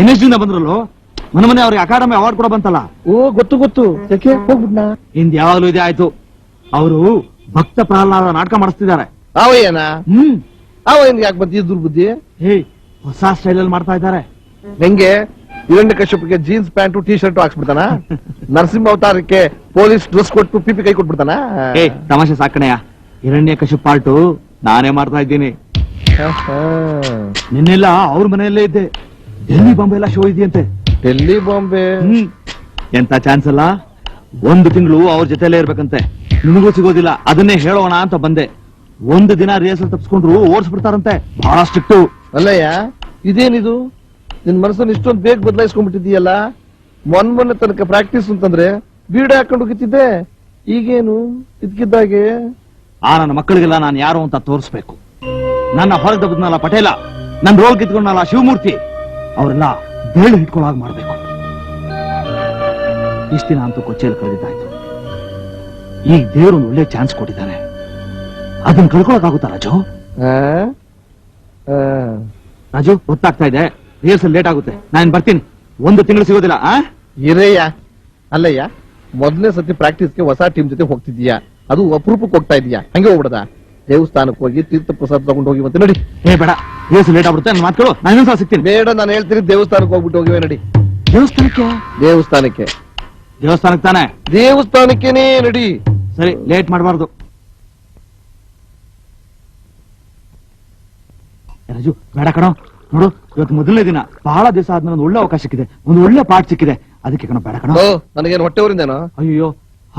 NSD ಬಂದ್ರಲ್ಲೋ, ಮನೆ ಅವ್ರಿಗೆ ಅಕಾಡೆಮಿ ಅವಾರ್ಡ್ ಕೂಡ ಬಂತಲ್ಲ. ಓ, ಗೊತ್ತು ಗೊತ್ತು. ಯಾಕೆ ಹೋಗ್ಬಿಟ್ನಾ? ಹಿಂದ್ ಯಾವಾಗ್ಲೂ ಇದೇ ಆಯ್ತು. ಅವರು ಭಕ್ತ ಪ್ರಹ್ಲಾದ ನಾಟಕ ಮಾಡಿಸ್ತಿದ್ದಾರೆ. ಅವಯ್ಯನ ಅವ ಯಾಕೆ ಬಂದ ದುರ್ಬುದ್ಧಿ? ಹೇ, ಹೊಸ ಸ್ಟೈಲ್ ಅಲ್ಲಿ ಮಾಡ್ತಾ ಇದ್ದಾರೆ. ಹೆಂಗೆ? ಹಿರಣ್ಯ ಕಶ್ಯಪ್ಗೆ ಜೀನ್ಸ್ ಪ್ಯಾಂಟು ಟೀ ಶರ್ಟ್ ಹಾಕ್ಸ್ಬಿಡ್ತಾನ? ನರಸಿಂಹ ಅವತಾರಕ್ಕೆ ಪೊಲೀಸ್ ಡ್ರೆಸ್ ಕೊಟ್ಟು ಪಿಪಿ ಕೈ ಕೊಟ್ಬಿಡ್ತಾನ? ಏ, ತಮಾಷೆ ಸಾಕಣೆಯ. ಹಿರಣ್ಯ ಕಶ್ಯಪ್ ಪಾರ್ಟು ನಾನೇ ಮಾಡ್ತಾ ಇದ್ದೀನಿ. ನಿನ್ನೆಲ್ಲ ಅವ್ರ ಮನೆಯಲ್ಲೇ ಇದ್ದೆ. ಡೆಲ್ಲಿ ಬಾಂಬೆ ಎಲ್ಲ ಶೋ ಇದೆಯಂತೆ. ಡೆಲ್ಲಿ ಬಾಂಬೆ? ಎಂತ ಚಾನ್ಸ್ ಅಲ್ಲ. 1 ತಿಂಗಳು ಅವ್ರ ಜೊತೆಲೇ ಇರ್ಬೇಕಂತೆ. ನಿಮಗೂ ಸಿಗೋದಿಲ್ಲ. ಅದನ್ನೇ ಹೇಳೋಣ ಅಂತ ಬಂದೆ. 1 ದಿನ ರಿಹರ್ಸಲ್ ತಪ್ಪಿಸ್ಕೊಂಡ್ರು ಓಡಿಸ್ಬಿಡ್ತಾರಂತೆ. ಬಹಳ ಸ್ಟ್ರಿಕ್ಟು. ಅಲ್ಲಯ್ಯ, ಇದೇನಿದು? ನಿನ್ ಮನಸ್ಸನ್ನು ಇಷ್ಟೊಂದು ಬೇಗ ಬದಲಾಯಿಸ್ಕೊಂಡ್ಬಿಟ್ಟಿದೀಯಲ್ಲ. ಮೊನ್ನೆ ತನಕ ಪ್ರಾಕ್ಟೀಸ್ ಅಂತಂದ್ರೆ ಬೀಡ ಹಾಕೊಂಡು ಹೋಗಿತ್ತಿದ್ದೆ. ಈಗೇನು ಇದ್ಕಿದ್ದಾಗೆ? ನನ್ನ ಮಕ್ಕಳಿಗೆಲ್ಲ ನಾನು ಯಾರು ಅಂತ ತೋರಿಸ್ಬೇಕು. ನನ್ನ ಹೊರಗೆ ದಬ್ಬದ್ನಲ್ಲ ಪಟೇಲ, ನನ್ನ ರೋಲ್ ಕಿತ್ಕೊಂಡಲ್ಲ ಶಿವಮೂರ್ತಿ, ಅವರೆಲ್ಲ ಬೇಳೆ ಹಿಡ್ಕೊಳ್ಳಾಗ ಮಾಡ್ಬೇಕು. ಇಷ್ಟ ದಿನ ಅಂತೂ ಕೊಚ್ಚೆಯಲ್ಲಿ ಕಳೆದಿದ್ದಾಯ್ತು. ಈಗ ದೇವರು ಒಂದು ಒಳ್ಳೆ ಚಾನ್ಸ್ ಕೊಟ್ಟಿದ್ದಾನೆ. ಅದನ್ನ ಕಳ್ಕೊಳಕ್ಕಾಗುತ್ತಾ ರಾಜು? ರಾಜು, ಗೊತ್ತಾಗ್ತಾ ಇದೆ. ರಿಹರ್ಸಲ್ ಲೇಟ್ ಆಗುತ್ತೆ. ನಾನು ಬರ್ತೀನಿ. 1 ತಿಂಗಳು ಸಿಗೋದಿಲ್ಲ. ಇರಯ್ಯ. ಅಲ್ಲಯ್ಯ, ಮೊದಲನೇ ಸತಿ ಪ್ರಾಕ್ಟೀಸ್ಗೆ ಹೊಸ ಟೀಮ್ ಜೊತೆ ಹೋಗ್ತಿದ್ಯಾ? ಅದು ಅಪರೂಪಕ್ಕೆ ಹೋಗ್ತಾ ಇದೀಯಾ? ಹಂಗೆ ಹೋಗ್ಬಿಡದ? ದೇವಸ್ಥಾನಕ್ಕೆ ಹೋಗಿ ತೀರ್ಥ ಪ್ರಸಾದ ತಗೊಂಡು ಹೋಗಿ ಮತ್ತೆ ನಡಿ. ಏ ಬೇಡ, ರಿಹರ್ಸಲ್ ಲೇಟ್ ಆಗ್ಬಿಡುತ್ತೆ. ನನ್ನ ಮಾತುಗಳು ನಾನು ಇನ್ನೊಂದ್ಸಲ ಸಿಗ್ತೀನಿ. ಬೇಡ, ನಾನು ಹೇಳ್ತೀನಿ ದೇವಸ್ಥಾನಕ್ಕೆ ಹೋಗ್ಬಿಟ್ಟು ಹೋಗಿವೆ ನಡಿ. ದೇವಸ್ಥಾನಕ್ಕೆ? ದೇವಸ್ಥಾನಕ್ಕೆ ತಾನೆ? ದೇವಸ್ಥಾನಕ್ಕೇನೆ ನಡಿ. ಸರಿ, ಲೇಟ್ ಮಾಡಬಾರ್ದು. ರಾಜು, ಬೇಡ ಕಣೋ. ನೋಡು, ಇವತ್ತು ಮೊದಲನೇ ದಿನ. ಬಹಳ ದಿವಸ ಆದ್ಮೇಲೆ ಒಂದು ಒಳ್ಳೆ ಅವಕಾಶ ಸಿಕ್ಕಿದೆ. ಒಂದು ಒಳ್ಳೆ ಪಾಠ ಸಿಕ್ಕಿದೆ. ಅದಕ್ಕೆ ಕಣೋ, ಬೇಡ ಕಣೋ. ನನಗೇನು ಹೊಟ್ಟೆ ಊರಿಂದೇನೋ? ಅಯ್ಯೋ,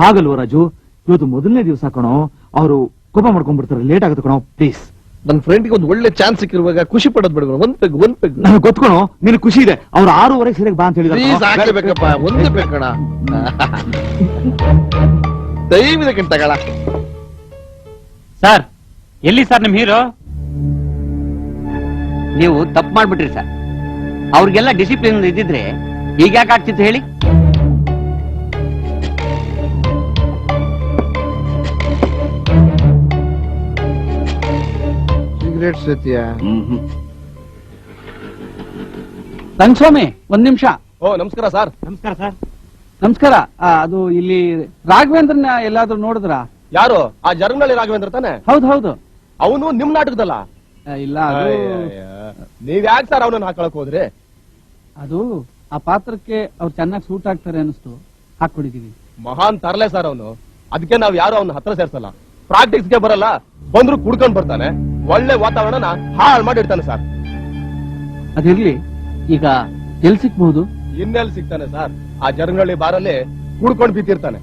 ಹಾಗಲ್ವೋ ರಾಜು. ಇವತ್ತು ಮೊದಲನೇ ದಿವಸ ಕಣೋ. ಅವರು ಕೋಪ ಮಾಡ್ಕೊಂಡ್ಬಿಡ್ತಾರೆ. ಲೇಟ್ ಆಗುತ್ತೆ ಕಣೋ, ಪ್ಲೀಸ್. ನನ್ನ ಫ್ರೆಂಡ್ಗೆ ಒಂದು ಒಳ್ಳೆ ಚಾನ್ಸ್ ಸಿಕ್ಕಿರುವಾಗ ಖುಷಿ ಪಡೋದು ಬೇಡ. ಒಂದ್ ಪೆಗ್ ನನಗೆ ಗೊತ್ತ್ಕೊಣೋ, ನಿನ್ ಖುಷಿ ಇದೆ. ಅವ್ರು 6:30 ಸರಿಯಾಗಿ ಬಾ ಅಂತ ಹೇಳಿದ್ರೆ ಬೇಕಪ್ಪ. ಒಂದೇ ಬೇಕಣ. ದಯವಿದೆ ತಗಳ. ಸರ್, ಎಲ್ಲಿ ಸರ್ ನಿಮ್ ಹೀರೋ? ನೀವು ತಪ್ಪು ಮಾಡ್ಬಿಟ್ರಿ ಸರ್. ಅವ್ರಿಗೆಲ್ಲ ಡಿಸಿಪ್ಲಿನ್ ಇದ್ದಿದ್ರೆ ಈಗ ಯಾಕೆ ಆಗ್ತಿತ್ತು ಹೇಳಿ? ಸಿಗರೇಟ್ ಸೇತಿಯಾ? ರಂಗಸ್ವಾಮಿ, 1 ನಿಮಿಷ. ಓ, ನಮಸ್ಕಾರ ಸರ್. ನಮಸ್ಕಾರ ಸರ್. ನಮಸ್ಕಾರ. ಅದು ಇಲ್ಲಿ ರಾಘವೇಂದ್ರನ ಎಲ್ಲಾದ್ರೂ ನೋಡಿದ್ರ? ಯಾರು ಆ ಜರ್ನಳ್ಳಿ ರಾಘವೇಂದ್ರ ತಾನೆ? ಹೌದು ಹೌದು. ಅವನು ನಿಮ್ ನಾಟಕದಲ್ಲ? ಇಲ್ಲ, ಅದು ನೀವ್ ಯಾಕೆ ಸರ್ ಅವನನ್ನ ಹಾಕೊಳಕ್ ಹೋದ್ರಿ? ಅದು ಆ ಪಾತ್ರಕ್ಕೆ ಅವ್ರು ಚೆನ್ನಾಗಿ ಸೂಟ್ ಆಗ್ತಾರೆ ಅನಿಸ್ತು, ಹಾಕೊಡಿದೀವಿ. ಮಹಾನ್ ತರಲೆ ಸರ್ ಅವನು. ಅದಕ್ಕೆ ನಾವ್ ಯಾರು ಅವನ ಹತ್ರ ಸೇರ್ಸಲ್ಲ. ಪ್ರಾಕ್ಟಿಕ್ಸ್ಗೆ ಬರಲ್ಲ, ಬಂದ್ರು ಕುಡ್ಕೊಂಡ್ ಬರ್ತಾನೆ, ಒಳ್ಳೆ ವಾತಾವರಣನ ಹಾಳು ಮಾಡಿರ್ತಾನೆ ಸರ್. ಅದಿರ್ಲಿ, ಈಗ ಎಲ್ ಸಿಕ್ಬಹುದು? ಇನ್ನೆಲ್ಲಿ ಸಿಗ್ತಾನೆ ಸರ್? ಆ ಜರ್ನಳ್ಳಿ ಬಾರಲ್ಲಿ ಕುಡ್ಕೊಂಡ್ ಬಿದ್ದಿರ್ತಾನೆ.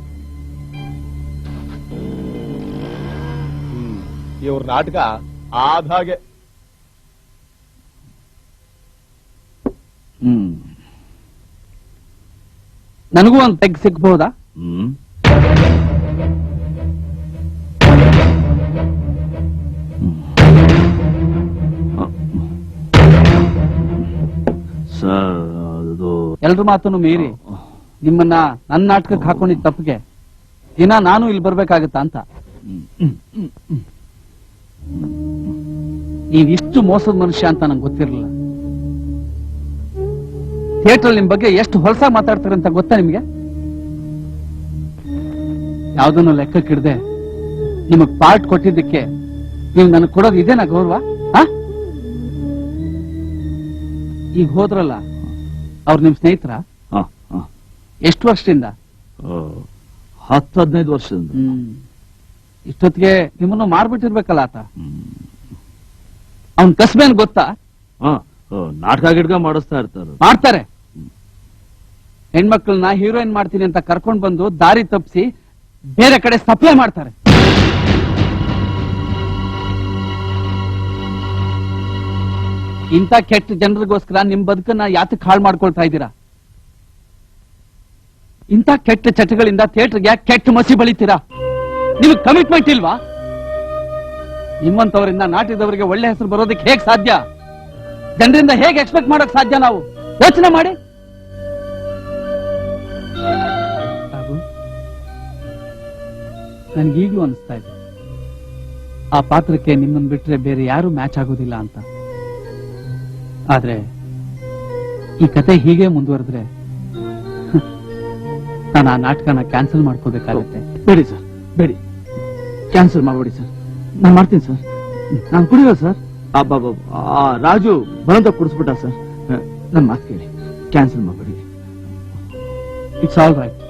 ಇವ್ರ ನಾಟಕ ಆದಾಗೆ. ನನಗೂ ಒಂದ್ ಪೆಗ್ ಸಿಕ್ಬಹುದಾ? ಎಲ್ರ ಮಾತನ್ನು ಮೀರಿ ನಿಮ್ಮನ್ನ ನನ್ನ ನಾಟಕಕ್ಕೆ ಹಾಕೊಂಡಿದ್ದ ತಪ್ಪಿಗೆ ದಿನ ನಾನು ಇಲ್ಲಿ ಬರ್ಬೇಕಾಗತ್ತಾ ಅಂತ. ನೀವಿಷ್ಟು ಮೋಸದ ಮನುಷ್ಯ ಅಂತ ನಂಗೆ ಗೊತ್ತಿರಲಿಲ್ಲ. ಥಿಯೇಟರ್ ನಿಮ್ ಬಗ್ಗೆ ಎಷ್ಟು ಹೊಲಸ ಮಾತಾಡ್ತಾರೆ ಅಂತ ಗೊತ್ತಾ ನಿಮ್ಗೆ? ಯಾವ್ದನ್ನು ಲೆಕ್ಕಕ್ಕಿಡದೆ ನಿಮಗ್ ಪಾರ್ಟ್ ಕೊಟ್ಟಿದ್ದಕ್ಕೆ ನೀವು ನನಗೆ ಕೊಡೋದು ಇದೇನಾ ಗೌರವ? ಈಗ ಹೋದ್ರಲ್ಲ, ಅವ್ರು ನಿಮ್ ಸ್ನೇಹಿತರ? ಎಷ್ಟು ವರ್ಷದಿಂದ? 10-15 ವರ್ಷದಿಂದ. ಇಷ್ಟೊತ್ತಿಗೆ ನಿಮ್ಮನ್ನು ಮಾರ್ಬಿಟ್ಟಿರ್ಬೇಕಲ್ಲ ಆತ. ಅವನ್ ಕಸ್ಬೇನ್ ಗೊತ್ತಾ? ನಾಟಕ ಗಿಡ್ಕ ಮಾಡಿಸ್ತಾ ಇರ್ತಾರೆ. ಮಾಡ್ತಾರೆ. ಹೆಣ್ಮಕ್ಳನ್ನ ಹೀರೋಯಿನ್ ಮಾಡ್ತೀನಿ ಅಂತ ಕರ್ಕೊಂಡ್ ಬಂದು ದಾರಿ ತಪ್ಪಿಸಿ ಬೇರೆ ಕಡೆ ಸಪ್ಲೈ ಮಾಡ್ತಾರೆ. ಇಂಥ ಕೆಟ್ಟ ಜನರಿಗೋಸ್ಕರ ನಿಮ್ ಬದುಕನ್ನ ಯಾತಕ್ ಹಾಳು ಮಾಡ್ಕೊಳ್ತಾ ಇದ್ದೀರಾ? ಇಂಥ ಕೆಟ್ಟ ಚಟಗಳಿಂದ ಥಿಯೇಟರ್ಗೆ ಕೆಟ್ಟ ಮಸಿ ಬಳಿತೀರಾ? ನಿಮಗ್ ಕಮಿಟ್ಮೆಂಟ್ ಇಲ್ವಾ? ನಿಮ್ಮಂತವರಿಂದ ನಾಟಕದವರಿಗೆ ಒಳ್ಳೆ ಹೆಸರು ಬರೋದಕ್ಕೆ ಹೇಗ್ ಸಾಧ್ಯ? ಜನರಿಂದ ಹೇಗೆ ಎಕ್ಸ್ಪೆಕ್ಟ್ ಮಾಡಕ್ ಸಾಧ್ಯ? ನಾವು ಯೋಚನೆ ಮಾಡಿ. ನನ್ಗೀಗ್ಲೂ ಅನಿಸ್ತಾ ಇದೆ ಆ ಪಾತ್ರಕ್ಕೆ ನಿಮ್ಮನ್ ಬಿಟ್ರೆ ಬೇರೆ ಯಾರು ಮ್ಯಾಚ್ ಆಗೋದಿಲ್ಲ ಅಂತ. ಆದ್ರೆ ಈ ಕತೆ ಹೀಗೆ ಮುಂದುವರೆದ್ರೆ ನಾನು ಆ ನಾಟಕನ ಕ್ಯಾನ್ಸಲ್ ಮಾಡ್ಕೋಬೇಕಾಗುತ್ತೆ. ಬೇಡಿ ಸರ್, ಬೇಡಿ, ಕ್ಯಾನ್ಸಲ್ ಮಾಡ್ಬೇಡಿ ಸರ್. ನಾನು ಮಾಡ್ತೀನಿ ಸರ್. ನಾನು ಕುಡಿಯೋ ಸರ್. ರಾಜು ಬಲಂತ ಕುಡಿಸ್ಬಿಟ್ಟ ಸರ್. ನನ್ನ ಮಾತು ಕೇಳಿ, ಕ್ಯಾನ್ಸಲ್ ಮಾಡ್ಬೇಡಿ. It's all right.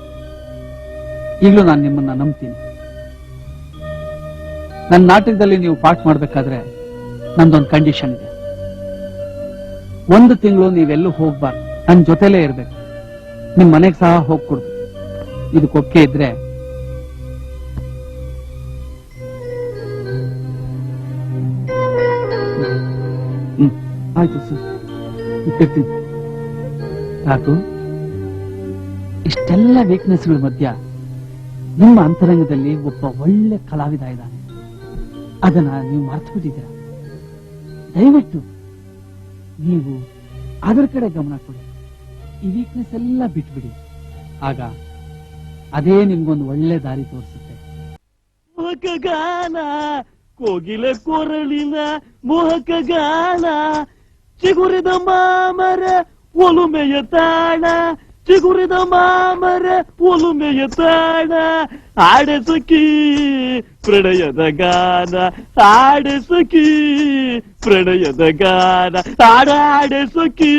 ಈಗಲೂ ನಾನು ನಿಮ್ಮನ್ನ ನಂಬ್ತೀನಿ. ನನ್ನ ನಾಟಕದಲ್ಲಿ ನೀವು ಪಾರ್ಟ್ ಮಾಡ್ಬೇಕಾದ್ರೆ ನಂದೊಂದು ಕಂಡೀಷನ್ ಇದೆ. 1 ತಿಂಗಳು ನೀವೆಲ್ಲೂ ಹೋಗ್ಬಾರ್ದು, ನನ್ನ ಜೊತೆಲೇ ಇರ್ಬೇಕು. ನಿಮ್ ಮನೆಗೆ ಸಹ ಹೋಗ್ಕೊಡ್ದು. ಇದಕ್ಕೊಕ್ಕೆ ಇದ್ರೆ ಆಯ್ತು ಸರ್, ಇಟ್ಟಿರ್ತೀನಿ. ಸಾಕು. ಇಷ್ಟೆಲ್ಲ ವೀಕ್ನೆಸ್ಗಳ ಮಧ್ಯ ನಿಮ್ಮ ಅಂತರಂಗದಲ್ಲಿ ಒಬ್ಬ ಒಳ್ಳೆ ಕಲಾವಿದ ಇದ್ದಾನೆ. ಅದನ್ನ ನೀವು ಮರ್ತು ಬಿಟ್ಟಿದ್ದೀರ. ದಯವಿಟ್ಟು ನೀವು ಅದರ ಕಡೆ ಗಮನ ಕೊಡಿ. ಈ ವೀಕ್ನೆಸ್ ಎಲ್ಲ ಬಿಟ್ಬಿಡಿ. ಆಗ ಅದೇ ನಿಮ್ಗೊಂದು ಒಳ್ಳೆ ದಾರಿ ತೋರಿಸುತ್ತೆ. ಮೋಹಕ ಗಾನ, ಕೋಗಿಲ ಕೊರಳಿನ ಮೋಹಕ ಗಾನ, ಚಿಗುರಿದ ಮಾಮರ ಒಲುಮೆಯ ತಾಣ, ಚಿಗುರಿದ ಮಾಮರ ಒಲುಮೆಯ ತಾಣ, ಆಡೆ ಸಖಿ ಪ್ರಣಯದ ಗಾನ, ಆಡೆ ಸಖಿ ಪ್ರಣಯದ ಗಾನ, ಆಡೆ ಸಖಿ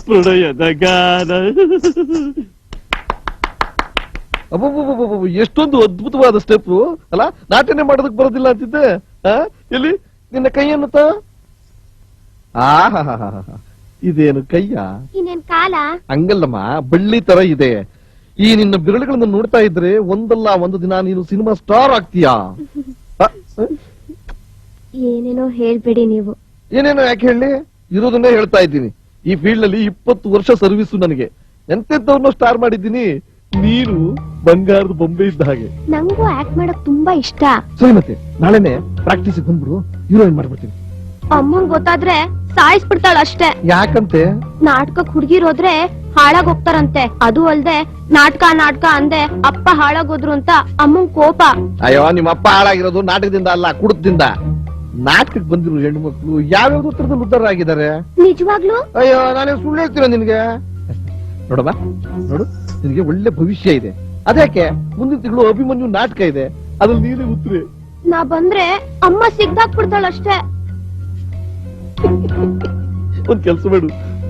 ಪ್ರಣಯದ ಗಾನ. ಎಷ್ಟೊಂದು ಅದ್ಭುತವಾದ ಸ್ಟೆಪ್ ಅಲ್ಲ. ನಾಟ್ಯನೇ ಮಾಡೋದಕ್ ಬರೋದಿಲ್ಲ ಅಂತಿದ್ದೆ. ಎಲ್ಲಿ ನಿನ್ನ ಕೈಯನ್ನು ಇದೇನು ಕೈಯ? ಇನ್ನೇನ್ ಕಾಲ? ಹಂಗಲ್ಲಮ್ಮ, ಬಳ್ಳಿ ತರ ಇದೆ. ಈ ನಿನ್ನ ಬಿರಳುಗಳನ್ನು ನೋಡ್ತಾ ಇದ್ರೆ ಒಂದಲ್ಲ ಒಂದು ದಿನ ನೀನು ಸಿನಿಮಾ ಸ್ಟಾರ್ ಆಗ್ತೀಯಾ? ಏನೇನೋ ಹೇಳ್ಬೇಡಿ ನೀವು. ಏನೇನೋ ಯಾಕೆ ಹೇಳಿ? ಇರೋದನ್ನೇ ಹೇಳ್ತಾ ಇದ್ದೀನಿ. ಈ ಫೀಲ್ಡ್ ನಲ್ಲಿ 20 ವರ್ಷ ಸರ್ವಿಸು ನನಗೆ. ಎಂತೆಂತವ್ರನ್ನೋ ಸ್ಟಾರ್ ಮಾಡಿದ್ದೀನಿ. ನೀನು ಬಂಗಾರದ ಬೊಂಬೆ ಇದ್ದ ಹಾಗೆ. ನಂಗೂ ಆಕ್ಟ್ ಮಾಡಕ್ ತುಂಬಾ ಇಷ್ಟ. ಸರಿ, ಮತ್ತೆ ನಾಳೆನೆ ಪ್ರಾಕ್ಟೀಸ್ ಬಂದ್ಬಿಡು, ಹೀರೋಯಿನ್ ಮಾಡ್ಬಿಡ್ತೀನಿ. ಅಮ್ಮಂಗ್ ಗೊತ್ತಾದ್ರೆ ಸಾಯಿಸ್ಬಿಡ್ತಾಳ ಅಷ್ಟೇ. ಯಾಕಂತೆ? ನಾಟಕಕ್ ಹುಡ್ಗಿರೋದ್ರೆ ಹಾಳಾಗ್ ಹೋಗ್ತಾರಂತೆ. ಅದು ಅಲ್ದೆ ನಾಟಕ ಅಂದೆ ಅಪ್ಪ ಹಾಳಾಗೋದ್ರು ಅಂತ ಅಮ್ಮಂಗ್ ಕೋಪ. ಅಯ್ಯೋ, ನಿಮ್ಮ ಅಪ್ಪ ಹಾಳಾಗಿರೋದು ನಾಟಕದಿಂದ ಅಲ್ಲ, ಕುಡುಕದಿಂದ. ನಾಟಕಕ್ಕೆ ಬಂದಿರೋ ಹೆಣ್ಣು ಮಕ್ಕಳು ಯಾವ್ಯಾವ್ದು ಉತ್ತರದಲ್ಲಿ ಉದ್ದಾರ ಆಗಿದ್ದಾರೆ. ನಿಜವಾಗ್ಲೂ? ಅಯ್ಯೋ, ನಾನೇ ಸುಳ್ಳು ಹೇಳ್ತೀರ ನಿನ್ಗೆ? ನೋಡಮ್ಮ, ನೋಡು, ನಿನಗೆ ಒಳ್ಳೆ ಭವಿಷ್ಯ ಇದೆ. ಅದ್ಯಾಕೆ ಮುಂದಿನ ತಿಂಗಳು ಅಭಿಮನ್ಯು ನಾಟಕ ಇದೆ. ಅದ್ರಲ್ಲಿ ನೀನೇ ಉತ್ತರೆ. ನಾ ಬಂದ್ರೆ ಅಮ್ಮ ಸಿಗ್ದಾಕ್ಬಿಡ್ತಾಳಷ್ಟೇ. ಒಂದ್ ಕೆಲಸ ಮಾಡು,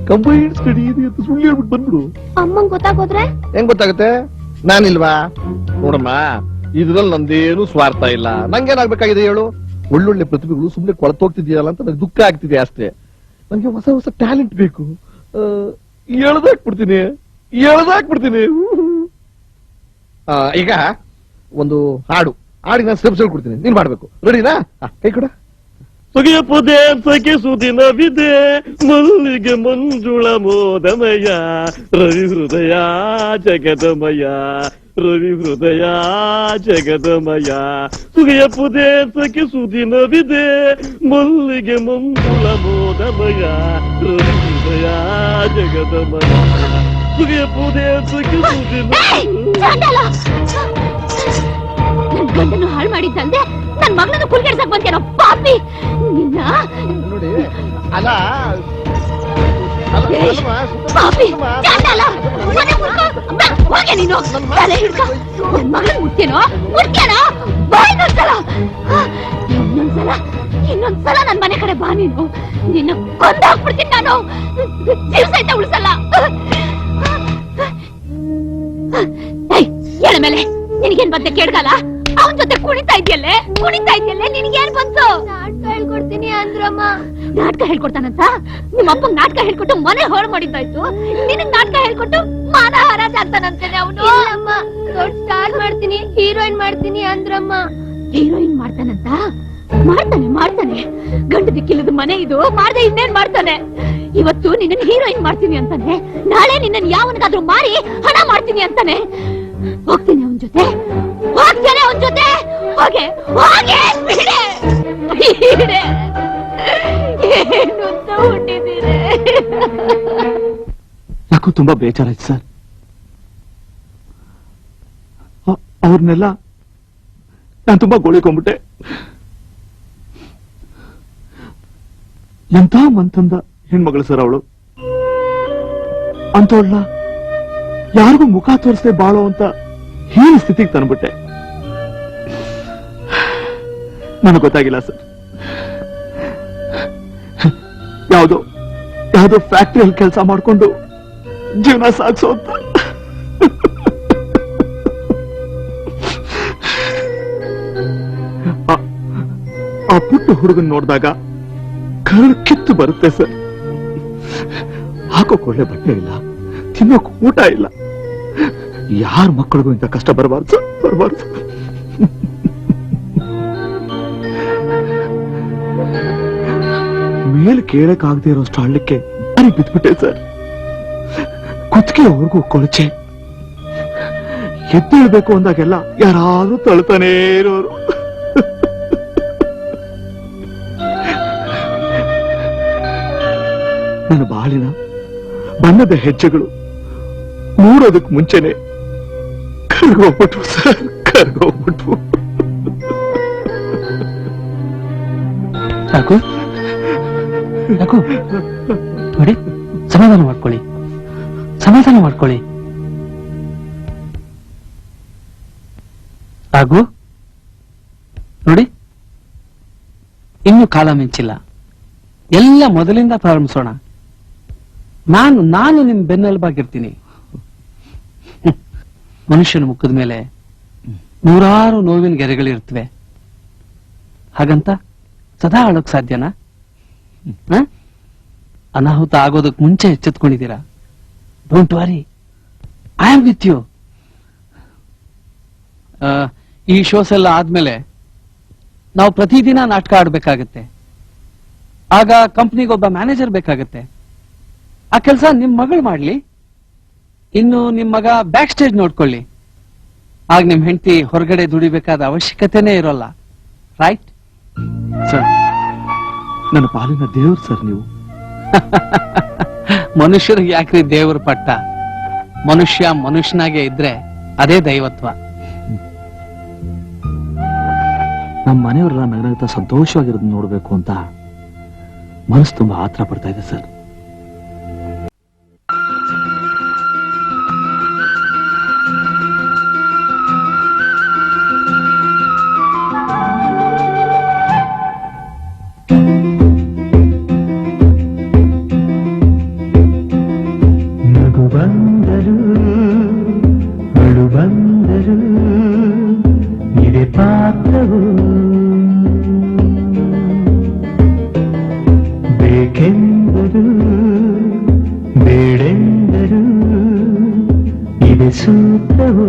ಕಂಬೈನ್ಡ್ ಸ್ಟಡಿ ಇದೆ ಅಂತ ಸುಳ್ಳು ಹೇಳ್ಬಿಟ್ಟು ಬಂದ್ಬಿಡು. ಅಮ್ಮಂಗ್ ಗೊತ್ತಾಗೋದ್ರೆ ಹೆಂಗ್ ಗೊತ್ತಾಗುತ್ತೆ? ನಾನಿಲ್ವಾ? ನೋಡಮ್ಮ, ಇದ್ರಲ್ಲಿ ನಂದೇನು ಸ್ವಾರ್ಥ ಇಲ್ಲ. ನಂಗೇನಾಗ್ಬೇಕಾಗಿದೆ ಹೇಳು? ಒಳ್ಳೊಳ್ಳೆ ಪ್ರತಿಭೆಗಳು ಸುಮ್ನೆ ಕೊಳತೋಗ್ತಿದ್ಯಲ್ಲ ಅಂತ ನಂಗೆ ದುಃಖ ಆಗ್ತಿದೆ ಅಷ್ಟೇ. ನಂಗೆ ಹೊಸ ಹೊಸ ಟ್ಯಾಲೆಂಟ್ ಬೇಕು. ಎಳ್ದಾಕ್ಬಿಡ್ತೀನಿ. ಈಗ ಒಂದು ಹಾಡಿನ ಸ್ಟೆಪ್ಸ್ ಹೇಳ್ಕೊಡ್ತೀನಿ, ನೀನ್ ಮಾಡ್ಬೇಕು. ರೆಡಿನಾ? ಕೈ ಕೊಡ. ಸೊಗೆಯ ಪೊದೆ ಸಖಿಸು ದಿನವಿದೆ, ಮಲ್ಲಿಗೆ ಮಂಜುಳ ಮೋದಮಯ, ರವಿ ಹೃದಯ ಜಗದಮಯ, ರವಿ ಹೃದಯ ಜಗದಮಯ. ಸುಗೆಯ ಪೊದೆ ಸಖಿಸು ದಿನವಿದೆ, ಮಲ್ಲಿಗೆ ಮಂಜುಳ ಮೋದಮಯ, ರವಿ ಹೃದಯ ಜಗದಮಯ. ಸುಗೆಯ ಪೊದೆ ಸಖಿಸು ದಿನ. ನನ್ ಗಂಡನ್ನು ಹಾಳು ಮಾಡಿದ್ದಂದೆ ನನ್ ಮಗಳನ್ನ ಕುಲ್ಗೆಡ್ಸಕ್ ಬಂತೇನೋ ಪಾಪಿ ನಿನ್ನ. ನೋಡಿ, ಅಲ್ಲ ಪಾಪಿ ಚಾಂಡಾಲ, ಹೋಗೆ ನೀನು. ತಲೆ ಹಿಡ್ಕ. ನನ್ ಮಗಳನ್ನ ಮುಟ್ತೇನೋ ಬಾ. ಇನ್ನೊಂದ್ಸಲ ನನ್ ಮನೆ ಕಡೆ ಬಾ. ನೀನು ನಿನ್ನ ಕೊಂದಾಕ್ಬಿಡ್ತೀನಿ ನಾನು. ಜೀವ ಸಹಿತ ಉಳಿಸಲ್ಲ. ಹೇಳ ಮೇಲೆ ನಿನಗೇನ್ ಬಂತೆ ಕೇಳ್ಗಲ್ಲ? ಅವನ್ ಜೊತೆ ಕುಣಿತಾ ಇದ್ಯಲ್ಲೇ ನಿನಗೇನ್ ಬಂತು? ನಾಟಕ ಹೇಳ್ಕೊಡ್ತೀನಿ ಅಂದ್ರಮ್ಮ. ನಾಟಕ ಹೇಳ್ಕೊಡ್ತಾನಂತ? ನಿಮ್ಮ ಅಪ್ಪಂಗ್ ನಾಟಕ ಹೇಳ್ಕೊಟ್ಟು ಮನೆ ಹೊರ ಮಾಡಿದ್ದಾಯ್ತು, ನಿನಗ್ ನಾಟಕ ಹೇಳ್ಕೊಟ್ಟು ಮಾನ ಹರಾಜ್ ಆಗ್ತಾನಂತೇನೆ ಅವನು. ಅಮ್ಮ, ದೊಡ್ಡ ಸ್ಟಾರ್ ಮಾಡ್ತೀನಿ, ಹೀರೋಯಿನ್ ಮಾಡ್ತೀನಿ ಅಂದ್ರಮ್ಮ. ಹೀರೋಯಿನ್ ಮಾಡ್ತಾನಂತ? ಮಾಡ್ತಾನೆ. ಗಂಡು ದಿಕ್ಕಿಲ್ಲದ ಮನೆ ಇದು, ಮಾಡ್ದೆ ಇನ್ನೇನ್ ಮಾಡ್ತಾನೆ. ಇವತ್ತು ನಿನ್ನ ಹೀರೋಯಿನ್ ಮಾಡ್ತೀನಿ ಅಂತಾನೆ, ನಾಳೆ ನಿನ್ನ ಯಾವನಿಗಾದ್ರೂ ಮಾರಿ ಹಣ ಮಾಡ್ತೀನಿ ಅಂತಾನೆ. ಹೋಗ್ತೇನೆ ಅವನ್ ಜೊತೆ. ಏನು ಅಂತ ಹುಟ್ಟಿದ್ದೀರೆ? ಯಾಕೋ ತುಂಬಾ ಬೇಜಾರಾಯ್ತು ಸರ್. ಅವ್ರನ್ನೆಲ್ಲ ನಾನು ತುಂಬಾ ಗೋಳಿಕೊಂಡ್ಬಿಟ್ಟೆ. ಎಂತ ಮಂತಂದ ಹೆಣ್ಮಗಳು ಸರ್ ಅವಳು. ಅಂತವಳನ್ನ ಯಾರಿಗೂ ಮುಖ ತೋರಿಸದೆ ಬಾಳೋ ಅಂತ ಹೀನ ಸ್ಥಿತಿಗೆ ತಂದ್ಬಿಟ್ಟೆ. ನನಗೆ ಗೊತ್ತಾಗಿಲ್ಲ ಸರ್. ಯಾವ್ದೋ ಫ್ಯಾಕ್ಟ್ರಿಯಲ್ಲಿ ಕೆಲಸ ಮಾಡ್ಕೊಂಡು ಜೀವನ ಸಾಗಿಸೋ ಅಂತ. ಆ ಪುಟ್ಟ ಹುಡುಗನ್ ನೋಡಿದಾಗ ಕರಳು ಕಿತ್ತು ಬರುತ್ತೆ ಸರ್. ಹಾಕೋಕ್ ಒಳ್ಳೆ ಬಟ್ಟೆ ಇಲ್ಲ, ತಿನ್ನೋಕ್ ಊಟ ಇಲ್ಲ. ಯಾರ ಮಕ್ಕಳಿಗೂ ಇಂಥ ಕಷ್ಟ ಬರಬಾರ್ದು ಸರ್, ಬರಬಾರ್ದು. ಮೇಲೆ ಕೇಳಕ್ ಆಗದೆ ಇರೋಷ್ಟು ಹಳ್ಳಕ್ಕೆ ಅರಿ ಬಿದ್ಬಿಟ್ಟೆ ಸರ್. ಕುತ್ತಿಗೆ ಅವ್ರಿಗೂ ಕೊಳಚೆ. ಎದ್ದೇಳ್ಬೇಕು ಅಂದಾಗೆಲ್ಲ ಯಾರಾದ್ರೂ ತಳ್ತಾನೇ ಇರೋರು. ನನ್ನ ಬಾಳಿನ ಬಣ್ಣದ ಹೆಜ್ಜೆಗಳು ಮೂಡೋದಕ್ ಮುಂಚೆನೆ ಕರ್ಗೋಗ್ಬಿಟ್ವು ಸರ್, ಕರ್ಗೋಗ್ಬಿಟ್ವು. ಸಾಕು ನೋಡಿ, ಸಮಾಧಾನ ಮಾಡ್ಕೊಳ್ಳಿ. ಹಾಗೂ ನೋಡಿ, ಇನ್ನು ಕಾಲ ಮಿಂಚಿಲ್ಲ. ಎಲ್ಲ ಮೊದಲಿಂದ ಪ್ರಾರಂಭಿಸೋಣ. ನಾನು ನಿಮ್ ಬೆನ್ನೆಲುಬಾಗಿರ್ತೀನಿ. ಮನುಷ್ಯನ ಮುಖದ ಮೇಲೆ ನೂರಾರು ನೋವಿನ ಗೆರೆಗಳಿರ್ತವೆ. ಹಾಗಂತ ಸದಾ ಅಳೋಕ್ ಸಾಧ್ಯನಾ? ಅನಾಹುತ ಆಗೋದಕ್ ಮುಂಚೆ ಎಚ್ಚೆತ್ಕೊಂಡಿದ್ದೀರಾ. Don't worry, I am with you. ಈ ಶೋಸ್ ಎಲ್ಲ ಆದ್ಮೇಲೆ ನಾವು ಪ್ರತಿದಿನ ನಾಟಕ ಆಡ್ಬೇಕಾಗತ್ತೆ. ಆಗ ಕಂಪ್ನಿಗೆ ಒಬ್ಬ ಮ್ಯಾನೇಜರ್ ಬೇಕಾಗತ್ತೆ. ಆ ಕೆಲಸ ನಿಮ್ ಮಗಳು ಮಾಡ್ಲಿ. ಇನ್ನು ನಿಮ್ ಮಗ ಬ್ಯಾಕ್ ಸ್ಟೇಜ್ ನೋಡ್ಕೊಳ್ಳಿ. ಆಗ ನಿಮ್ ಹೆಂಡತಿ ಹೊರಗಡೆ ದುಡಿಬೇಕಾದ ಅವಶ್ಯಕತೆನೇ ಇರೋಲ್ಲ. Right sir? ನನ್ನ ಪಾಲಿನ ದೇವ್ರು ಸರ್ ನೀವು. ಮನುಷ್ಯರಿಗೆ ಯಾಕ್ರಿ ದೇವ್ರ ಪಟ್ಟ? ಮನುಷ್ಯ ಮನುಷ್ಯನಾಗೆ ಇದ್ರೆ ಅದೇ ದೈವತ್ವ. ನಮ್ಮ ಮನೆಯವರೆಲ್ಲ ನಗನಗ್ತಾ ಸಂತೋಷವಾಗಿರೋದನ್ನ ನೋಡ್ಬೇಕು ಅಂತ ಮನಸ್ಸು ತುಂಬಾ ಆತರ ಪಡ್ತಾ ಇದೆ ಸರ್. ಇದೆ ಸೂತ್ರವು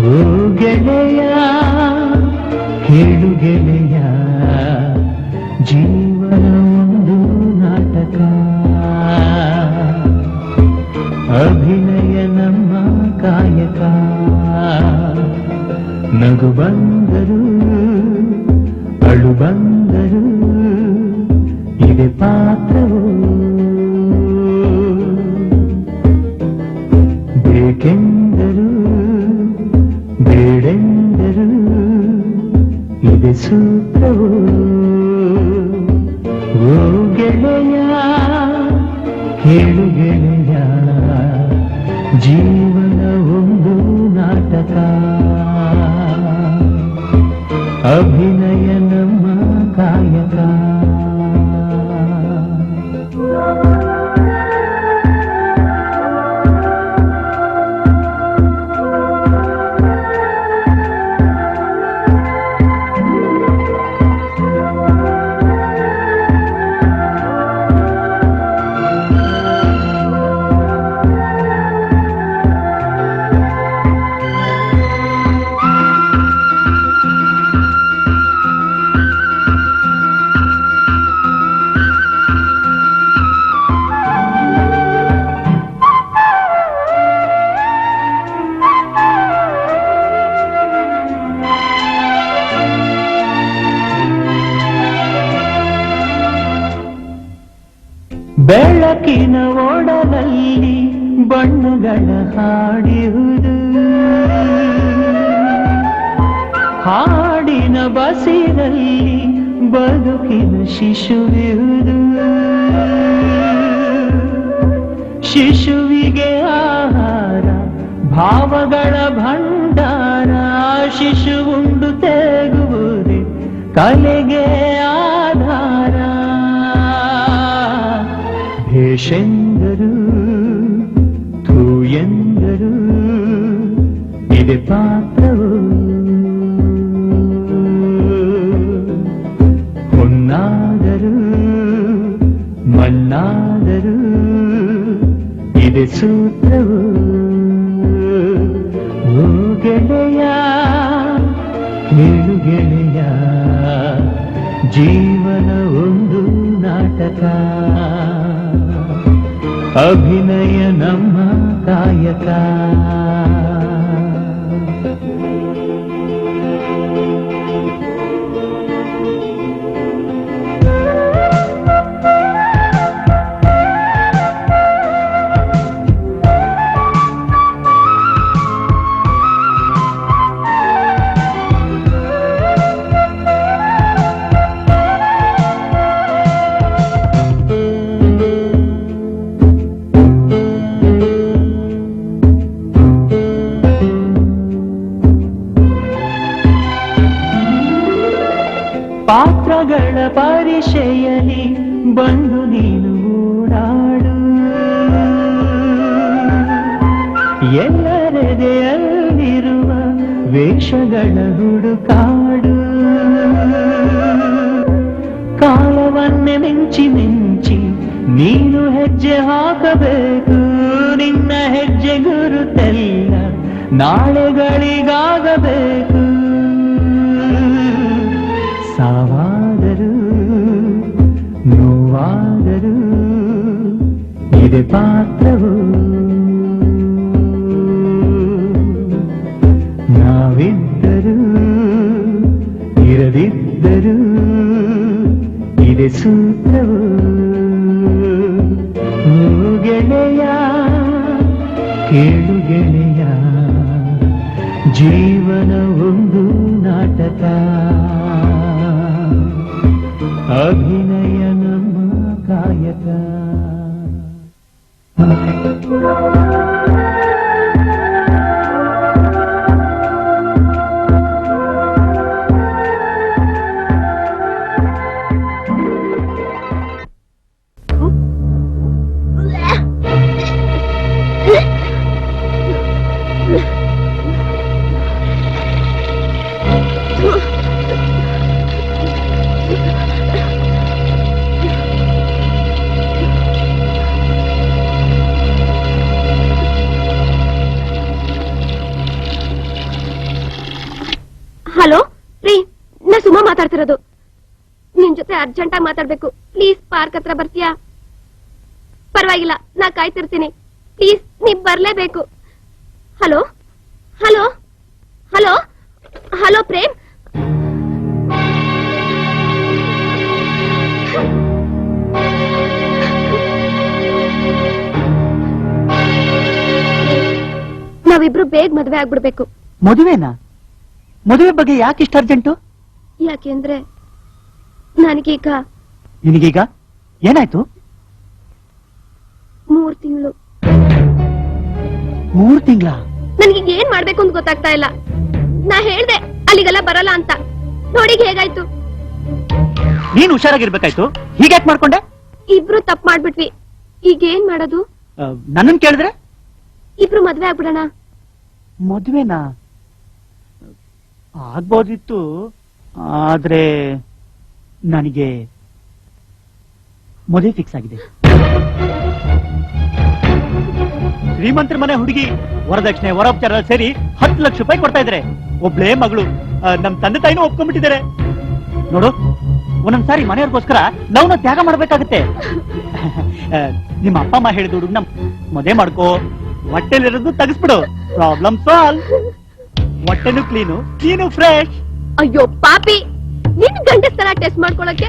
ಓ ಗೆಳೆಯ ಕೇಳು ಗೆಳೆಯ ಜೀವನ ಒಂದು ನಾಟಕ ಅಭಿನಯ ನಮ್ಮ ಕಾಯಕ ನಗು ಬಂದರು ಅಳು ಬಂದರು ಇದೆ ಪಾತ್ರವು ಬೇಕೆಂದರು ಬೇಡೆಂದರು ಇದೆ ಸೂತ್ರವು ಓ ಗೆಳೆಯ ಕೇಳು ಗೆಳೆಯ ಜೀವನ ಒಂದು ನಾಟಕ ಅಭಿನಯ ನಮ್ಮ ಕಾಯಕ ಬೆಳಕಿನ ಒಡಲಲ್ಲಿ ಬಣ್ಣಗಳ ಹಾಡಿಹುದು ಹಾಡಿನ ಬಸಿರಲ್ಲಿ ಬದುಕಿನ ಶಿಶುವಿಹುದು ಶಿಶುವಿಗೆ ಆಹಾರ ಭಾವಗಳ ಭಂಡಾರ ಶಿಶು ಉಂಡು ತೆಗುವುದೇ ಕಲೆಗೆ ಆಧಾರ ಭೇಷೆಂದರು ತೂ ಎಂದರು ಇದೆ ಪಾತ್ರವು ಹೊನ್ನಾದರು ಮಣ್ಣಾದರು ಇದೆ ಸೂತ್ರವು ಓ ಗೆಳೆಯ ಕೇಳು ಗೆಳೆಯ ಜೀವನ ಒಂದು ನಾಟಕ ಅಭಿನಯ ನಮ್ಮ ಕಾಯಕ ಪಾತ್ರಗಳ ಪರಿಚಯಲಿ ಬಂದು ನೀನು ಓಡಾಡು ಎಲ್ಲರೆದೆಯಲ್ಲಿರುವ ವೇಷಗಳ ಹುಡುಕಾಡು ಕಾಲವನ್ನೇ ಮಿಂಚಿ ಮಿಂಚಿ ನೀನು ಹೆಜ್ಜೆ ಹಾಕಬೇಕು ನಿನ್ನ ಹೆಜ್ಜೆ ಗುರುತೆಲ್ಲ ನಾಳೆಗಳಿಗಾಗಬೇಕು ಸಾವಾದರು ನೋವಾದರು ಇದೆ ಪಾತ್ರವು ನಾವಿದ್ದರು ಇರದಿದ್ದರು ಇದೆ ಸೂತ್ರವು ಓ ಗೆಳೆಯ ಕೇಳು ಗೆಳೆಯ ಜೀವನ ಒಂದು ನಾಟಕ ಅಭಿನಯ ನಮ್ಮ ಕಾಯಕ ಜೊತೆ ಅರ್ಜೆಂಟ್ ಆಗಿ ಮಾತಾಡ್ಬೇಕು. ಪ್ಲೀಸ್ ಪಾರ್ಕ್ ಹತ್ರ ಬರ್ತೀಯಾ? ಪರವಾಗಿಲ್ಲ, ನಾ ಕಾಯ್ತಿರ್ತೀನಿ. ಪ್ಲೀಸ್ ನೀವ್ ಬರ್ಲೇಬೇಕು. Hello hello hello hello Prem. ನಾವಿಬ್ರು ಬೇಗ ಮದ್ವೆ ಆಗ್ಬಿಡ್ಬೇಕು. ಮದುವೆನಾ? ಮದುವೆ ಬಗ್ಗೆ ಯಾಕೆ ಇಷ್ಟ ಅರ್ಜೆಂಟು? ಯಾಕೆಂದ್ರೆ ನನಗೀಗ ನಿನಗೀಗ ಏನಾಯ್ತು? 3 ತಿಂಗಳು. 3 ತಿಂಗಳ? ನನ್ಗೀಗ ಏನ್ ಮಾಡ್ಬೇಕು ಅಂತ ಗೊತ್ತಾಗ್ತಾ ಇಲ್ಲ. ನಾ ಹೇಳ್ದೆ ಅಲ್ಲಿಗೆಲ್ಲ ಬರಲ್ಲ ಅಂತ. ನೋಡಿಗ್ ಹೇಗಾಯ್ತು? ನೀನ್ ಹುಷಾರಾಗಿರ್ಬೇಕಾಯ್ತು, ಹೀಗ್ಯಾಕ್ ಮಾಡ್ಕೊಂಡೆ? ಇಬ್ರು ತಪ್ಪು ಮಾಡ್ಬಿಟ್ವಿ. ಈಗ ಏನ್ ಮಾಡೋದು? ನನ್ನನ್ ಕೇಳಿದ್ರೆ? ಇಬ್ರು ಮದ್ವೆ ಆಗ್ಬಿಡೋಣ. ಮದುವೆನಾ? ಆಗ್ಬೋದಿತ್ತು, ಆದ್ರೆ ನನಗೆ ಮದುವೆ ಫಿಕ್ಸ್ ಆಗಿದೆ. ಶ್ರೀಮಂತರ ಮನೆ ಹುಡುಗಿ ವರದಕ್ಷಿಣೆ ವರೋಪಚಾರ ಸೇರಿ 10 ಲಕ್ಷ ರೂಪಾಯಿ ಕೊಡ್ತಾ ಇದ್ರೆ ಒಬ್ಳೇ ಮಗಳು. ನಮ್ ತಂದೆ ತಾಯಿನೂ ಒಪ್ಕೊಂಡ್ಬಿಟ್ಟಿದ್ದಾರೆ. ನೋಡು, ಒಂದೊಂದ್ಸಾರಿ ಮನೆಯವ್ರಿಗೋಸ್ಕರ ನಾವ್ನ ತ್ಯಾಗ ಮಾಡ್ಬೇಕಾಗತ್ತೆ. ನಿಮ್ಮ ಅಪ್ಪ ಅಮ್ಮ ಹೇಳಿದ ಹುಡುಗ ಮದುವೆ ಮಾಡ್ಕೋ, ಹೊಟ್ಟೆಲಿರೋದು ತೆಗಿಸ್ಬಿಡು, ಪ್ರಾಬ್ಲಮ್ ಸಾಲ್ವ್. ಹೊಟ್ಟೆನು ಕ್ಲೀನು, ನೀನು ಫ್ರೆಶ್. ಅಯ್ಯೋ ಪಾಪಿ, ನಿನ್ ಗಂಡಸ್ತರ ಟೆಸ್ಟ್ ಮಾಡ್ಕೊಳಕ್ಕೆ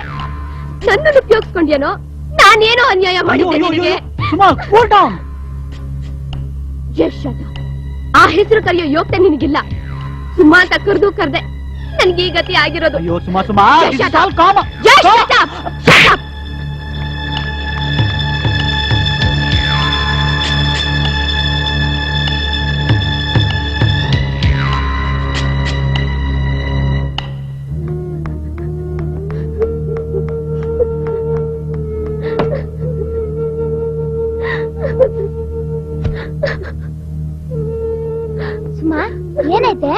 ನನ್ನನ್ನು ಉಪಯೋಗಿಸ್ಕೊಂಡ್ಯೇನೋ? ನಾನೇನೋ ಅನ್ಯಾಯ ಮಾಡಿದ್ದೆ ನಿನಗೆ. Cool down. ಆ ಹೆಸರು ಕರೆಯೋ ಯೋಗ್ಯತೆ ನಿನಗಿಲ್ಲ. ಸುಮಾ ಅಂತ ಕರ್ದೆ ನನ್ಗೆ ಈ ಗತಿ ಆಗಿರೋದು. ಅಯ್ಯೋ ಸುಮಾ ಸುಮಾ, ಸುಮಾ, ಏನೈತೆ?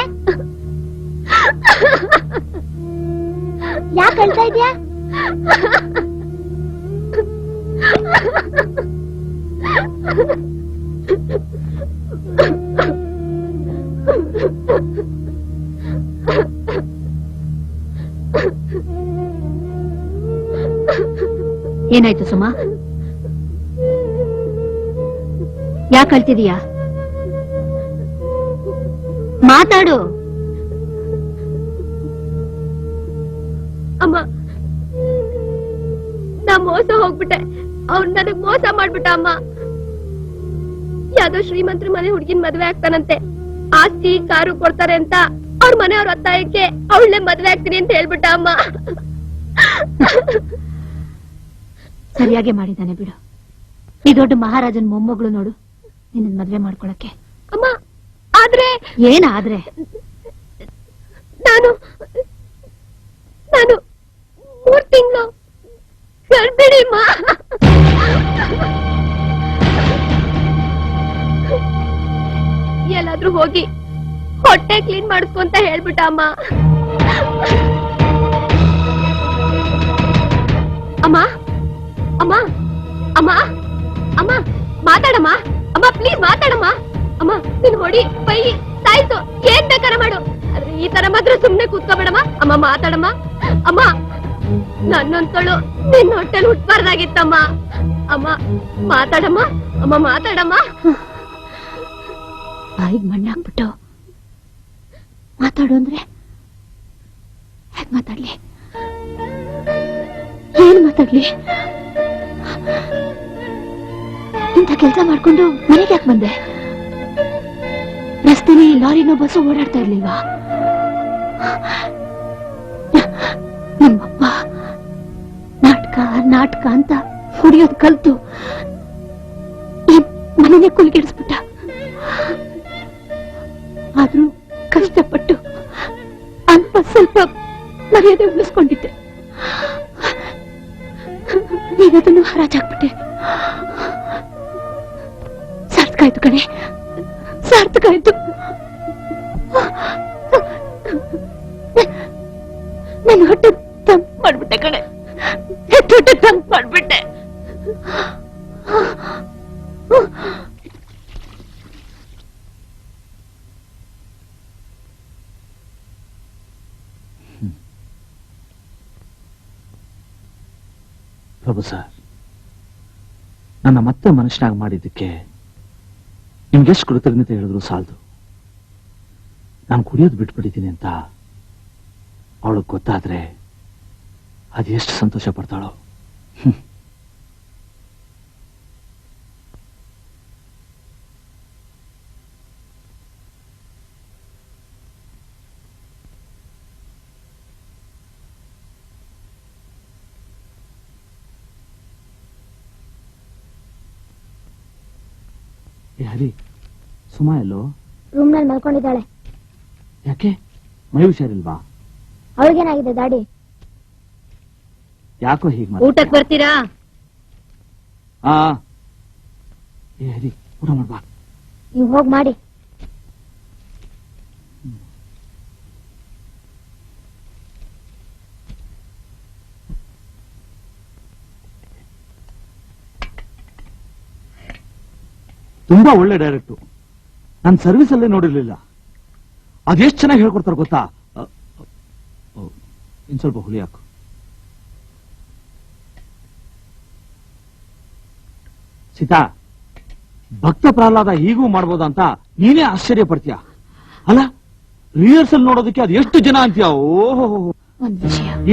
ಯಾಕೆ ಅಳ್ತಾ ಇದ್ಯಾ? ಏನಾಯ್ತು ಸುಮಾ? ಯಾಕೆ ಅಳ್ತಿದೀಯಾ? ಮಾತಾಡು. ಅಮ್ಮ, ನಾ ಮೋಸ ಹೋಗ್ಬಿಟ್ಟೆ. ಅವ್ನು ನನಗ್ ಮೋಸ ಮಾಡ್ಬಿಟ್ಟ ಅಮ್ಮ. ಯಾವ್ದೋ ಶ್ರೀಮಂತರ ಮನೆ ಹುಡುಗಿನ ಮದ್ವೆ ಆಗ್ತಾನಂತೆ. ಆಸ್ತಿ ಕಾರು ಕೊಡ್ತಾರೆ ಅಂತ ಅವ್ರ ಮನೆಯವ್ರ ಒತ್ತಾಯಕ್ಕೆ ಅವಳನ್ನೇ ಮದ್ವೆ ಆಗ್ತೀನಿ ಅಂತ ಹೇಳ್ಬಿಟ್ಟ ಅಮ್ಮ. ಸರಿಯಾಗಿ ಮಾಡಿದ್ದಾನೆ ಬಿಡು. ಈ ದೊಡ್ಡ ಮಹಾರಾಜನ್ ಮೊಮ್ಮಗಳು ನೋಡು, ನಿನ್ನ ಮದ್ವೆ ಮಾಡ್ಕೊಳಕ್ಕೆ. ಅಮ್ಮ, ಆದ್ರೆ ಏನಾದ್ರೆ? ನಾನು 3 ತಿಂಗಳು ಗರ್ಭಿಣಿಮ್ಮ. ಎಲ್ಲಾದ್ರೂ ಹೋಗಿ ಹೊಟ್ಟೆ ಕ್ಲೀನ್ ಮಾಡಿಸ್ಕೊಂತ ಹೇಳ್ಬಿಟ್ಟ ಅಮ್ಮ. ಅಮ್ಮ ಅಮ್ಮ ಅಮ್ಮ ಅಮ್ಮ ಮಾತಾಡಮ್ಮ. ಅಮ್ಮ ಪ್ಲೀಸ್ ಮಾತಾಡಮ್ಮ. ಅಮ್ಮ ನಿನ್ ಹೊಡಿ ಬೈ ಸಾಯ್ತು ಏನ್ ಬೇಕಾರ ಮಾಡು, ಆದ್ರೆ ಈ ತರ ಮಾತ್ರ ಸುಮ್ನೆ ಕೂತ್ಕೋಬೇಡಮ್ಮ. ಅಮ್ಮ ಮಾತಾಡಮ್ಮ. ಅಮ್ಮ, ನನ್ನೊಂತಳು ನಿನ್ನ ಹೊಟ್ಟೆಲ್ ಹುಟ್ಬಾರ್ದಾಗಿತ್ತಮ್ಮ. ಅಮ್ಮ ಮಾತಾಡಮ್ಮ. ಅಮ್ಮ ಮಾತಾಡಮ್ಮ. ಬಾಯಿಗೆ ಮಣ್ಣಾಕ್ಬಿಟ್ಟು ಮಾತಾಡು ಅಂದ್ರೆ ಹೇಗ್ ಮಾತಾಡ್ಲಿ? ಏನ್ ಮಾತಾಡ್ಲಿ? ಇಂಥ ಕೆಲ್ಸ ಮಾಡ್ಕೊಂಡು ಮನೆಗೆ ಯಾಕೆ ಬಂದೆ? ರಸ್ತೆಲಿ ಲಾರಿನೋ ಬಸ್ಸು ಓಡಾಡ್ತಾ ಇರ್ಲಿಲ್ವಾ? ನಿಮ್ಮಪ್ಪ ನಾಟಕ ನಾಟಕ ಅಂತ ಕುಡಿಯೋದು ಕಲ್ತು ಈ ಮನೆನೇ ಕುಲ್ಗೆಡಿಸ್ಬಿಟ್ಟ. ಆದ್ರೂ ಕಷ್ಟಪಟ್ಟು ಅಲ್ಪ ಸ್ವಲ್ಪ ಮರ್ಯಾದೆ ಉಳಿಸ್ಕೊಂಡಿದ್ದೆ. ನೀನದನ್ನು ಹರಾಜಾಕ್ಬಿಟ್ಟೆ. ಸಾರ್ಥಕ ಆಯ್ತು ಕಣೆ, ಸಾರ್ಥಕ ಆಯ್ತು. ನನ್ನ ಹೊಟ್ಟೆ ತಂಪ್ ಮಾಡ್ಬಿಟ್ಟೆ ಕಣೆ, ಹೊಟ್ಟೆ ತಂಪ್ ಮಾಡ್ಬಿಟ್ಟೆ. ಪ್ರಭು ಸರ್, ನನ್ನ ಮತ್ತೆ ಮನುಷ್ಯನಾಗಿ ಮಾಡಿದ್ದಕ್ಕೆ ನಿಮ್ಗೆಷ್ಟು ಕೃತಜ್ಞತೆ ಹೇಳಿದ್ರು ಸಾಲದು. ನಾನು ಕುಡಿಯೋದು ಬಿಟ್ಬಿಟ್ಟಿದ್ದೀನಿ ಅಂತ ಅವಳಿಗೆ ಗೊತ್ತಾದ್ರೆ ಅದೆಷ್ಟು ಸಂತೋಷ ಪಡ್ತಾಳೋ. ಹರಿ, ಸುಮಾ ಎಲ್ಲೋ? ರೂಮ್ ನಲ್ಲಿ ಮಲ್ಕೊಂಡಿದ್ದಾಳೆ. ಯಾಕೆ, ಮೈ ಹುಷಾರಿಲ್ವಾ? ಅವಳಿಗೇನಾಗಿದೆ ದಾಡಿ? ಯಾಕೋ ಹೀಗೆ ಊಟಕ್ಕೆ ಬರ್ತೀರಾ? ಹರಿ, ಊಟ ಮಾಡ್ಬಾ. ನೀವ್ ಹೋಗ್ ಮಾಡಿ. ತುಂಬಾ ಒಳ್ಳೆ ಡೈರೆಕ್ಟು. ನಾನು ಸರ್ವಿಸ್ ಅಲ್ಲೇ ನೋಡಿರ್ಲಿಲ್ಲ. ಅದೆಷ್ಟು ಚೆನ್ನಾಗಿ ಹೇಳ್ಕೊಡ್ತಾರೆ ಗೊತ್ತಾ? ಇನ್ ಸ್ವಲ್ಪ ಹುಳಿ ಹಾಕು. ಸೀತಾ, ಭಕ್ತ ಪ್ರಹ್ಲಾದ ಹೀಗೂ ಮಾಡ್ಬೋದ ಅಂತ ನೀನೇ ಆಶ್ಚರ್ಯ ಪಡ್ತೀಯ ಅಲ್ಲ? ರಿಹರ್ಸಲ್ ನೋಡೋದಕ್ಕೆ ಅದು ಎಷ್ಟು ಜನ ಅಂತೀಯ? ಓಹೋ,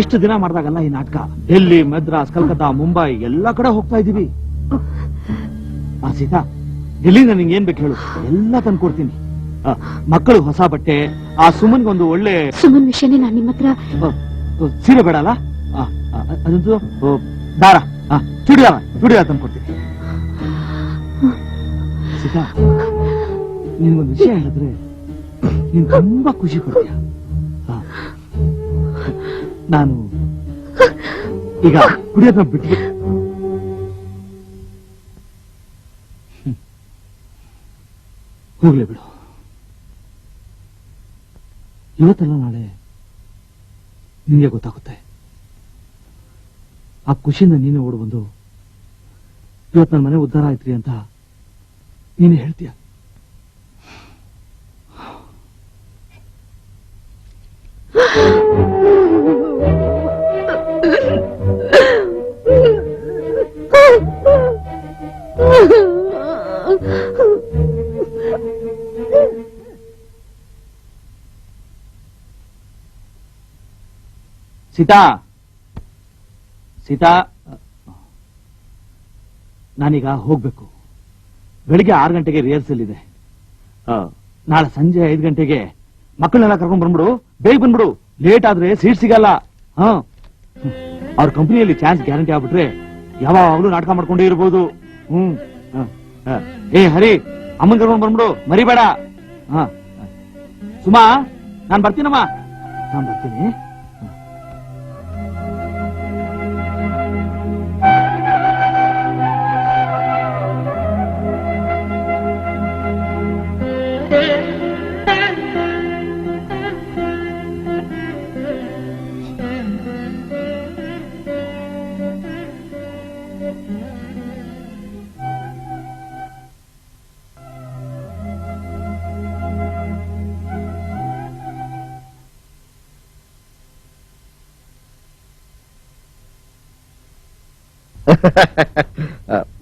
ಎಷ್ಟು ದಿನ ಮಾಡಿದಾಗಲ್ಲ ಈ ನಾಟಕ. ಡೆಲ್ಲಿ, ಮದ್ರಾಸ್, ಕಲ್ಕತ್ತಾ, ಮುಂಬೈ ಎಲ್ಲಾ ಕಡೆ ಹೋಗ್ತಾ ಇದೀವಿ. ಸೀತಾ, ಡೆಲ್ಲಿಂದ ನಿಂಗೆ ಏನ್ ಬೇಕು ಹೇಳು, ಎಲ್ಲ ತಂದ್ಕೊಡ್ತೀನಿ. ಮಕ್ಕಳು ಹೊಸ ಬಟ್ಟೆ, ಆ ಸುಮನ್ಗೊಂದು ಒಳ್ಳೆ ಸುಮನ್ ವಿಷಯನೇ ನಾನು ನಿಮ್ಮ ಹತ್ರ. ಸೀರೆ ಬೇಡ ಅಲ್ಲ? ಅದಂತೂ ದಾರ, ಚೂಡಿದಾರ ತಂದ್ಕೊಡ್ತೀನಿ. ಸೀತಾ, ನಿನ್ಗೊಂದು ವಿಷಯ ಹೇಳಿದ್ರೆ ನೀನ್ ತುಂಬಾ ಖುಷಿ ಪಡ್ತೀಯ. ನಾನು ಈಗ ಕುಡಿಯೋದನ್ನ ಬಿಟ್ಬಿಟ್ಟು ಹೋಗ್ಲೇ ಬಿಡು. ಇವತ್ತಲ್ಲ ನಾಳೆ ನಿಂಗೆ ಗೊತ್ತಾಗುತ್ತೆ. ಆ ಖುಷಿಯಿಂದ ನೀನೇ ಓಡ್ ಬಂದು ಇವತ್ತು ನನ್ನ ಮನೆ ಉದ್ಧಾರ ಆಯ್ತ್ರಿ ಅಂತ ನೀನೇ ಹೇಳ್ತೀಯ. ಸೀತಾ, ಸೀತಾ, ನಾನೀಗ ಹೋಗ್ಬೇಕು. ಬೆಳಿಗ್ಗೆ 6 ಗಂಟೆಗೆ ರಿಹರ್ಸಲ್ ಇದೆ. ನಾಳೆ ಸಂಜೆ 5 ಗಂಟೆಗೆ ಮಕ್ಕಳನ್ನೆಲ್ಲ ಕರ್ಕೊಂಡ್ ಬಂದ್ಬಿಡು. ಬೇಗ ಬಂದ್ಬಿಡು, ಲೇಟ್ ಆದ್ರೆ ಸೀಟ್ ಸಿಗಲ್ಲ. ಅವ್ರ ಕಂಪನಿಯಲ್ಲಿ ಚಾನ್ಸ್ ಗ್ಯಾರಂಟಿ ಆಗ್ಬಿಟ್ರೆ ಯಾವಾಗ್ಲೂ ನಾಟಕ ಮಾಡ್ಕೊಂಡೇ ಇರ್ಬೋದು. ಏ ಹರಿ, ಅಮ್ಮನ್ ಕರ್ಕೊಂಡ್ ಬಂದ್ಬಿಡು, ಮರಿಬೇಡ. ಸುಮಾ, ನಾನ್ ಬರ್ತೀನಮ್ಮ, ನಾನ್ ಬರ್ತೀನಿ.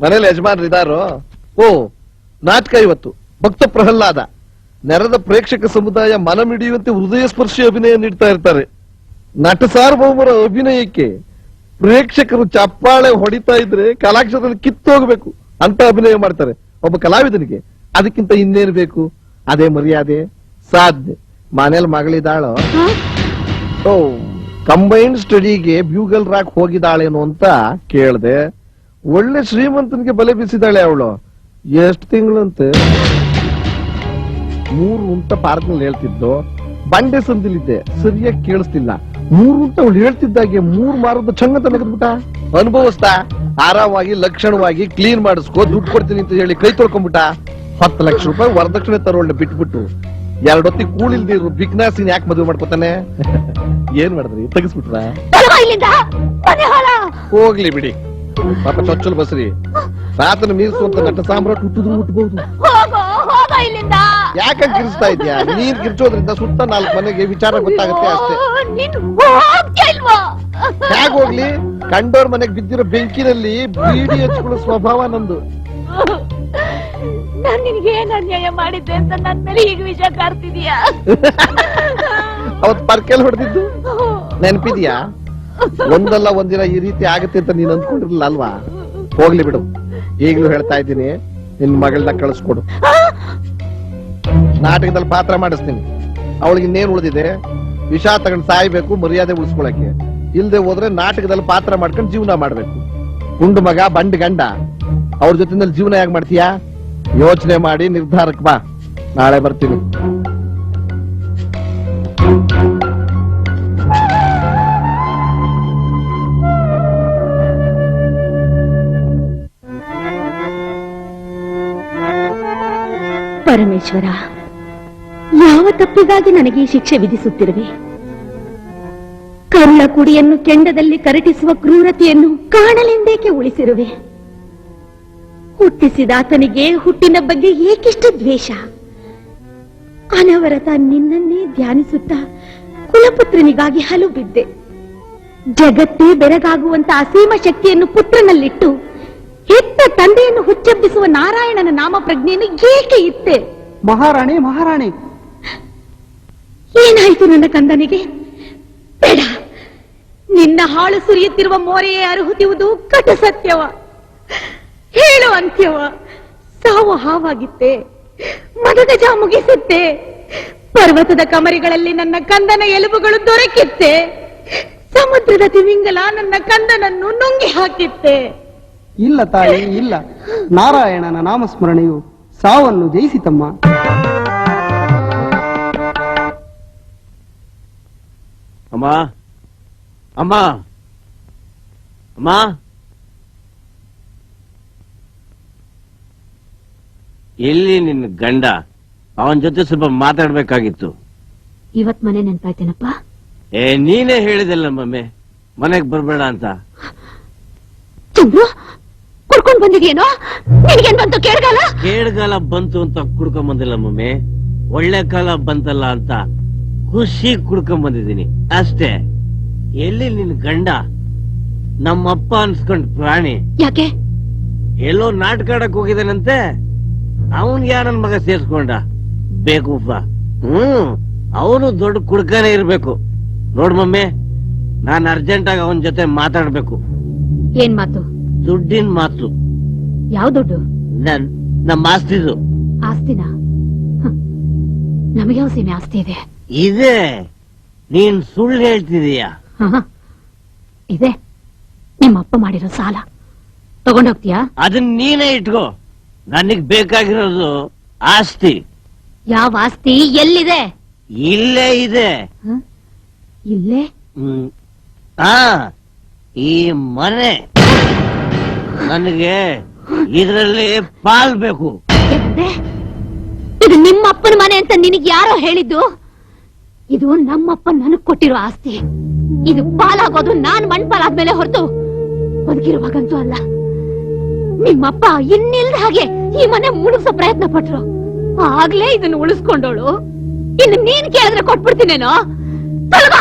ಮನೇಲಿ ಯಜಮಾನ್ರು ಇದಾರೋ? ಓ, ನಾಟಕ ಇವತ್ತು ಭಕ್ತ ಪ್ರಹ್ಲಾದ. ನೆರೆದ ಪ್ರೇಕ್ಷಕ ಸಮುದಾಯ ಮನಮಿಡಿಯುವಂತೆ ಹೃದಯ ಸ್ಪರ್ಶಿ ಅಭಿನಯ ನೀಡ್ತಾ ಇರ್ತಾರೆ. ನಟ ಸಾರ್ವಭೌಮರ ಅಭಿನಯಕ್ಕೆ ಪ್ರೇಕ್ಷಕರು ಚಪ್ಪಾಳೆ ಹೊಡಿತಾ ಇದ್ರೆ ಕಲಾಕ್ಷೇತ್ರದಲ್ಲಿ ಕಿತ್ತೋಗ್ಬೇಕು ಅಂತ ಅಭಿನಯ ಮಾಡ್ತಾರೆ. ಒಬ್ಬ ಕಲಾವಿದನಿಗೆ ಅದಕ್ಕಿಂತ ಇನ್ನೇನು ಬೇಕು? ಅದೇ ಮರ್ಯಾದೆ, ಸಾಧನೆ. ಮನೇಲಿ ಮಗಳಿದ್ದಾಳೋ? ಓ, ಕಂಬೈನ್ಡ್ ಸ್ಟಡಿಗೆ ಬ್ಯೂಗಲ್ ರಾಕ್ ಹೋಗಿದ್ದಾಳೇನು ಅಂತ ಕೇಳ್ದೆ. ಒಳ್ಳೆ ಶ್ರೀಮಂತನಿಗೆ ಬಲೆ ಬೀಸಿದಾಳೆ ಅವಳು. ಎಷ್ಟು ತಿಂಗಳಂತೆ? 3 ಉಂಟ ಪಾರ್ಕ್ನಲ್ಲಿ ಹೇಳ್ತಿದ್ದು, ಬಂಡೆ ಸಂದಿಲಿದ್ದೆ, ಸರಿಯಾಗಿ ಕೇಳಿಸ್ತಿಲ್ಲ. 3 ಉಂಟ ಅವಳು ಹೇಳ್ತಿದ್ದಾಗೆ 3 ಮಾರದ ಚಂಗಂತ ನಗದ್ಬಿಟ್ಟ. ಅನುಭವಿಸ್ತಾ ಆರಾಮಾಗಿ ಲಕ್ಷಣವಾಗಿ ಕ್ಲೀನ್ ಮಾಡಿಸ್ಕೋ, ದುಡ್ಡು ಕೊಡ್ತೀನಿ ಅಂತ ಹೇಳಿ ಕೈ ತೊಳ್ಕೊಂಡ್ಬಿಟ್ಟ. 10 ಲಕ್ಷ ರೂಪಾಯಿ ವರದಕ್ಷಿಣೆ ತರೋಳ್ನ ಬಿಟ್ಬಿಟ್ಟು 2 ಹೊತ್ತಿಗೆ ಕೂಳಿಲ್ದಿರು ಬಿಗ್ನಾಸಿನ ಯಾಕೆ ಮದುವೆ ಮಾಡ್ಕೊತಾನೆ? ಏನ್ ಮಾಡಿದ್ರಿ? ತೆಗಿಸ್ಬಿಟ್ರ? ಹೋಗ್ಲಿ ಬಿಡಿ ಪಾಪ, ಚೊಚ್ಚಲು ಬಸ್ರಿ. ರಾತನ ಮೀರಿಸುವಂತ ನಟ ಸಾಮ್ರಾಟ್ ಹುಟ್ಟಿದ್ರು ಹುಟ್ಟಬಹುದು. ಯಾಕೆ ಕಿರಿಸ್ತಾ ಇದ್ಯಾ? ನೀನ್ ಕಿರ್ಚೋದ್ರಿಂದ ಸುತ್ತ 4 ಮನೆಗೆ ವಿಚಾರ ಗೊತ್ತಾಗುತ್ತೆ ಅಷ್ಟೇ. ಹೇಗೋಗ್ಲಿ, ಕಂಡೋರ್ ಮನೆಗ್ ಬಿದ್ದಿರೋ ಬೆಂಕಿನಲ್ಲಿ ಬೀಡಿ ಹಚ್ಕೊಳ್ಳೋ ಸ್ವಭಾವ ನಂದು. ನಾನ್ ನಿನ್ಗೆ ಏನ್ ಅನ್ಯಾಯ ಮಾಡಿದ್ದೆ ಅಂತ ನನ್ ಮೇಲೆ ಈಗ ವಿಷ ಕಾರ್ತಿದ್ಯಾ? ಅವತ್ ಪರ್ಕೆಲ್ ಹೊಡೆದಿದ್ದು ನೆನ್ಪಿದ್ಯಾ? ಒಂದಲ್ಲ ಒಂದಿನ ಈ ರೀತಿ ಆಗತ್ತೆ ಅಂತ ನೀನ್ ಅಂದ್ಕೊಂಡಿರ್ಲಿಲ್ಲ ಅಲ್ವಾ? ಹೋಗ್ಲಿ ಬಿಡು, ಈಗ್ಲೂ ಹೇಳ್ತಾ ಇದ್ದೀನಿ, ನಿನ್ ಮಗಳನ್ನ ಕಳಿಸ್ಕೊಡು. ನಾಟಕದಲ್ಲಿ ಪಾತ್ರ ಮಾಡಿಸ್ತೀನಿ. ಅವಳಿಗೆ ಇನ್ನೇನ್ ಉಳಿದಿದೆ? ವಿಷ ತಗೊಂಡ್ ಸಾಯ್ಬೇಕು, ಮರ್ಯಾದೆ ಉಳಿಸ್ಕೊಳಕ್ಕೆ. ಇಲ್ದೆ ಹೋದ್ರೆ ನಾಟಕದಲ್ಲಿ ಪಾತ್ರ ಮಾಡ್ಕೊಂಡು ಜೀವನ ಮಾಡ್ಬೇಕು. ಗುಂಡು ಮಗ ಬಂಡ್ ಗಂಡ, ಅವ್ರ ಜೊತೆನಲ್ಲಿ ಜೀವನ ಹೇಗ್ ಮಾಡ್ತೀಯಾ? ಯೋಚನೆ ಮಾಡಿ ನಿರ್ಧಾರಕ್ಕೆ ಬಾ. ನಾಳೆ ಬರ್ತೀನಿ. ಪರಮೇಶ್ವರ, ಯಾವ ತಪ್ಪಿಗಾಗಿ ನನಗೆ ಈ ಶಿಕ್ಷೆ ವಿಧಿಸುತ್ತಿರುವೆ? ಕರುಳ ಕುಡಿಯನ್ನು ಕೆಂಡದಲ್ಲಿ ಕರಟಿಸುವ ಕ್ರೂರತೆಯನ್ನು ಕಾಣಲೆಂದೇಕೆ ಉಳಿಸಿರುವೆ? ಹುಟ್ಟಿಸಿದಾತನಿಗೆ ಹುಟ್ಟಿನ ಬಗ್ಗೆ ಏಕಿಷ್ಟು ದ್ವೇಷ? ಅನವರತ ನಿನ್ನನ್ನೇ ಧ್ಯಾನಿಸುತ್ತಾ ಕುಲಪುತ್ರನಿಗಾಗಿ ಹಲು ಬಿದ್ದೆ. ಜಗತ್ತೇ ಬೆರಗಾಗುವಂತ ಅಸೀಮ ಶಕ್ತಿಯನ್ನು ಪುತ್ರನಲ್ಲಿಟ್ಟು ಹೆತ್ತ ತಂದೆಯನ್ನು ಹುಚ್ಚೆಬ್ಬಿಸುವ ನಾರಾಯಣನ ನಾಮ ಪ್ರಜ್ಞೆಯನ್ನು ಏಕೆ ಇತ್ತೆ? ಮಹಾರಾಣಿ, ಮಹಾರಾಣಿ, ಏನಾಯಿತು ನನ್ನ ಕಂದನಿಗೆ? ಬೇಡ, ನಿನ್ನ ಹಾಳು ಸುರಿಯುತ್ತಿರುವ ಮೋರೆಯೇ ಅರುಹುತ್ತಿರುವುದು ಕಟ ಸತ್ಯವ? ಹೇಳು ಅಂತ್ಯವ? ಸಾವು ಹಾವಾಗಿತ್ತೆ, ಮದಗಜ ಮುಗಿಸುತ್ತೆ, ಪರ್ವತದ ಕಮರಿಗಳಲ್ಲಿ ನನ್ನ ಕಂದನ ಎಲುಬುಗಳು ದೊರಕಿತ್ತೆ, ಸಮುದ್ರದ ತಿಮಿಂಗಲ ನನ್ನ ಕಂದನನ್ನು ನುಂಗಿ ಹಾಕಿತ್ತೆ. ಇಲ್ಲ ತಾಯಿ, ಇಲ್ಲ. ನಾರಾಯಣನ ನಾಮಸ್ಮರಣೆಯು ಸಾವನ್ನು ಜಯಿಸಿತಮ್ಮ. ಅಮ್ಮ, ಅಮ್ಮ, ಅಮ್ಮ, ಎಲ್ಲಿ ನಿನ್ನ ಗಂಡ? ಅವನ ಜೊತೆ ಸ್ವಲ್ಪ ಮಾತಾಡ್ಬೇಕಾಗಿತ್ತು. ಇವತ್ ಮನೆ ನೆನ್ಪಾಯ್ತೇನಪ್ಪ? ನೀನೇ ಹೇಳಿದಲ್ಲ ಮಮ್ಮಿ ಮನೆಗ್ ಬರ್ಬೇಡ ಅಂತ. ಚಂದ್ರು, ಕುಡ್ಕೊಂಡ್ ಬಂದಿದ್ಯೇನೋ? ನಿನಗೇನ್ ಬಂತು ಕೇಳ್ಗಾಲ? ಕೇಳ್ಗಾಲ ಬಂತು ಅಂತ ಕುಡ್ಕೊಂಡ್ ಬಂದಿಲ್ಲ ಮಮ್ಮಿ, ಒಳ್ಳೆ ಕಾಲ ಬಂತಲ್ಲ ಅಂತ ಖುಷಿ ಕುಡ್ಕೊಂಡ್ ಬಂದಿದ್ದೀನಿ ಅಷ್ಟೇ. ಎಲ್ಲಿ ನಿನ್ ಗಂಡ? ನಮ್ಮಪ್ಪ ಅನ್ಸ್ಕೊಂಡ್ ಪ್ರಾಣಿ. ಯಾಕೆ? ಎಲ್ಲೋ ನಾಟಕ ಆಡಕ್ ಹೋಗಿದ್ದಾನಂತೆ, ಅವನ್ ಯಾರನ್ ಮಗ ಸೇರ್ಸ್ಕೊಂಡ ಬೇಕೂಪ. ಅವನು ದೊಡ್ಡ ಕುಡ್ಕನೇ ಇರ್ಬೇಕು. ನೋಡ್ ಮಮ್ಮಿ, ನಾನ್ ಅರ್ಜೆಂಟ್ ಆಗಿ ಅವನ್ ಜೊತೆ ಮಾತಾಡ್ಬೇಕು. ಏನ್ ಮಾತು? ದುಡ್ಡಿನ ಮಾತು. ಯಾವ ದುಡ್ಡು? ನಮ್ಮ ಆಸ್ತಿದು. ಆಸ್ತಿನ? ನಮಗೆ ಯಾವ ಸೀಮೆ ಆಸ್ತಿ ಇದೆ? ಇದೆ. ನೀನ್ ಸುಳ್ಳು ಹೇಳ್ತಿದೀಯಾ? ಇದೆ. ನಿಮ್ಮಪ್ಪ ಮಾಡಿರೋ ಸಾಲ ತಗೊಂಡೋಗ್ತೀಯಾ? ಅದನ್ನ ನೀನೇ ಇಟ್ಕೋ. ನನಗ್ ಬೇಕಾಗಿರೋದು ಆಸ್ತಿ. ಯಾವ ಆಸ್ತಿ? ಎಲ್ಲಿದೆ? ಇಲ್ಲೇ ಇದೆ. ಇಲ್ಲೇ? ಈ ಮನೆ. ನನಗೆ ಇದರಲ್ಲಿ ಪಾಲ್ ಬೇಕು. ಇದು ನಿಮ್ಮ ಅಪ್ಪನ ಮನೆ ಅಂತ ನಿನಗೆ ಯಾರೋ ಹೇಳಿದ್ದು? ಇದು ನಮ್ಮಪ್ಪ ನನಗ್ ಕೊಟ್ಟಿರೋ ಆಸ್ತಿ. ಇದು ಪಾಲಾಗೋದು ನಾನ್ ಮಣ್ಪಾಲಾದ್ಮೇಲೆ ಹೊರತು ಬದುಕಿರುವಾಗಂತೂ ಅಲ್ಲ. ನಿಮ್ಮಪ್ಪ ಇನ್ನಿಲ್ದ ಹಾಗೆ ಈ ಮನೆ ಮುಳುಗ್ಸೋ ಪ್ರಯತ್ನ ಪಟ್ರು, ಆಗ್ಲೇ ಇದನ್ನ ಉಳಿಸ್ಕೊಂಡೋಳು. ಇನ್ನು ನೀನ್ ಕೇಳಿದ್ರೆ ಕೊಟ್ಬಿಡ್ತೀನೇನೋ.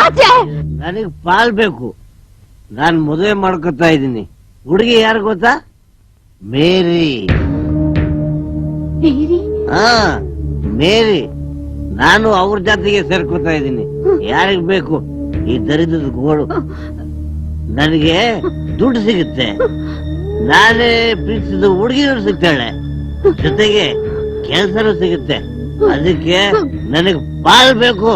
ಆಚೆ ನನಗ್ ಪಾಲ್ ಬೇಕು. ನಾನ್ ಮದುವೆ ಮಾಡ್ಕೊತಾ ಇದ್ದೀನಿ. ಹುಡುಗಿ ಯಾರು ಗೊತ್ತಾ? ಮೇರಿ. ಮೇರಿ. ನಾನು ಅವ್ರ ಜಾತಿಗೆ ಸೇರ್ಕೊತಾ ಇದ್ದೀನಿ. ಯಾರಿಗ್ ಬೇಕು ಈ ದರಿದ್ರದ ಗೋಳು? ನನಗೆ ದುಡ್ಡು ಸಿಗುತ್ತೆ, ನಾನೇ ಪ್ರೀತಿಸಿದ ಹುಡುಗಿನೂ ಸಿಗ್ತಾಳೆ, ಜೊತೆಗೆ ಕೆಲ್ಸನೂ ಸಿಗುತ್ತೆ. ಅದಕ್ಕೆ ನನಗೆ ಪಾಲ್ ಬೇಕು.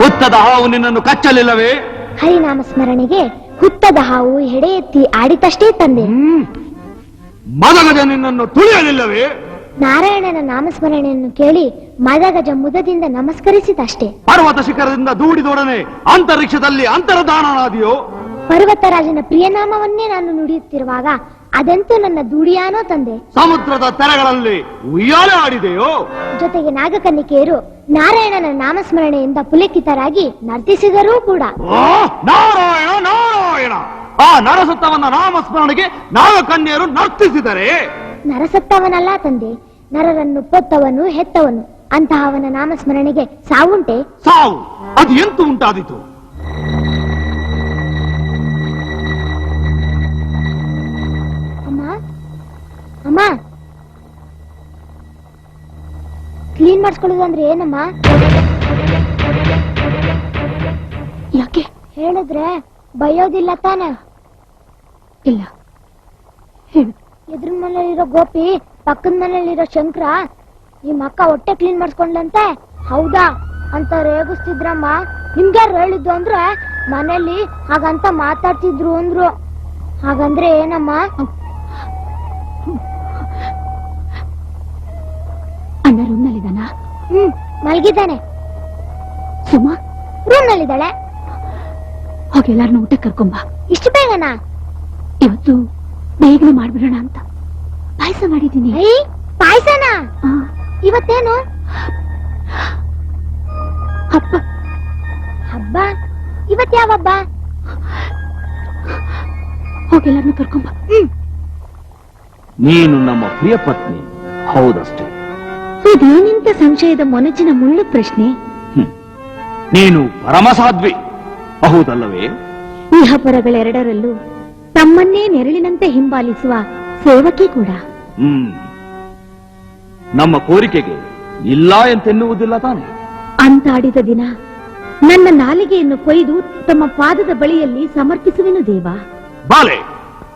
ಹುತ್ತದ ಹಾವು ನಿನ್ನನ್ನು ಕಚ್ಚಲಿಲ್ಲವೇ? ಹರಿನಾಮ ಸ್ಮರಣೆಗೆ ಹುತ್ತದ ಹಾವು ಹೆಡೆ ಎತ್ತಿ ಆಡಿತಷ್ಟೇ ತಂದೆ. ಮದಗಜ ನಿನ್ನನ್ನು ತುಳಿಯಲಿಲ್ಲವೇ? ನಾರಾಯಣನ ನಾಮಸ್ಮರಣೆಯನ್ನು ಕೇಳಿ ಮದಗಜ ಮುದದಿಂದ ನಮಸ್ಕರಿಸಿದಷ್ಟೇ. ಪರ್ವತ ಶಿಖರದಿಂದ ದೂಡಿದೊಡನೆ ಅಂತರಿಕ್ಷದಲ್ಲಿ ಅಂತರ್ಧಾನನಾದಿಯೋ? ಪರ್ವತರಾಜನ ಪ್ರಿಯನಾಮವನ್ನೇ ನಾನು ನುಡಿಯುತ್ತಿರುವಾಗ ಅದೆಂತೂ ನನ್ನ ದುಡಿಯಾನೋ ತಂದೆ. ಸಮುದ್ರದ ತೆರೆಗಳಲ್ಲಿ ಉಯ್ಯಾಲೆ ಆಡಿದೆಯೋ? ಜೊತೆಗೆ ನಾಗಕನ್ನಿಕೆಯರು ನಾರಾಯಣನ ನಾಮಸ್ಮರಣೆಯಿಂದ ಪುಲಕಿತರಾಗಿ ನರ್ತಿಸಿದರೂ ಕೂಡ. ನಾರಾಯಣ ನಾರಾಯಣ, ಆ ನರಸತ್ತವನ ನಾಮಸ್ಮರಣೆಗೆ ನಾಗಕನ್ಯರು ನರ್ತಿಸಿದರೆ. ನರಸತ್ತವನಲ್ಲ ತಂದೆ, ನರರನ್ನು ಪೊತ್ತವನು ಹೆತ್ತವನು. ಅಂತಹ ಅವನ ನಾಮಸ್ಮರಣೆಗೆ ಸಾವುಂಟೆ? ಸಾವು ಅದು ಎಂತೂ ಉಂಟಾದೀತು? ಅಮ್ಮ ಅಮ್ಮ, ಕ್ಲೀನ್ ಮಾಡಿಸ್ಕೊಳ್ಳೋದು ಅಂದ್ರೆ ಏನಮ್ಮ? ಯಾಕೆ ಹೇಳಿದ್ರೆ ಬೈಯೋದಿಲ್ಲ ತಾನೆ? ಇಲ್ಲ, ಹೇಳು. ಎದುರ ಮನೇಲಿರೋ ಗೋಪಿ ಪಕ್ಕದ ಮನೇಲಿರೋ ಶಂಕರ ನಿಮ್ಮ ಅಕ್ಕ ಹೊಟ್ಟೆ ಕ್ಲೀನ್ ಮಾಡಿಸ್ಕೊಂಡ್ಲಂತೆ. ಹೌದಾ ಅಂತ ರೇಗಿಸ್ತಿದ್ರಮ್ಮ. ನಿಮ್ಗ್ಯಾರು ಹೇಳಿದ್ದು ಅಂದ್ರೆ ಮನೇಲಿ ಹಾಗಂತ ಮಾತಾಡ್ತಿದ್ರು ಅಂದ್ರು. ಹಾಗಂದ್ರೆ ಏನಮ್ಮ? ಅಣ್ಣ ರೂಮ್ ನಲ್ಲಿದ್ದಾನ? ಮಲ್ಗಿದ್ದಾನೆ. ಸುಮಾ ರೂಮ್ ನಲ್ಲಿದ್ದಾಳೆ. ಹೋಗೆಲ್ಲಾರನ್ನ ಊಟ ಕರ್ಕೊಂಬ. ಇಷ್ಟು ಬೇಗನಾ? ಇವತ್ತು ಬೇಗನೆ ಮಾಡ್ಬಿಡೋಣ ಅಂತ ಪಾಯಸ ಮಾಡಿದ್ದೀನಿ. ಪಾಯಸನಾ? ಇವತ್ತೇನು ಹಬ್ಬ? ಹಬ್ಬ? ಇವತ್ ಯಾವ ಹಬ್ಬ? ಹೋಗೆಲ್ಲಾರನ್ನ ಕರ್ಕೊಂಬ. ನೀನು ನಮ್ಮ ಪ್ರಿಯ ಪತ್ನಿ, ಹೌದಷ್ಟೇ. ಇದೇನಿಂತ ಸಂಶಯದ ಮೊನಚಿನ ಮುಳ್ಳು ಪ್ರಶ್ನೆ? ನೀನು ಪರಮಸಾಧ್ವಿ, ಹೌದಲ್ಲವೇ? ಇಹಪರಗಳೆರಡರಲ್ಲೂ ತಮ್ಮನ್ನೇ ನೆರಳಿನಂತೆ ಹಿಂಬಾಲಿಸುವ ಸೇವಕಿ ಕೂಡ. ನಮ್ಮ ಕೋರಿಕೆಗೆ ಇಲ್ಲ ಎಂತೆನ್ನುವುದಿಲ್ಲ ತಾನೆ? ಅಂತಾಡಿದ ದಿನ ನನ್ನ ನಾಲಿಗೆಯನ್ನು ಕೊಯ್ದು ತಮ್ಮ ಪಾದದ ಬಳಿಯಲ್ಲಿ ಸಮರ್ಪಿಸುವೆನು ದೇವ. ಬಾಲೆ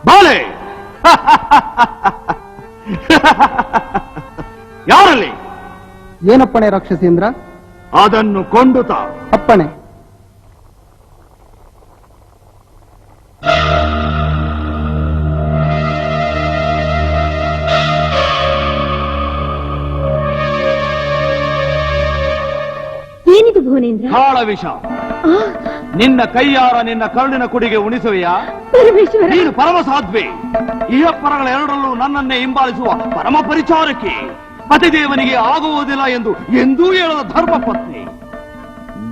ಬಾಲೆ ಯಾರಲ್ಲಿ? ಏನಪ್ಪಣೆ ರಾಕ್ಷಸೇಂದ್ರ? ಅದನ್ನು ಕೊಂಡುತ. ಅಪ್ಪಣೆ. ಏನಿದು ಭುವನೇಂದ್ರ? ಕಾಳ ವಿಷ. ನಿನ್ನ ಕೈಯಾರ ನಿನ್ನ ಕರುಳಿನ ಕುಡಿಗೆ ಉಣಿಸುವೆಯಾ? ಪರಮೇಶ್ವರ, ನೀನು ಪರಮಸಾಧ್ವಿ, ಇಹಪರಗಳ ಎರಡರಲ್ಲೂ ನನ್ನನ್ನೇ ಹಿಂಬಾಲಿಸುವ ಪರಮ ಪರಿಚಾರಕಿ, ಪತಿದೇವನಿಗೆ ಆಗುವುದಿಲ್ಲ ಎಂದು ಎಂದೂ ಹೇಳದ ಧರ್ಮ ಪತ್ನಿ.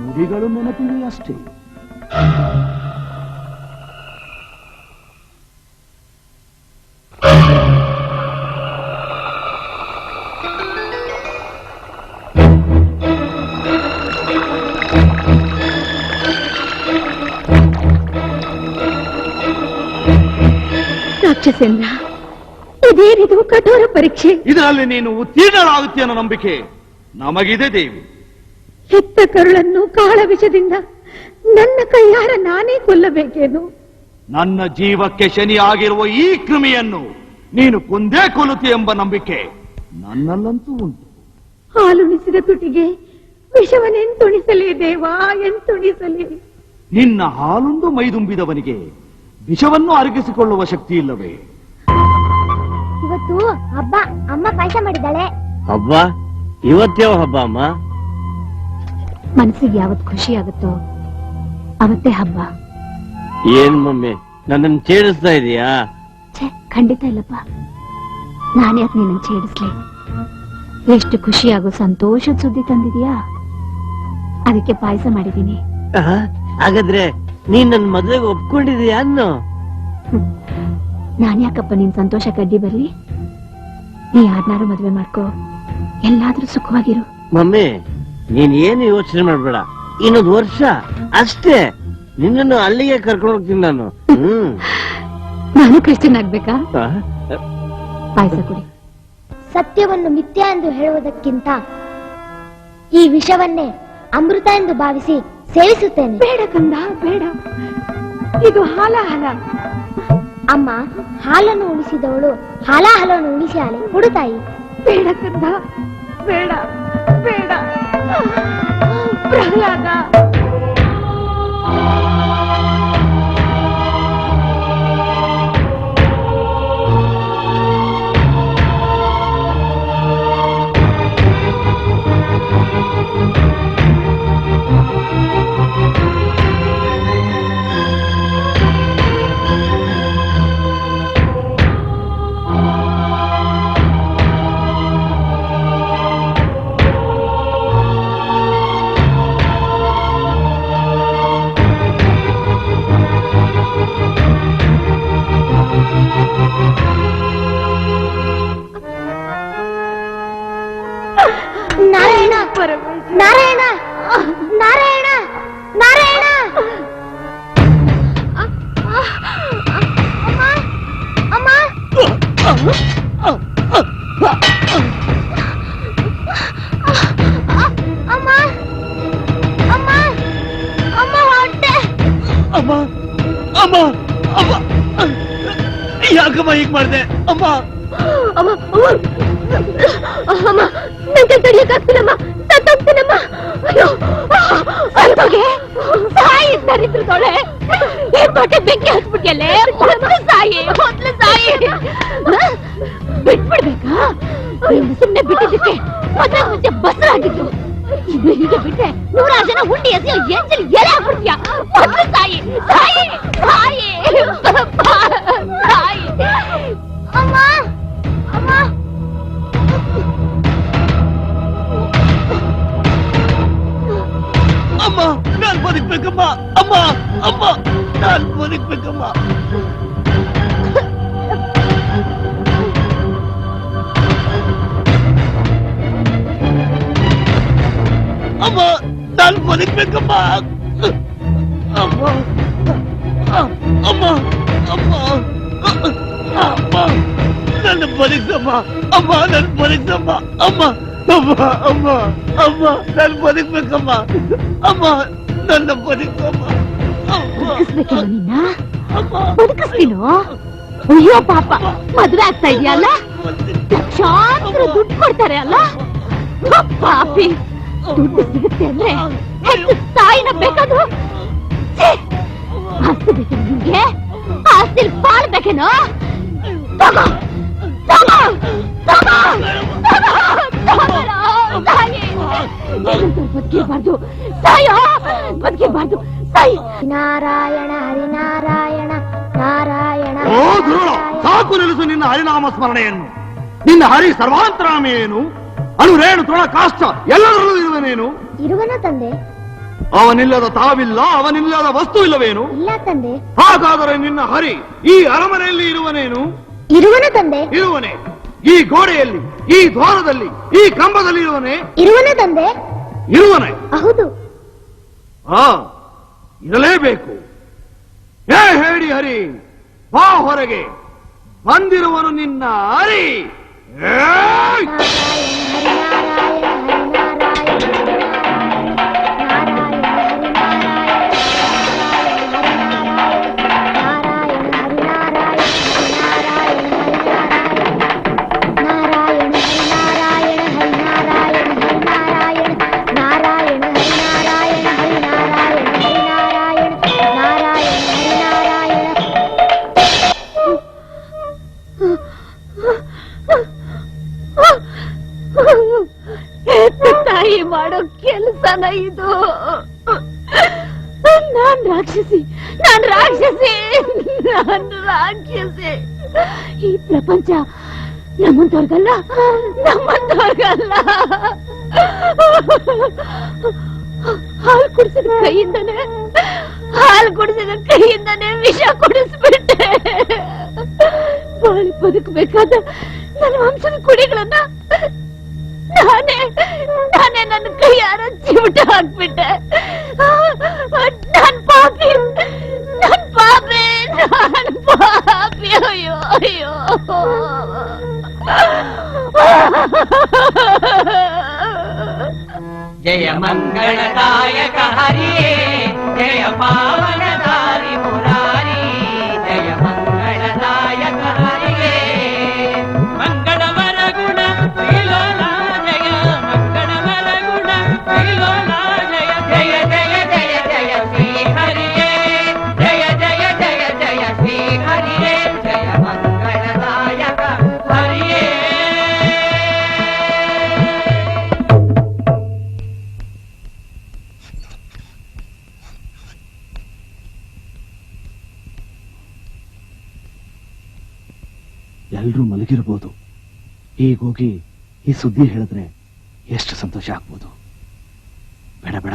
ನುಡಿಗಳು ನೆನಪಿವೆ ಅಷ್ಟೇ. ರಾಕ್ಷಸೇಂದ್ರ, ಇದೇನಿದು ಕಠೋರ ಪರೀಕ್ಷೆ? ಇದರಲ್ಲಿ ನೀನು ಉತ್ತೀರ್ಣರಾಗುತ್ತಿ ಅನ್ನೋ ನಂಬಿಕೆ ನಮಗಿದೆ ದೇವಿ. ಹೆತ್ತ ಕರುಳನ್ನು ಕಾಳ ವಿಷದಿಂದ ನನ್ನ ಕೈಯಾರ ನಾನೇ ಕೊಲ್ಲಬೇಕೇನು? ನನ್ನ ಜೀವಕ್ಕೆ ಶನಿ ಆಗಿರುವ ಈ ಕ್ರಿಮಿಯನ್ನು ನೀನು ಕೊಂದೇ ಕೊಲ್ಲುತ್ತಿ ಎಂಬ ನಂಬಿಕೆ ನನ್ನಲ್ಲಂತೂ ಉಂಟು. ಹಾಲುಣಿಸಿದ ತುಟಿಗೆ ವಿಷವನ್ನೆಂತುಣಿಸಲಿ ದೇವಾ, ಎಂತುಣಿಸಲಿ? ನಿನ್ನ ಹಾಲುಂಡು ಮೈದುಂಬಿದವನಿಗೆ ವಿಷವನ್ನು ಅರಗಿಸಿಕೊಳ್ಳುವ ಶಕ್ತಿ ಇಲ್ಲವೇ? ಇವತ್ತು ಹಬ್ಬ, ಅಮ್ಮ ಪಾಯಸ ಮಾಡಿದ್ದಾಳೆ. ಹಬ್ಬ? ಇವತ್ತೇವ ಹಬ್ಬ ಅಮ್ಮ? ಮನಸ್ಸಿಗೆ ಯಾವತ್ ಖುಷಿ ಆಗುತ್ತೋ ಅವತ್ತೇ ಹಬ್ಬ. ಏನ್ ಮಮ್ಮಿ ನನ್ನನ್ನು ಛೇಡಿಸ್ತಾ ಇದೀಯಾ? ಖಂಡಿತ ಇಲ್ಲಪ್ಪ, ನಾನ್ಯಾಕೆ ನಿನ್ನ ಛೇಡಿಸ್ಲಿ? ಎಷ್ಟು ಖುಷಿಯಾಗೋ ಸಂತೋಷದ ಸುದ್ದಿ ತಂದಿದೀಯಾ, ಅದಕ್ಕೆ ಪಾಯಸ ಮಾಡಿದ್ದೀನಿ. ಹಾಗಾದ್ರೆ ನೀನ್ ನನ್ ಮದ್ವೆಗೆ ಒಪ್ಕೊಂಡಿದೀಯ ಅನ್ನೋ? ನಾನ್ಯಾಕಪ್ಪ ನಿನ್ ಸಂತೋಷ ಕಡ್ಡಿ ಬರ್ಲಿ? ನೀ ಯಾರನ್ನಾರು ಮದ್ವೆ ಮಾಡ್ಕೋ, ಎಲ್ಲಾದ್ರೂ ಸುಖವಾಗಿರು. ಮಮ್ಮಿ ನೀನ್ ಏನು ಯೋಚನೆ ಮಾಡ್ಬೇಡ, ಇನ್ನೊಂದು ವರ್ಷ ಅಷ್ಟೇ ನಿನ್ನನ್ನು ಅಲ್ಲಿಗೆ ಕರ್ಕೊಂಡು ಹೋಗ್ತೀನಿ ನಾನು. ನಾನು ಕೃಷ್ಣನಾಗ್ಬೇಕಾ? ಪಾಯಸ ಕುಡಿ. ಸತ್ಯವನ್ನು ಮಿಥ್ಯ ಎಂದು ಹೇಳುವುದಕ್ಕಿಂತ ಈ ವಿಷವನ್ನೇ ಅಮೃತ ಎಂದು ಭಾವಿಸಿ ಸೇವಿಸುತ್ತೇನೆ. ಬೇಡ ಕಂದ, ಬೇಡ. ಇದು ಹಾಲಾಹಲ. ಅಮ್ಮ, ಹಾಲನ್ನು ಉಣಿಸಿದವಳು ಹಾಲಾಹಲವನ್ನು ಉಣಿಸಾಳೆ. ಕೊಡು ತಾಯಿ. ಬೇಡ ಕಂದ, ಬೇಡ ಬೇಡ. ಪ್ರಹ್ಲಾದ, ನಾರಾಯಣ ನಾರಾಯಣ ನಾರಾಯಣ ನಾರಾಯಣ ಅಮ್ಮ ಅಮ್ಮ ಅಮ್ಮ ಅಮ್ಮ ಹೊಟ್ಟೆ ಅಮ್ಮ ಅಮ್ಮ ಅಮ್ಮ ಯಾಕಮ್ಮ ಹೀಗ್ ಮಾಡ್ದೆ ಅಮ್ಮ ಅಮ್ಮ ಅಮ್ಮ ನಂಗೆ ತಡಿಯಕ್ಕಾಗ್ತಿಲ್ಲಮ್ಮ ಸತ್ತೋಗ್ತೀನಮ್ಮ ಅಯ್ಯೋ ಅಲ್ಮಗೆ ಸಾಯಿ ದರಿದ್ರದೊಳೆ ಈ ತೊಟ್ಟೆ ಬೆಂಕಿ ಹಚ್ಬಿಟ್ಯಲ್ಲೇ ಮೊದ್ಲು ಸಾಯಿ ಬಿಟ್ಬಿಡ್ಬೇಕಾ ಸುಮ್ನೆ ಬಿಟ್ಟಿದ್ದಕ್ಕೆ ಮದ್ವೆ ಮುಂಚೆ ಬಸರಾಗಿದ್ರು ಇದು ಹೀಗೆ ಬಿಟ್ರೆ 100 ಜನ ಹುಂಡಿ ಎಸೆಯೋ ಎಂಜಲ್ ಎಲೆ ಹಾಕ್ಬಿಡ್ತೀಯ ಮೊದ್ಲು ಸಾಯಿ ಸಾಯಿ ಸಾಯಿ ಸಾಯಿ ಅಮ್ಮ ಅಮ್ಮ ಅಮ್ಮ ನಾನ್ ಬದುಕ್ಬೇಕಮ್ಮ ಅಮ್ಮ ಅಮ್ಮ ನಾನ್ ಬದುಕ್ಬೇಕಮ್ಮ ಅಮ್ಮ ನಾನ್ ಬದುಕ್ಬೇಕಮ್ಮ ಅಮ್ಮ ಅಮ್ಮ ಅಮ್ಮ ಅಮ್ಮ ನನ್ನ ಬದುಕ್ಸಮ್ಮ ಅಮ್ಮ ನನ್ ಬದುಕ್ಸಮ್ಮ ಅಮ್ಮ ಅಮ್ಮ ಅಮ್ಮ ಅಮ್ಮ ನಾನು ಬದುಕ್ಬೇಕಮ್ಮ ಅಮ್ಮ ನನ್ನ ಬದುಕಮ್ಮ ಬದುಕಿಸ್ಬೇಕೇನೋ ನಿನ್ನ ಬದುಕಿಸ್ತೀನೋ ಅಯ್ಯೋ ಪಾಪ ಮದ್ವೆ ಆಗ್ತಾ ಇದೆಯಲ್ಲ ಲಕ್ಷಾಂತರ ದುಡ್ಡು ಕೊಡ್ತಾರೆ ಅಲ್ಲ ಪಾಪಿ ದುಡ್ಡು ಸಿಗುತ್ತೆ ಅಂದ್ರೆ ಹೆಚ್ಚು ತಾಯಿನ ಬೇಕಾದ್ರು ಆಸ್ತಿ ಬೇಕೇನು ನಿಮ್ಗೆ ಆಸ್ತಿಲ್ ಪಾಲ್ ಬೇಕೇನೋ ತಗೋ ತಗೋ ತಗೋ ಬದುಕಿರಬಾರ್ದು ಸಾಯೋ ಬದುಕಿರಬಾರ್ದು ಸಾಯಿ ನಾರಾಯಣ ಹರಿನಾರಾಯಣ ನಾರಾಯಣ ಸಾಕು ನಿಲ್ಲಿಸು ನಿನ್ನ ಹರಿನಾಮ ಸ್ಮರಣೆಯನ್ನು. ನಿನ್ನ ಹರಿ ಸರ್ವಾಂತರಾಮೇನು ಅಣುರೇಣು ತೃಣ ಕಾಷ್ಟ ಎಲ್ಲದರಲ್ಲೂ ಇರುವನೇನು? ಇರುವನ ತಂದೆ. ಅವನಿಲ್ಲದ ತಾವಿಲ್ಲ, ಅವನಿಲ್ಲದ ವಸ್ತು ಇಲ್ಲವೇನು? ಇಲ್ಲ ತಂದೆ. ಹಾಗಾದರೆ ನಿನ್ನ ಹರಿ ಈ ಅರಮನೆಯಲ್ಲಿ ಇರುವನೇನು? ಇರುವನ ತಂದೆ. ಇರುವನೇ. ಈ ಗೋಡೆಯಲ್ಲಿ, ಈ ದ್ವಾರದಲ್ಲಿ, ಈ ಕಂಬದಲ್ಲಿ ಇರುವನೇ? ಇರುವನ ತಂದೆ. ಇರುವನೇ. ಹೌದು. ಇರಲೇಬೇಕು. ಏ ಹೇಳಿ ಹರಿ, ಬಾ ಹೊರಗೆ. ಬಂದಿರುವನು ನಿನ್ನ ಹರಿ. ತಾಯಿ ಮಾಡೋ ಕೆಲಸನ ಇದು. ನಾನ್ ರಾಕ್ಷಸಿ, ನಾನ್ ರಾಕ್ಷಸಿ, ನಾನ್ ರಾಕ್ಷಸಿ. ಈ ಪ್ರಪಂಚ ನಮ್ಮಂತವ್ರಿಗಲ್ಲ, ನಮ್ಮಂತವ್ರಿಗಲ್ಲ. ಹಾಲು ಕುಡಿಸಿದ ಕೈಯಿಂದನೇ ವಿಷ ಕುಡಿಸ್ಬಿಟ್ಟೆ. ಬಾಳಿ ಬದುಕಬೇಕಾದ ನನ್ನ ವಂಶದ ಕುಡಿಗಳನ್ನ ನಾನೇ ನನ್ನ ಕೈಯಾರ ಚಿವುಟ ಹಾಕ್ಬಿಟ್ಟೆ. ನನ್ ಪಾಪಿ. ಅಯ್ಯೋ ಅಯ್ಯೋ. ಜಯ ಮಂಗಳದಾಯಕ ಹರಿಯೇ, ಜಯ ಪಾವನಧಾರಿ ಮುರಾರಿ, ಜಯ ಮಂಗಳದಾಯಕ ಹರಿಯೇ. ಮಂಗಳವರ ಗುಣ ಶ್ರೀಲೋಲ ಜಯ, ಮಂಗಳವರ ಗುಣ ಶ್ರೀಲೋಲ ಜಯ. ಜಯ ಜಯ ಜಯ ಜಯ ಶ್ರೀ ಹರಿಯೇ, ಜಯ ಜಯ ಜಯ ಜಯ ಶ್ರೀ ಹರಿಯೇ, ಜಯ ಮಂಗಳದಾಯಕ ಹರಿಯೇ. ಎಲ್ರೂ ಮಲಗಿರ್ಬೋದು. ಈಗ ಹೋಗಿ ಈ ಸುದ್ದಿ ಹೇಳಿದ್ರೆ ಎಷ್ಟು ಸಂತೋಷ ಆಗ್ಬೋದು. ಬೇಡ ಬೇಡ,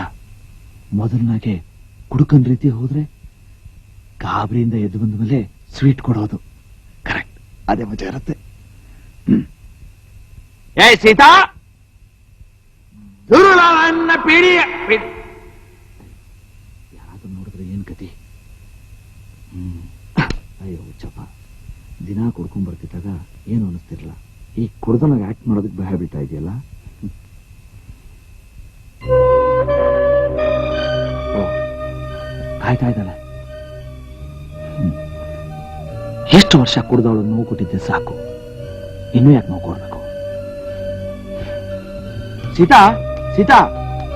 ಮೊದಲನಾಗೆ ಕುಡುಕನ್ ರೀತಿ ಹೋದ್ರೆ ಗಾಬರಿಯಿಂದ ಎದ್ದು ಬಂದ ಮೇಲೆ ಸ್ವೀಟ್ ಕೊಡೋದು. ಕರೆಕ್ಟ್, ಅದೇ ಮಜಾ ಇರುತ್ತೆ. ಏ ಸೀತಾ, ದುರುಳವನ್ನ ಪಿಡಿಯ ಯಾರಾದ್ರೂ ನೋಡಿದ್ರೆ ಏನ್ ಕತಿ? ಅಯ್ಯೋ ಹುಚ್ಚಪ್ಪ, ದಿನ ಕುಡ್ಕೊಂಡ್ ಬರ್ತಿದ್ದಾಗ ಏನು ಅನಿಸ್ತಿರ್ಲಿಲ್ಲ. ಈ ಕುಡ್ದನಾಗ ಆಕ್ಟ್ ಮಾಡೋದಕ್ಕೆ ಭಯ ಬೀಳ್ತಾ ಇದೆಯಲ್ಲ. ಕಾಯ್ತಾ ಇದ್ದಾನೆ. ಎಷ್ಟು ವರ್ಷ ಕುಡ್ದವಳು ನೋವು ಕೊಟ್ಟಿದ್ದೆ ಸಾಕು, ಇನ್ನೂ ಯಾಕೆ ನೋವು ಕೊಡ್ಬೇಕು? ಸೀತಾ, ಸೀತಾ,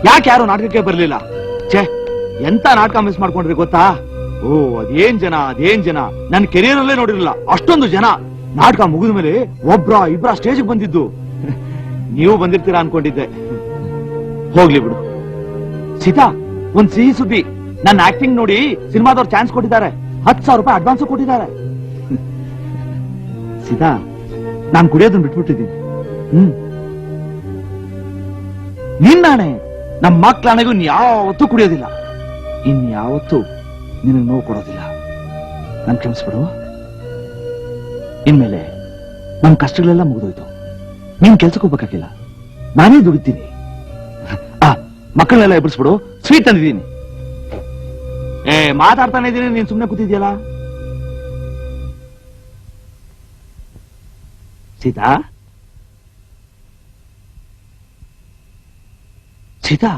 ಯಾಕೆ ಯಾರು ನಾಟಕಕ್ಕೆ ಬರ್ಲಿಲ್ಲ? ಛೇ, ಎಂತ ನಾಟಕ ಮಿಸ್ ಮಾಡ್ಕೊಂಡ್ರಿ ಗೊತ್ತಾ? ಓ, ಅದೇನ್ ಜನ ನನ್ನ ಕೆರಿಯರ್ ಅಲ್ಲೇ ನೋಡಿರಲಿಲ್ಲ ಅಷ್ಟೊಂದು ಜನ. ನಾಟಕ ಮುಗಿದ ಮೇಲೆ ಇಬ್ರ ಸ್ಟೇಜ್ ಬಂದಿದ್ದು. ನೀವು ಬಂದಿರ್ತೀರಾ ಅನ್ಕೊಂಡಿದ್ದೆ. ಹೋಗ್ಲಿ ಬಿಡು. ಸೀತಾ, ಒಂದ್ ಸಿಹಿ ಸುದ್ದಿ. ನನ್ನ ಆಕ್ಟಿಂಗ್ ನೋಡಿ ಸಿನಿಮಾದವ್ರು ಚಾನ್ಸ್ ಕೊಟ್ಟಿದ್ದಾರೆ. 10,000 ರೂಪಾಯಿ ಅಡ್ವಾನ್ಸ್ ಕೊಟ್ಟಿದ್ದಾರೆ. ಸೀತಾ, ನಾನು ಕುಡಿಯೋದನ್ನ ಬಿಟ್ಬಿಟ್ಟಿದ್ದೀನಿ. ನಿನ್ನಾಣೆ, ನಮ್ಮ ಮಕ್ಕಳಾಣೆಗೂ ಯಾವತ್ತೂ ಕುಡಿಯೋದಿಲ್ಲ. ಇನ್ಯಾವತ್ತೂ ನಿನಗೆ ನೋವು ಕೊಡೋದಿಲ್ಲ. ನನ್ ಕ್ಷಮಿಸ್ಬಿಡು. ಇನ್ಮೇಲೆ ನಮ್ ಕಷ್ಟಗಳೆಲ್ಲ ಮುಗಿದೋಯ್ತು. ನೀನ್ ಕೆಲ್ಸಕ್ಕೆ ಹೋಗ್ಬೇಕಾಗಿಲ್ಲ, ನಾನೇ ದುಡಿತೀನಿ. ಮಕ್ಕಳನ್ನೆಲ್ಲ ಎಬ್ಬರಿಸ್ಬಿಡು. ಸ್ವೀಟ್ ತಂದಿದ್ದೀನಿ. ಮಾತಾಡ್ತಾನೆ ಇದ್ದೀನಿ, ನೀನ್ ಸುಮ್ನೆ ಕೂತಿದ್ಯಲ್ಲ. ಸೀತಾ, ಸೀತಾ,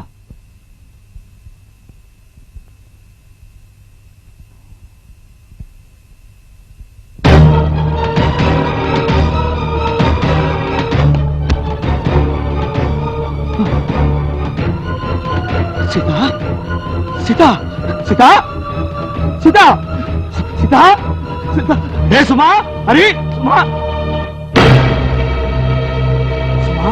ಸೀತಾ, ಸೀತಾ, ಸೀತಾ, ಸೀತಾ, ಸೀತಾ, ಸೀತಾ. ಹೇ ಸುಮಾ, ಹರಿ, ಸುಮಾ, ಸುಮಾ.